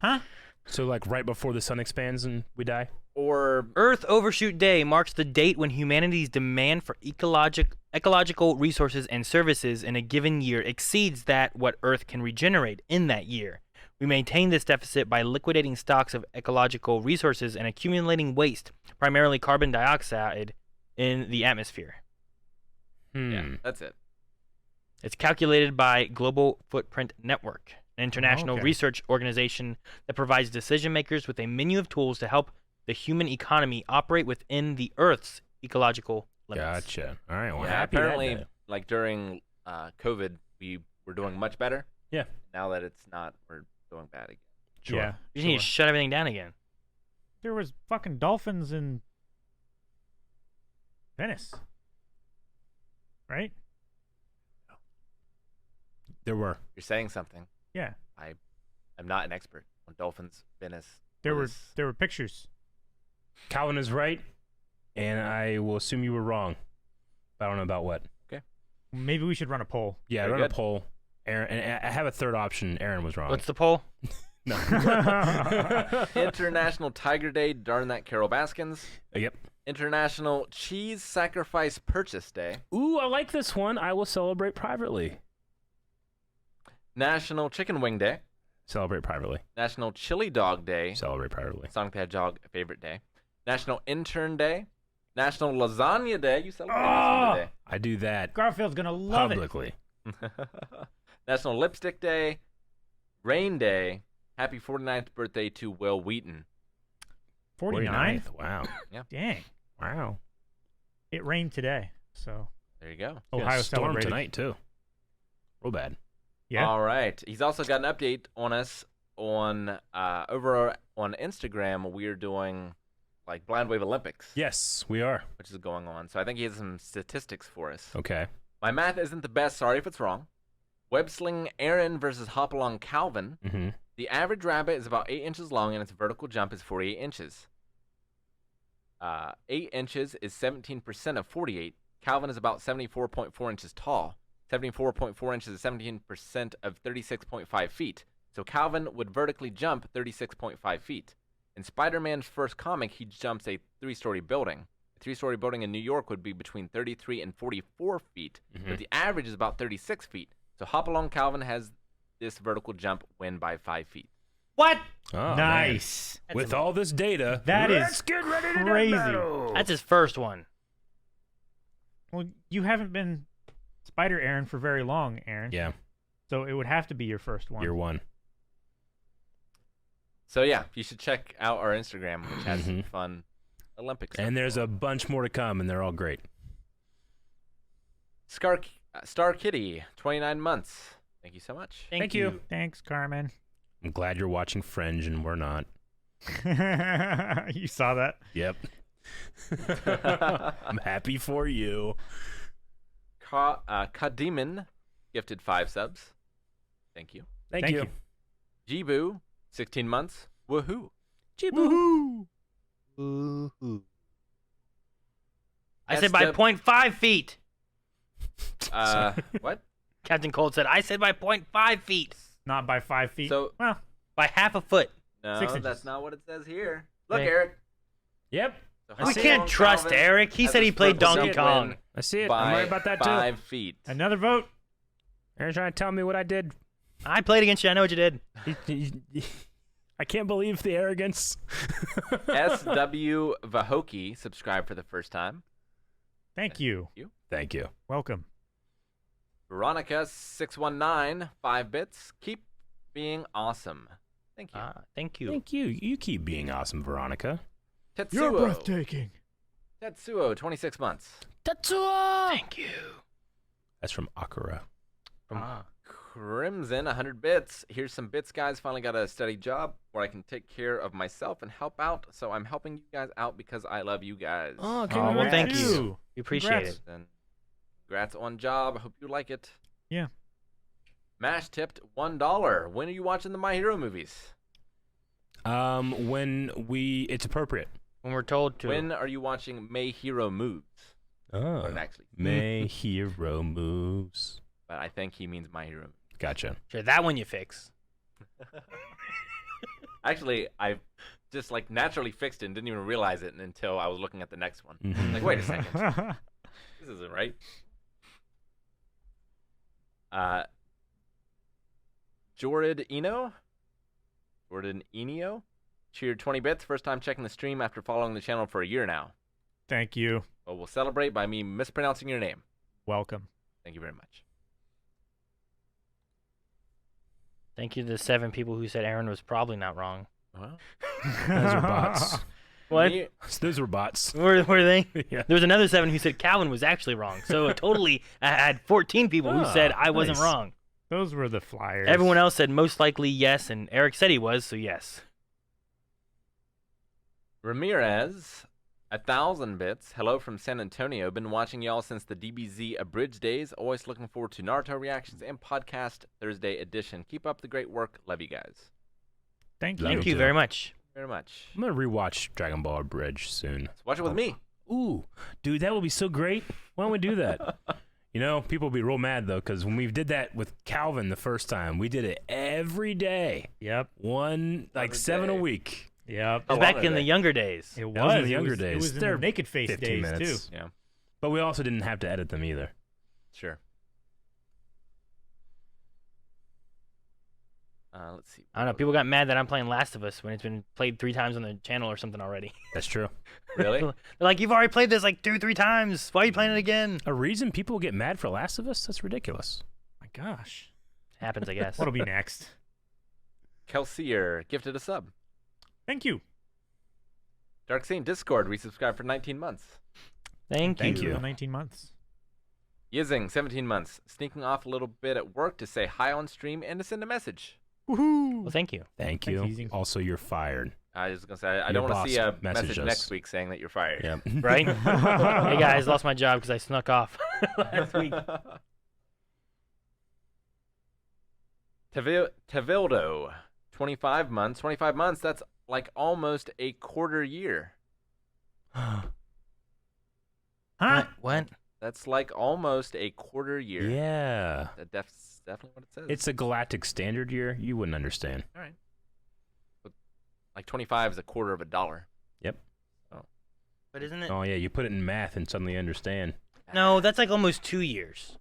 Huh? So like right before the sun expands and we die? Or Earth Overshoot Day marks the date when humanity's demand for ecological resources and services in a given year exceeds that what Earth can regenerate in that year. We maintain this deficit by liquidating stocks of ecological resources and accumulating waste, primarily carbon dioxide, in the atmosphere. Yeah, that's it. It's calculated by Global Footprint Network, an international okay. research organization that provides decision makers with a menu of tools to help the human economy operate within the Earth's ecological limits. Gotcha. All right. Well, Yeah, happy that apparently, day. like during COVID, we were doing much better. Yeah. Now that it's not, we're doing bad again. Sure. Yeah. You need to shut everything down again. There was fucking dolphins in Venice. Right? There were. You're saying something. Yeah. I'm not an expert on dolphins, Venice. There What were is- there were pictures. Calvin is right, and I will assume you were wrong. But I don't know about what. Maybe we should run a poll. Yeah, Very run a good. poll. Aaron, and I have a third option. Aaron was wrong. What's the poll? No. International Tiger Day. Darn that, Carol Baskins. Yep. International Cheese Sacrifice Purchase Day. Ooh, I like this one. I will celebrate privately. National Chicken Wing Day. Celebrate privately. National Chili Dog Day. Celebrate privately. Sonic the Hedgehog favorite day. National Intern Day. National Lasagna Day. You celebrate Lasagna I do that Garfield's gonna love publicly. Day. National Lipstick Day. Rain Day. Happy 49th birthday to Will Wheaton. it. 49? 49th. Wow. Dang. Wow. It rained today, so There you go. Ohio storm celebrated tonight too. Real bad. Yeah. All right. He's also got an update on us on over on Instagram. We're doing like Blind Wave Olympics. Yes, we are. Which is going on. So I think he has some statistics for us. Okay. My math isn't the best. Sorry if it's wrong. Web sling Aaron versus Hopalong Calvin. Mm-hmm. The average rabbit is about 8 inches long, and its vertical jump is 48 inches. 8 inches is 17% of 48. Calvin is about 74.4 inches tall. 74.4 inches is 17% of 36.5 feet. So Calvin would vertically jump 36.5 feet. In Spider-Man's first comic, he jumps a 3-story building. A 3-story building in New York would be between 33 and 44 feet, but the average is about 36 feet. So Hopalong Calvin has this vertical jump win by 5 feet. What? Oh, Nice. man. With all this data, That is let's get ready to do crazy. battle. That's his first one. Well, you haven't been Spider Aaron for very long, Aaron. Yeah, So it would have to be your first one. year one. So yeah, you should check out our Instagram, which has some fun Olympics. And there's a bunch more to come, and they're all great. Star Kitty, 29 months. Thank you so much. Thank you. Thanks, Carmen. I'm glad you're watching Fringe, and we're not. You saw that? Yep. I'm happy for you. Kadiman gifted 5 subs. Thank you. Thank you. Jibu, 16 months. Woohoo. Woohoo! I said by 0.5 feet. What? Captain Cold said, I said by 0.5 feet. Not by 5 feet. So- well, By half a foot. No, 6 inches. that's not what it says here. Look, Okay. Eric. Yep. So We Hopalong can't trust Calvin Eric. He has said a he played vertical Donkey jump Kong. win I see it. by I'm right about that too. 5 feet. another vote. Aaron's trying to tell me what I did. I played against you. I know what you did. I can't believe the arrogance. SW Vahoki subscribed for the first time. Thank you. Thank you. Welcome. Veronica 619, 5 bits. Keep being awesome. Thank you. Thank you. Thank you. You keep being awesome, Veronica. Tetsuo. breathtaking. Tetsuo, 26 months. Tetsuo! Thank you. That's from Akira. Crimson, 100 bits. Here's some bits, guys. Finally got a steady job where I can take care of myself and help out. So I'm helping you guys out because I love you guys. Oh, Oh, well, thank Congrats. you. We appreciate Congrats. it. And congrats on job. I hope you like it. Yeah. Mash tipped $1. When are you watching the My Hero movies? When it's appropriate. When we're told to. When are you watching May Hero Moves? Oh. Or actually, May hero moves. but I think he means My Hero Moves. Gotcha. Sure, that one you fix. Actually, I just like naturally fixed it and didn't even realize it until I was looking at the next one. Mhm. Like, wait a second. This isn't right. Jorid Eno, Jordan Enio, cheered 20 bits. First time checking the stream after following the channel for a year now. Thank you. Well, we'll celebrate by me mispronouncing your name. Welcome. Thank you very much. Thank you to the 7 people who said Aaron was probably not wrong. Well, Those are bots. What? Those were bots. Were they? Yeah. There was another 7 who said Calvin was actually wrong. So totally, I had 14 people who said I wasn't nice. wrong. Those were the flyers. Everyone else said most likely yes, and Eric said he was, so yes. Ramirez, 1,000 bits. Hello from San Antonio. Been watching y'all since the DBZ Abridged days. Always looking forward to Naruto reactions and podcast Thursday edition. Keep up the great work. Love you guys. Thank you. Love Thank you you too. very much. Very much. I'm gonna rewatch Dragon Ball Bridge soon. Let's watch it with me. Ooh, dude, that would be so great. Why don't we do that? You know, people will be real mad though, because when we did that with Calvin the first time, we did it every day. Yep. Like Every 7 day. a week. Yep. It was long back are in the they? younger days. It That was in was the younger It days. was in They're the naked face 15 days minutes. too. Yeah, But we also didn't have to edit them either. sure. Let's see. I don't know. People got mad that I'm playing Last of Us when it's been played 3 times on the channel or something already. That's true. Really? They're like, you've already played this like 2-3 times. Why are you playing it again? A reason people get mad for Last of Us? That's ridiculous. My gosh. Happens, I guess. What'll be next? Kelsier gifted a sub. Thank you. Dark Saint Discord resubscribed for 19 months. Thank you. you. For 19 months. Yizing, 17 months. Sneaking off a little bit at work to say hi on stream and to send a message. Woohoo! Well, thank you. Thank Thanks, you. Easy. Also, you're fired. I was going to say, I Your don't want boss to see a messaged message us. next week saying that you're fired. Yep. Right? Hey guys, lost my job because I snuck off last week. Tevildo, 25 months. 25 months, that's like almost a quarter year. Huh? What? That's like almost a quarter year. Yeah. That's definitely what it says. It's a galactic standard year. You wouldn't understand. All right. But like 25 is a quarter of a dollar. Yep. But isn't it? Oh, yeah. You put it in math and suddenly understand. No, that's like almost 2 years.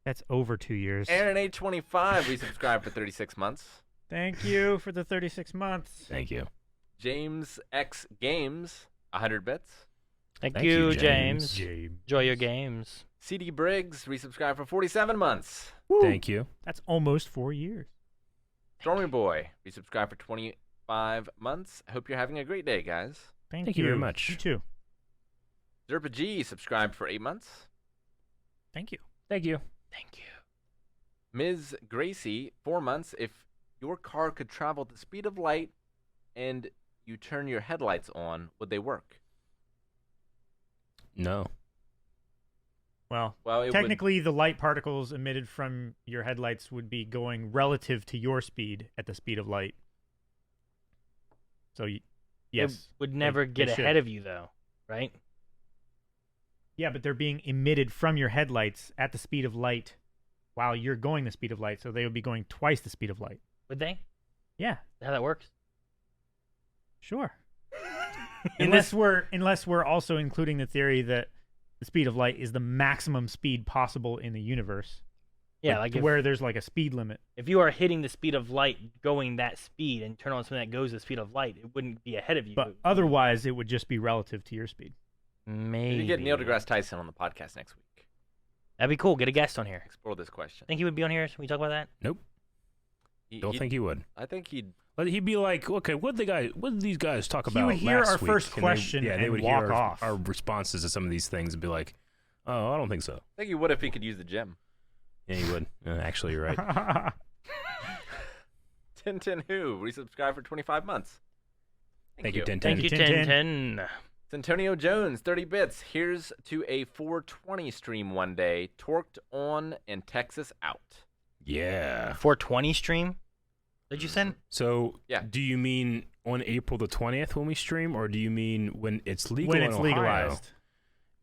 That's over 2 years. Aaron 825 resubscribed for 36 months. Thank you for the 36 months. Thank you. James X Games, 100 bits. Thank Thank you, you, James. James. Enjoy your games. CD Briggs resubscribed for 47 months. Woo. Thank you. That's almost 4 years. Stormy Boy resubscribed for 25 months. I hope you're having a great day, guys. Thank you very much. You too. Zerpa G subscribed for 8 months. Thank you. Thank you. Thank you. Ms. Gracie, 4 months. If your car could travel at the speed of light and you turn your headlights on, would they work? No. Well, Well, it technically, the light particles emitted from your headlights would be going relative to your speed at the speed of light. So, yes. It would never they get should. ahead of you, though, right? Yeah, but they're being emitted from your headlights at the speed of light while you're going the speed of light, so they would be going twice the speed of light. Would they? Yeah, How that works? sure. unless we're also including the theory that the speed of light is the maximum speed possible in the universe. Yeah, like if, where there's like a speed limit. if you are hitting the speed of light going that speed and turn on something that goes the speed of light, it wouldn't be ahead of you. But otherwise, it would just be relative to your speed. Maybe. You get Neil deGrasse Tyson on the podcast next week. That'd be cool. Get a guest on here. Explore this question. Think he would be on here? Can we talk about that? Nope. Don't think he would. I think he'd. But he'd be like, okay, what did these guys talk about? He would hear last our week? first And question they and would walk hear off. our responses to some of these things and be like, oh, I don't think so. I think he would if he could use the gym. Yeah, he would. Actually, you're right. Tintin Who resubscribed for 25 months. Thank you, Tintin. Thank you, Tintin. 1010. Antonio Jones, 30 bits. Here's to a 420 stream one day. Torqued on and Texas out. Yeah. 420 stream? Did you send? So, Yeah. do you mean on April the 20th when we stream, or do you mean when it's legal when in it's Ohio? legalized.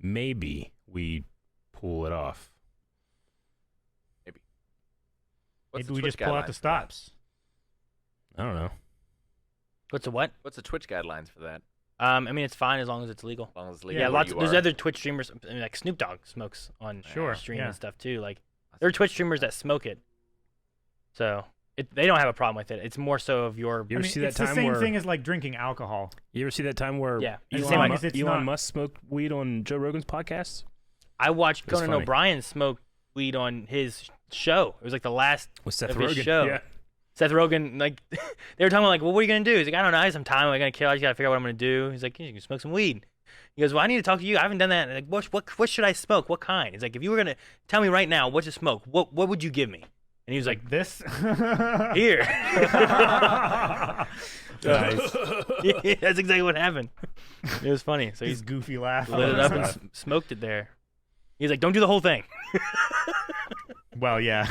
Maybe we pull it off. What's Maybe the we Twitch just pull out guidelines the for that? stops. I don't know. What's a what? What's the Twitch guidelines for that? I mean, it's fine as long as it's legal. As long as it's legal. Yeah, where lots. you There's are. other Twitch streamers, I mean, like Snoop Dogg smokes on Sure, stream yeah. and stuff too. Like there are Twitch streamers that smoke it. So They don't have a problem with it. It's more so of your. You ever see that it's time the same where thing as like drinking alcohol. you ever see that time where Yeah. As long as it's Elon not- Musk smoked weed on Joe Rogan's podcast? I watched It was Conan funny. O'Brien smoke weed on his show. It was like the last With Seth of his Rogen. show. Yeah. Seth Rogen, like, they were talking about, like, well, what are you going to do? He's like, I don't know. I have some time. I'm going to kill. I just got to figure out what I'm going to do. He's like, you can smoke some weed. He goes, well, I need to talk to you. I haven't done that. Like, what should I smoke? What kind? He's like, if you were going to tell me right now what to smoke, what would you give me? And he was like, This. here. Nice. Yeah, that's exactly what happened. It was funny. So His he goofy laugh. lit it up and smoked it there. He's like, don't do the whole thing. Well, yeah.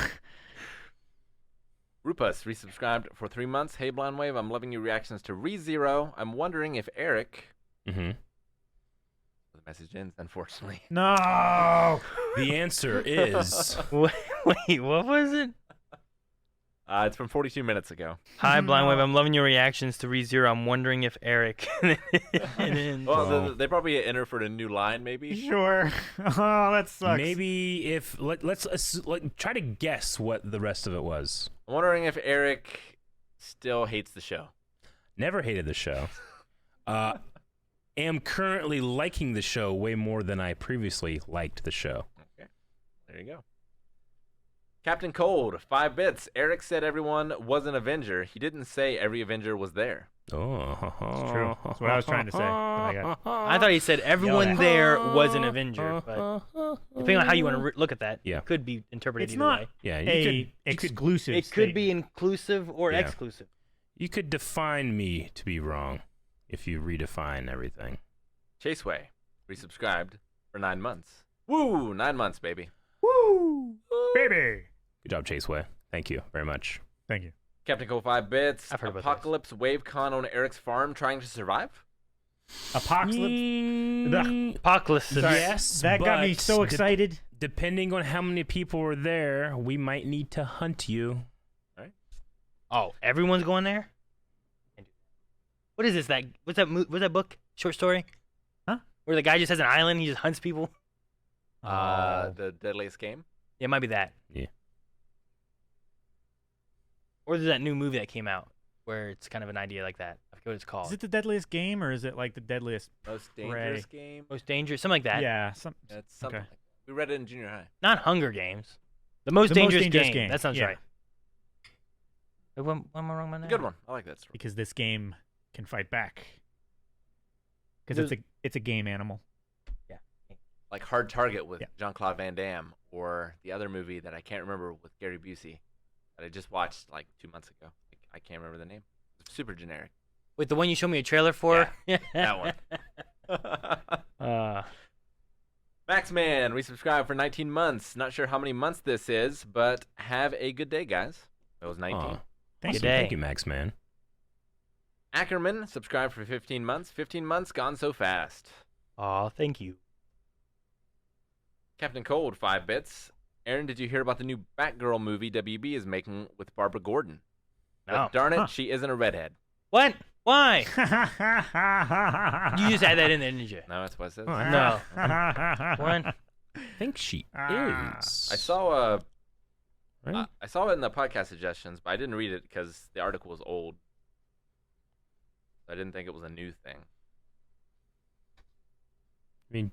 Rupus resubscribed for 3 months. Hey, Blind Wave, I'm loving your reactions to ReZero. I'm wondering if Eric. Mm-hmm. The message ends, unfortunately. No. The answer is Wait, what was it? It's from 42 minutes ago. Hi, Blind Wave. I'm loving your reactions to ReZero. I'm wondering if Eric. And then- Well, they probably enter for a new line, maybe. Sure. Oh, that sucks. maybe if let's try to guess what the rest of it was. I'm wondering if Eric still hates the show. Never hated the show. Am currently liking the show way more than I previously liked the show. Okay, there you go. Captain Cold, 5 bits. Eric said everyone was an Avenger. He didn't say every Avenger was there. Oh, It's true. That's what I was trying to say, but I I thought he said everyone at. there was an Avenger, but depending on how you want to look at that, Yeah. it could be interpreted It's either not way. Yeah, a exclusive. It could be statement. inclusive or Yeah. exclusive. you could define me to be wrong if you redefine everything. Chaseway, resubscribed for 9 months. Woo! 9 months, baby. Woo, baby. Good job, Chaseway. Thank you very much. Thank you. Captain Cold, 5 bits. I've heard about Apocalypse Wave Con on Eric's farm trying to survive? Apocalypse. Apocalypse. Sorry. Yes, That got me but so excited. Depending on how many people were there, we might need to hunt you. Oh, everyone's going there? What is this? What's that book? Short story? Huh? Where the guy just has an island, he just hunts people? The Deadliest Game? Yeah, it might be that. Yeah. Or there's that new movie that came out where it's kind of an idea like that. I forget what it's called. Is it the deadliest game or is it like the deadliest? Most Dangerous Game? Most Dangerous? Something like that. Yeah. It's something Okay. like that. We read it in junior high. Not Hunger Games. The Most Dangerous Game. That sounds yeah. right. What am I wrong about that? Good one. I like that story. Because this game can fight back. Because it's a game animal. Like Hard Target with Yeah. Jean-Claude Van Damme, or the other movie that I can't remember with Gary Busey that I just watched like 2 months ago. I can't remember the name. It's super generic. Wait, the one you showed me a trailer for? Yeah, that one. Maxman, resubscribed for 19 months. Not sure how many months this is, but have a good day, guys. That was 19. Aw. Thank Good you. day. Thank you, Max, man. Ackerman, subscribed for 15 months. 15 months gone so fast. Aw, thank you. Captain Cold, 5 bits. Aaron, did you hear about the new Batgirl movie WB is making with Barbara Gordon? But No. darn it, Huh. she isn't a redhead. What? Why? You just had that in there, didn't you? No, that's what it says. Oh, I- No. What? I think she Ah. is. I saw Right? I saw it in the podcast suggestions, but I didn't read it because the article was old. I didn't think it was a new thing. I mean,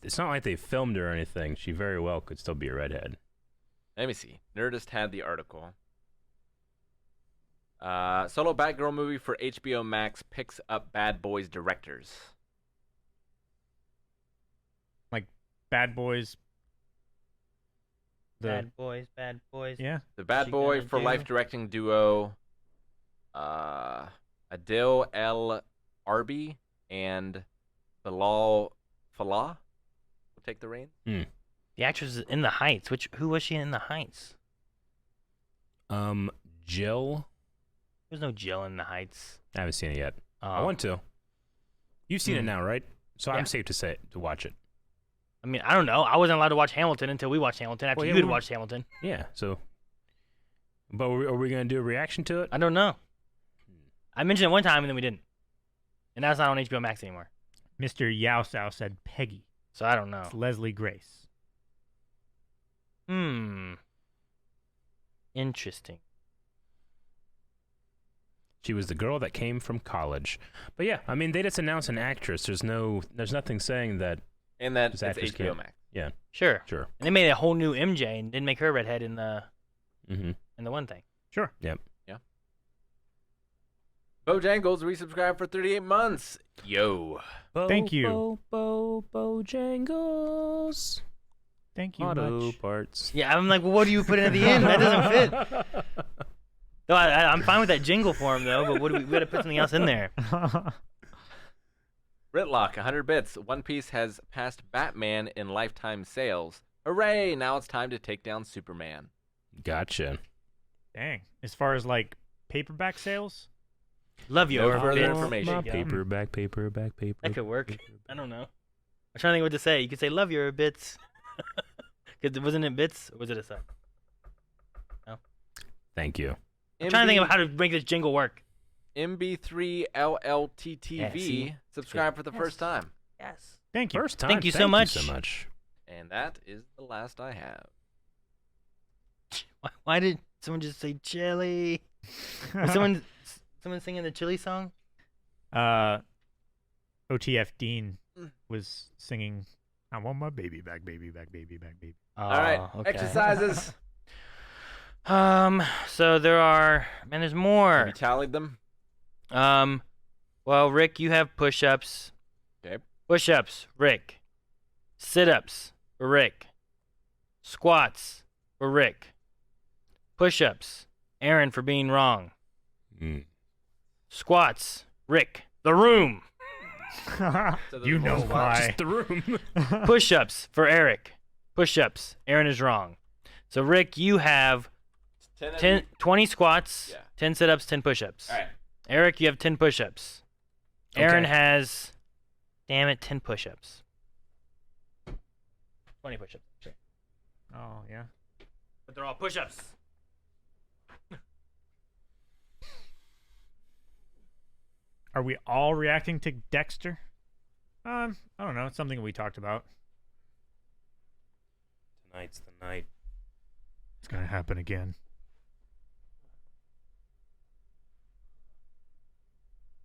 it's not like they filmed her or anything. She very well could still be a redhead. Let me see. Nerdist had the article. Solo Batgirl movie for HBO Max picks up Bad Boys directors. Bad Boys. Bad boys, bad boys. Yeah. The Bad She Boy gonna for do? Life directing duo Adil El Arbi and Bilal Falah will take the reins. The actress is in the Heights. Who was she in the Heights? Jill. There's no Jill in the Heights. I haven't seen it yet. I Oh. want to. You've seen it Hmm. now, right? So Yeah. I'm safe to watch it. I mean, I don't know. I wasn't allowed to watch Hamilton until we watched Hamilton. After Well, you yeah, had we- watched Hamilton. Yeah. So, but are we gonna do a reaction to it? I don't know. I mentioned it one time and then we didn't. And now it's not on HBO Max anymore. Mr. Yao Sao said Peggy. So I don't know. It's Leslie Grace. Yeah, Interesting. She was the girl that came from college. But yeah, I mean, they just announced an actress. There's nothing saying that. And that This it's actress HBO can't- Max. Yeah, Sure. sure. And they made a whole new MJ and didn't make her redhead in the Mm-hmm. one thing. Sure. Yep. Bojangles resubscribed for 38 months. Yo. Thank you. Bojangles. Thank you Auto much. parts. Yeah, I'm like, well, what do you put in at the end? That doesn't fit. No, I'm fine with that jingle for him though, but what do we got to put something else in there? Ritlock, 100 bits. One Piece has passed Batman in lifetime sales. Hooray! Now it's time to take down Superman. Gotcha. Dang. As far as like paperback sales? Love you. No Orville. further There information. My you go. paperback. That could work. I don't know. I'm trying to think what to say. You could say love your bits. Because wasn't it bits or was it a sub? Thank you. I'm trying to think of how to make this jingle work. MB3LLTTV Yeah, see? subscribed for the first time. Yes. Thank you. First time. Thank you so much. so much. And that is the last I have. Why did someone just say chili? Was someone singing the chili song? OTF Dean was singing, I want my baby back, baby back, baby back, baby. All right, okay. exercises. So there are, man, there's Have more. you tallied them? Well, Rick, you have push-ups. Okay. Push-ups, Rick. Sit-ups for Rick. Squats for Rick. Push-ups, Aaron for being wrong. Squats, Rick. The room. So You know there's why. Just the room. Push-ups for Eric. Push-ups, Aaron is wrong. So Rick, you have 20 squats, Yeah. 10 sit-ups, 10 push-ups. All right. Eric, you have 10 push-ups. Aaron Okay. has, damn it, 10 push-ups. 20 push-ups. Sure. Oh, yeah. But they're all push-ups. Are we all reacting to Dexter? I don't know. It's something we talked about. Tonight's the night. It's going to happen again.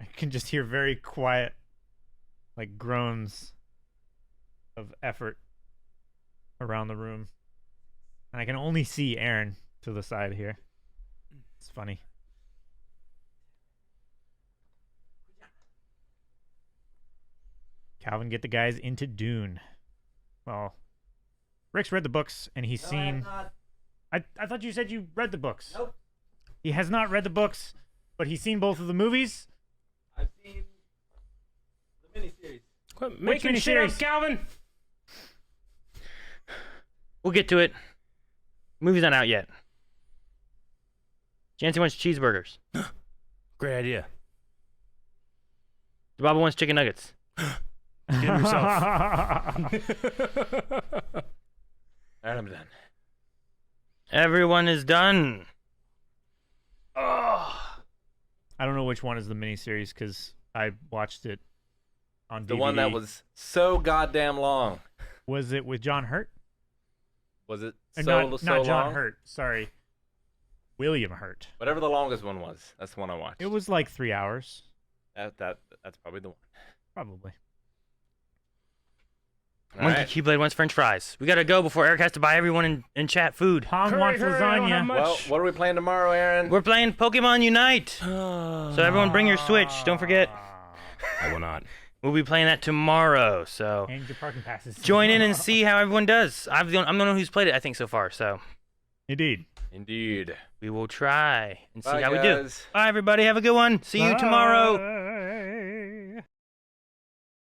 I can just hear very quiet, like, groans of effort around the room. And I can only see Aaron to the side here. It's funny. Calvin, get the guys into Dune. Well, Rick's read the books, and he's seen... I thought you said you read the books. Nope. He has not read the books, but he's seen both of the movies. I've seen the miniseries. Quit Which making shit up, miniseries? Calvin. We'll get to it. Movie's not out yet. Jancy wants cheeseburgers. Great idea. Baba wants chicken nuggets. Get him yourself. All right, I'm done. Everyone is done. I don't know which one is the miniseries because I watched it on DVD. The one that was so goddamn long. Was it with John Hurt? Was it Or so not long? John Hurt. Sorry, William Hurt. Whatever the longest one was, that's the one I watched. It was like 3 hours, That's probably the one. probably. All Monkey right. Keyblade wants French fries. We gotta go before Eric has to buy everyone in chat food. Pong wants I don't have lasagna. much. Well, what are we playing tomorrow, Aaron? We're playing Pokemon Unite. So everyone bring your Switch. Don't forget. I will not. We'll be playing that tomorrow. So And your parking passes. join in and see how everyone does. I'm the only one who's played it, I think, so far. So Indeed. Indeed. we will try and see Bye, how we do. guys. Bye, everybody. Have a good one. See you tomorrow.